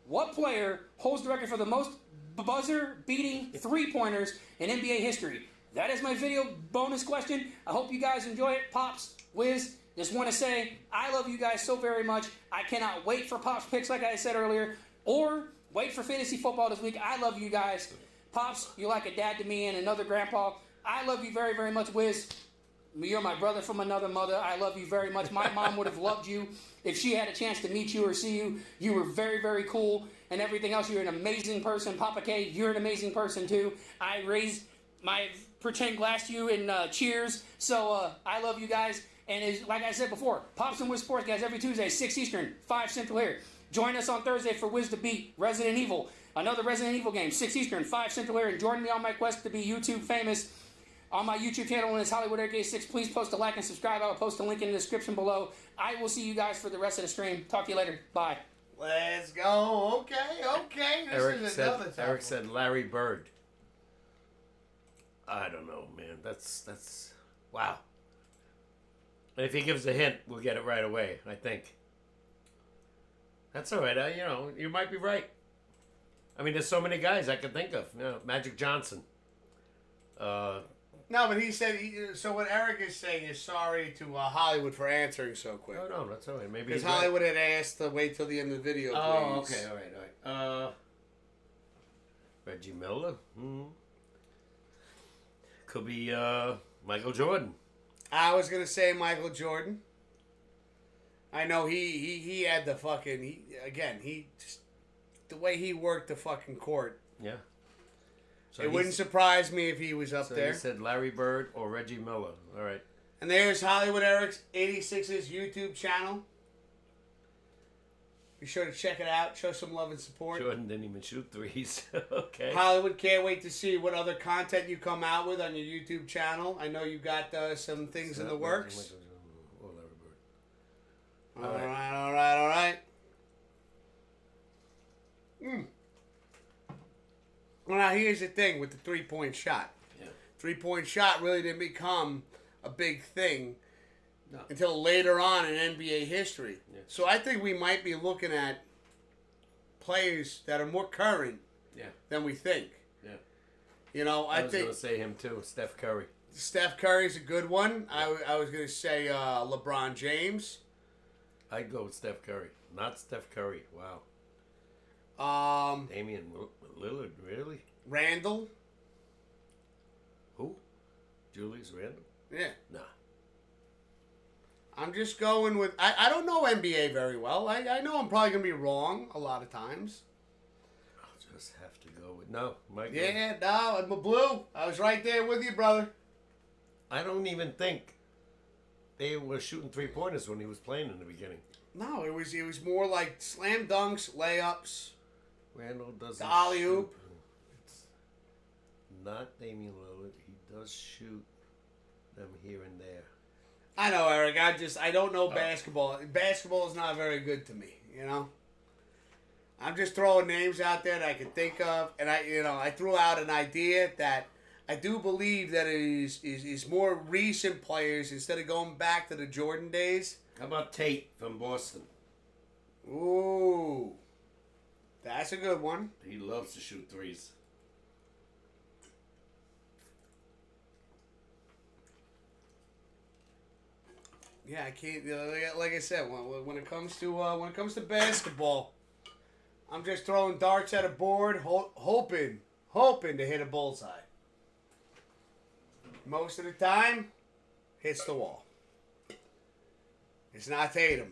What player holds the record for the most buzzer-beating three-pointers in NBA history? That is my video bonus question. I hope you guys enjoy it. Pops, Wiz, just want to say I love you guys so very much. I cannot wait for Pops picks, like I said earlier, or wait for fantasy football this week. I love you guys. Pops, you're like a dad to me and another grandpa. I love you very, very much, Wiz. You're my brother from another mother. I love you very much. My mom would have loved you if she had a chance to meet you or see you. You were very, very cool and everything else. You're an amazing person. Papa K, you're an amazing person too. I raised my pretend glass to you in Cheers. So I love you guys. And like I said before, Pops and Wiz SportsCast every Tuesday, 6 Eastern, 5 Central here. Join us on Thursday for Wiz to beat Resident Evil. Another Resident Evil game, 6 Eastern, 5 Central here. And join me on my quest to be YouTube famous. On my YouTube channel, and it's Hollywood Eric 86. Please post a like and subscribe. I will post a link in the description below. I will see you guys for the rest of the stream. Talk to you later. Bye. Let's go. Okay. Eric said Larry Bird. I don't know, man. That's wow. And if he gives a hint, we'll get it right away, I think. That's all right. You might be right. I mean, there's so many guys I can think of. Magic Johnson. No, but he said, so what Eric is saying is sorry to Hollywood for answering so quick. Oh, no, that's all right. Maybe because Hollywood had asked to wait till the end of the video, please. Oh, okay, all right. Reggie Miller. Could be Michael Jordan. I was going to say Michael Jordan. I know he had the fucking, the way he worked the fucking court. Yeah. So it wouldn't surprise me if he was up there. He said Larry Bird or Reggie Miller. All right. And there's Hollywood Eric's 86's YouTube channel. Be sure to check it out. Show some love and support. Jordan didn't even shoot threes. Okay. Hollywood, can't wait to see what other content you come out with on your YouTube channel. I know you got some things in the works. Or Larry Bird. All right. Well, now here's the thing with the three-point shot. Yeah. Three-point shot really didn't become a big thing until later on in NBA history. Yeah. So I think we might be looking at players that are more current than we think. Yeah. I was going to say him too, Steph Curry. Steph Curry's a good one. I was going to say LeBron James. I'd go with Steph Curry, not Steph Curry. Wow. Damian Lillard, really? Randall. Who? Julius Randle? Yeah. Nah. I'm just going with... I don't know NBA very well. I know I'm probably going to be wrong a lot of times. I'll just have to go with... No, Mike. Yeah, no, I'm a blue. I was right there with you, brother. I don't even think they were shooting three-pointers when he was playing in the beginning. No, it was more like slam dunks, layups. Randall doesn't alley-oop. It's not Damian Lillard. He does shoot them here and there. I know, Eric. I don't know basketball. Basketball is not very good to me, I'm just throwing names out there that I can think of, and I threw out an idea that I do believe that it is more recent players instead of going back to the Jordan days. How about Tate from Boston? Ooh. That's a good one. He loves to shoot threes. Yeah, I can't. Like I said, when it comes to basketball, I'm just throwing darts at a board, hoping to hit a bullseye. Most of the time, hits the wall. It's not Tatum.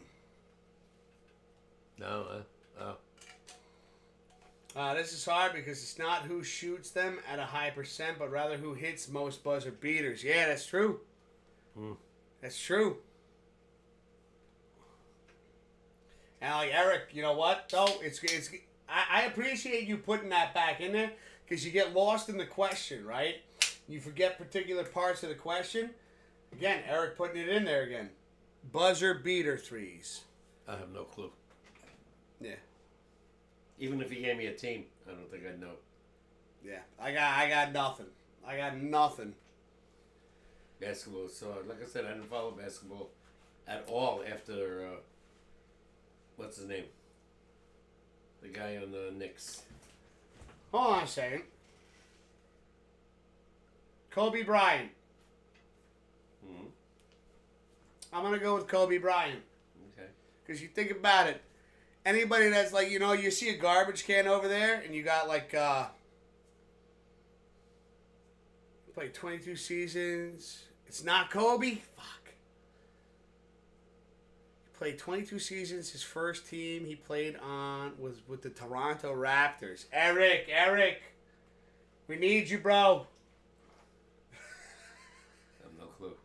No, this is hard because it's not who shoots them at a high percent, but rather who hits most buzzer beaters. Yeah, that's true. That's true. And like Eric, you know what? Though I appreciate you putting that back in there because you get lost in the question, right? You forget particular parts of the question. Again, Eric putting it in there again. buzzer beater threes. I have no clue. Yeah. Even if he gave me a team, I don't think I'd know. Yeah. I got nothing. I got nothing. Basketball. So, like I said, I didn't follow basketball at all after, what's his name? The guy on the Knicks. Hold on a second. Kobe Bryant. Mm-hmm. I'm going to go with Kobe Bryant. Okay. Because you think about it. Anybody that's like, you see a garbage can over there and you got like, played 22 seasons. It's not Kobe? Fuck. He played 22 seasons. His first team he played on was with the Toronto Raptors. Eric. We need you, bro. I have no clue.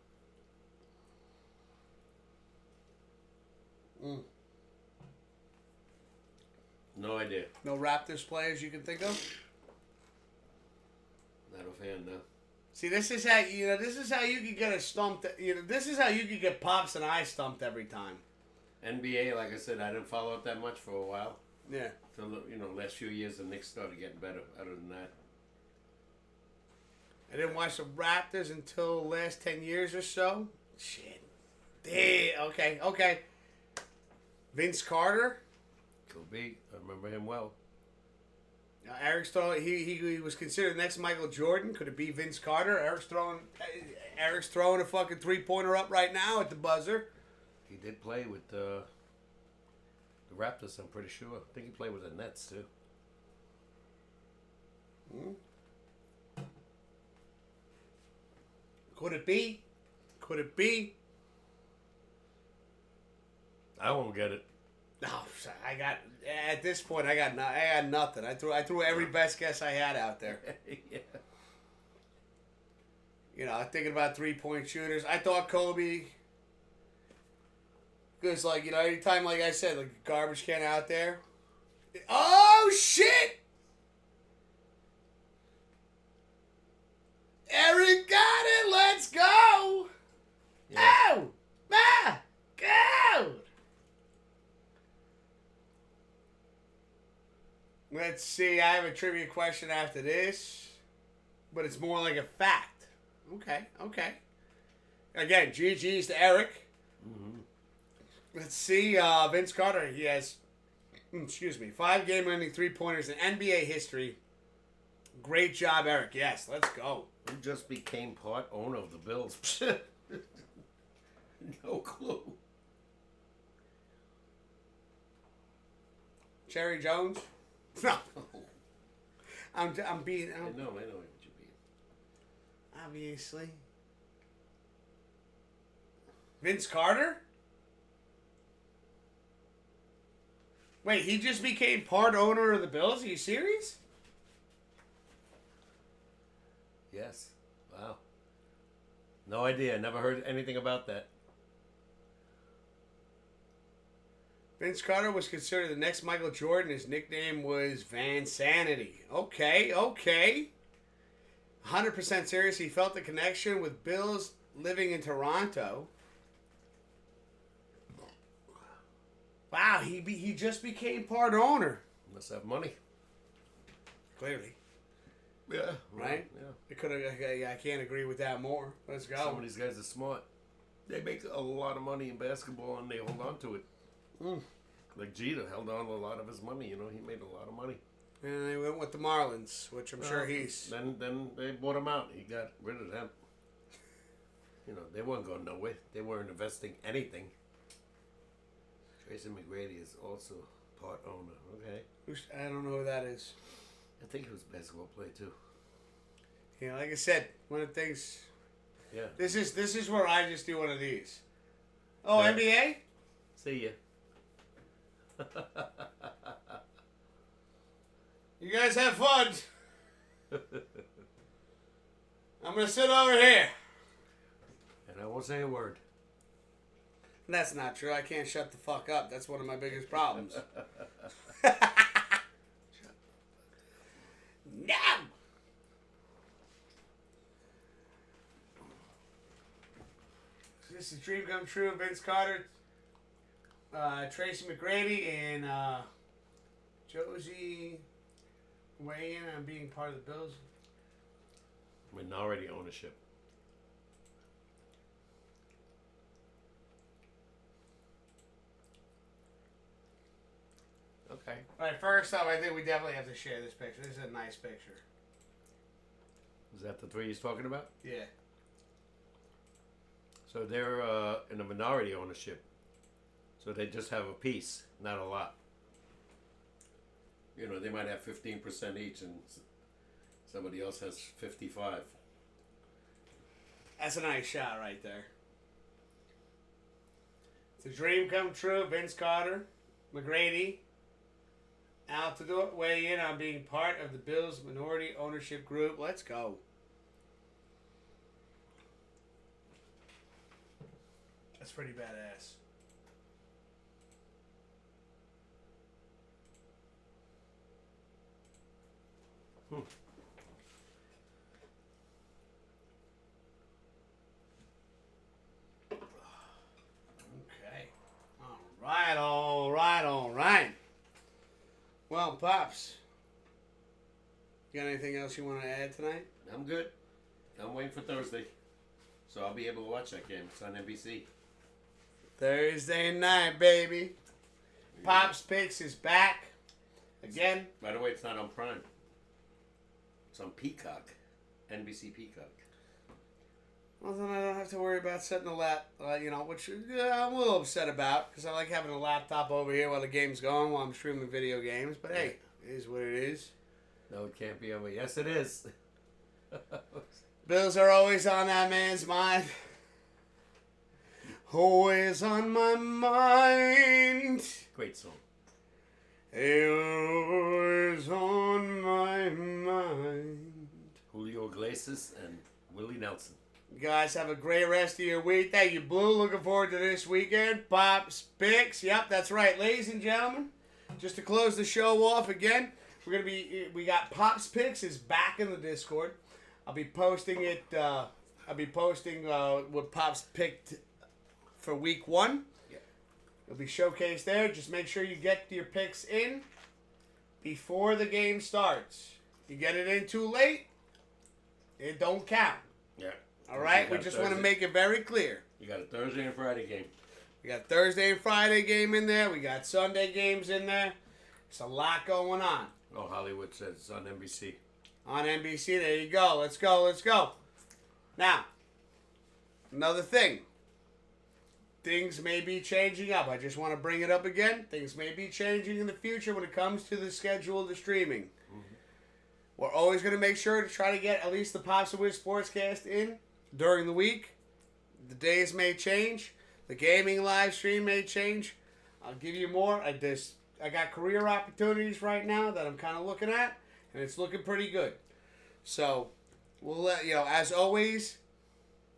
No idea. No Raptors players you can think of? Not a fan, no. See, this is how you could get us stumped. This is how you could get Pops and I stumped every time. NBA, like I said, I didn't follow it that much for a while. Yeah. So, last few years the Knicks started getting better. Other than that, I didn't watch the Raptors until the last 10 years or so. Shit. Damn. Okay. Vince Carter. could be. I remember him well. Eric's throwing. He was considered the next Michael Jordan. Could it be Vince Carter? Eric's throwing a fucking 3-pointer up right now at the buzzer. He did play with the Raptors, I'm pretty sure. I think he played with the Nets, too. Could it be? I won't get it. No, at this point I got nothing. I threw every best guess I had out there. Yeah. I'm thinking about 3-point shooters. I thought Kobe. Because, anytime, like I said, like a garbage can out there. Oh, shit! Eric got it! Let's go! Yeah. Oh, my God! Let's see. I have a trivia question after this. But it's more like a fact. Okay. Again, GG's to Eric. Mm-hmm. Let's see. Vince Carter, he has, 5 game-winning 3-pointers in NBA history. Great job, Eric. Yes, let's go. Who just became part owner of the Bills? No clue. Jerry Jones? No. I'm being... I know what you mean. Obviously. Vince Carter? Wait, he just became part owner of the Bills? Are you serious? Yes. Wow. No idea. Never heard anything about that. Vince Carter was considered the next Michael Jordan. His nickname was Van Sanity. Okay. 100% serious. He felt the connection with Bills living in Toronto. Wow, he just became part owner. Must have money. Clearly. Yeah. Right? Yeah. It could have. I can't agree with that more. Let's go. Some of these guys are smart. They make a lot of money in basketball and they hold on to it. Like Jeter held on to a lot of his money. He made a lot of money. And they went with the Marlins, which I'm sure he's... Then they bought him out. He got rid of them. They weren't going nowhere. They weren't investing anything. Tracy McGrady is also part owner. Okay. I don't know who that is. I think he was a basketball player too. Like I said, one of the things... Yeah. This is where I just do one of these. Oh, Yeah. NBA? See ya. You guys have fun. I'm going to sit over here. And I won't say a word. That's not true. I can't shut the fuck up. That's one of my biggest problems. No! This is Dream Come True. Vince Carter, Tracy McGrady, and Josie weigh in on being part of the Bills. Minority ownership. Okay. All right, first off, I think we definitely have to share this picture. This is a nice picture. Is that the three he's talking about? Yeah. So they're in a minority ownership. So they just have a piece, not a lot. You know, they might have 15% each and somebody else has 55. That's a nice shot right there. It's a dream come true. Vince Carter, McGrady, out to do it. Weigh in on being part of the Bills minority ownership group. Let's go. That's pretty badass. Okay. All right. Well, Pops, you got anything else you want to add tonight? I'm good. I'm waiting for Thursday. So I'll be able to watch that game. It's on NBC. Thursday night, baby. Pops Picks is back. Again. By the way, it's not on Prime. It's on Peacock. NBC Peacock. Well, then I don't have to worry about setting the which I'm a little upset about because I like having a laptop over here while the game's going while I'm streaming video games. But hey, it is what it is. No, it can't be over. Yes, it is. Bills are always on that man's mind. Always on my mind. Great song. Always on my mind. Julio Iglesias and Willie Nelson. You guys have a great rest of your week. Thank you, Blue. Looking forward to this weekend. Pops Picks. Yep, that's right. Ladies and gentlemen, just to close the show off again, we got Pops Picks is back in the Discord. I'll be posting it. What Pops picked for week 1. Yeah. It'll be showcased there. Just make sure you get your picks in before the game starts. You get it in too late, it don't count. Yeah. All right? We just want to make it very clear. You got a Thursday and Friday game. We got Thursday and Friday game in there. We got Sunday games in there. It's a lot going on. Oh, Hollywood says it's on NBC. On NBC, there you go. Let's go. Now, another thing. Things may be changing up. I just want to bring it up again. Things may be changing in the future when it comes to the schedule of the streaming. Mm-hmm. We're always going to make sure to try to get at least the Pops Wiz SportsCast in during the week. The days may change. The gaming live stream may change. I'll give you more. I got career opportunities right now that I'm kind of looking at, and it's looking pretty good. So, we'll let you know, as always,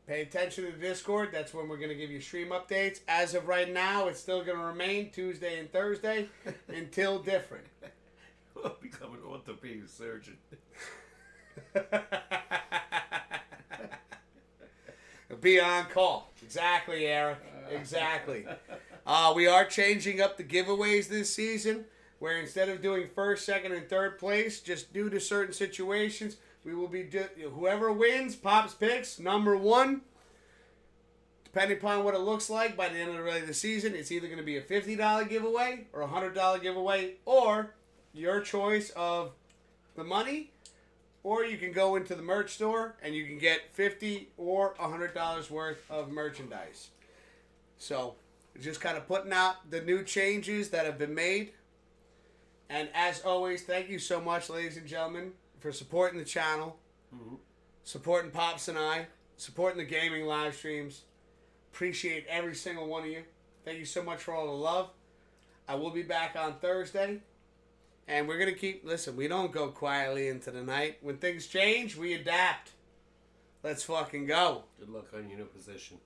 pay attention to the Discord. That's when we're going to give you stream updates. As of right now, it's still going to remain Tuesday and Thursday until different. We'll become an orthopedic surgeon. Be on call. Exactly, Eric. Exactly. We are changing up the giveaways this season, where instead of doing first, second, and third place, just due to certain situations, we will be whoever wins, Pops Picks, number 1. Depending upon what it looks like by the end of the season, it's either going to be a $50 giveaway or a $100 giveaway, or your choice of the money, or you can go into the merch store and you can get $50 or $100 worth of merchandise. So, just kind of putting out the new changes that have been made. And as always, thank you so much, ladies and gentlemen, for supporting the channel, supporting Pops and I, supporting the gaming live streams. Appreciate every single one of you. Thank you so much for all the love. I will be back on Thursday. And we're going to listen, we don't go quietly into the night. When things change, we adapt. Let's fucking go. Good luck on your new position.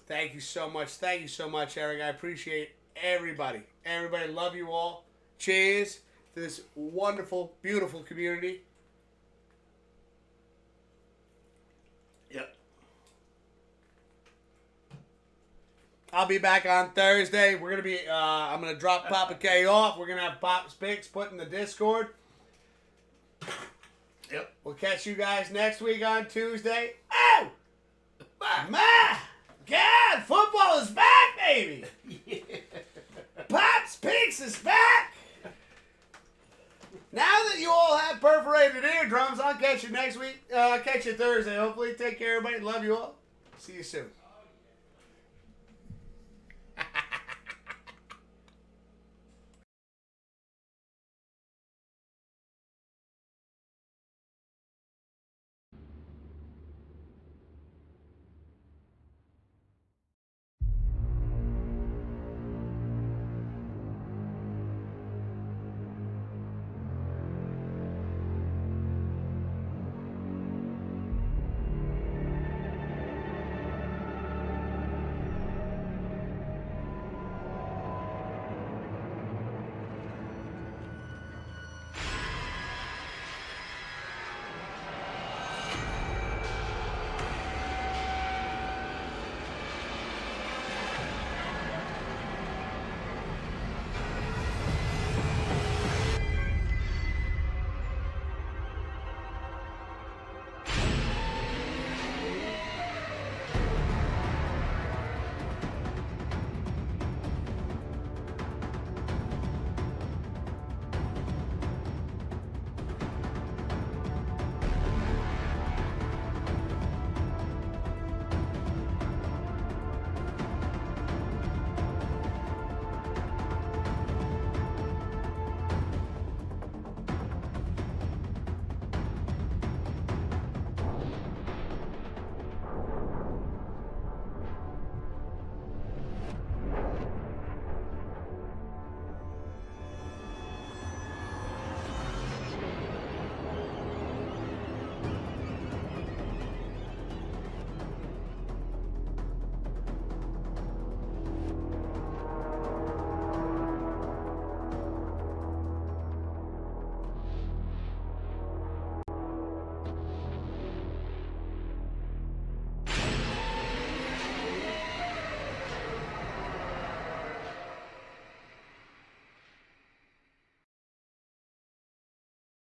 Thank you so much. Thank you so much, Eric. I appreciate everybody. Everybody, love you all. Cheers to this wonderful, beautiful community. Yep. I'll be back on Thursday. We're gonna be. I'm gonna drop Papa K off. We're gonna have Pop's picks put in the Discord. Yep. We'll catch you guys next week on Tuesday. Oh, my God! Football is back, baby. Pops Picks is back. Now that you all have perforated eardrums, I'll catch you next week. I'll catch you Thursday. Hopefully, take care, everybody. Love you all. See you soon.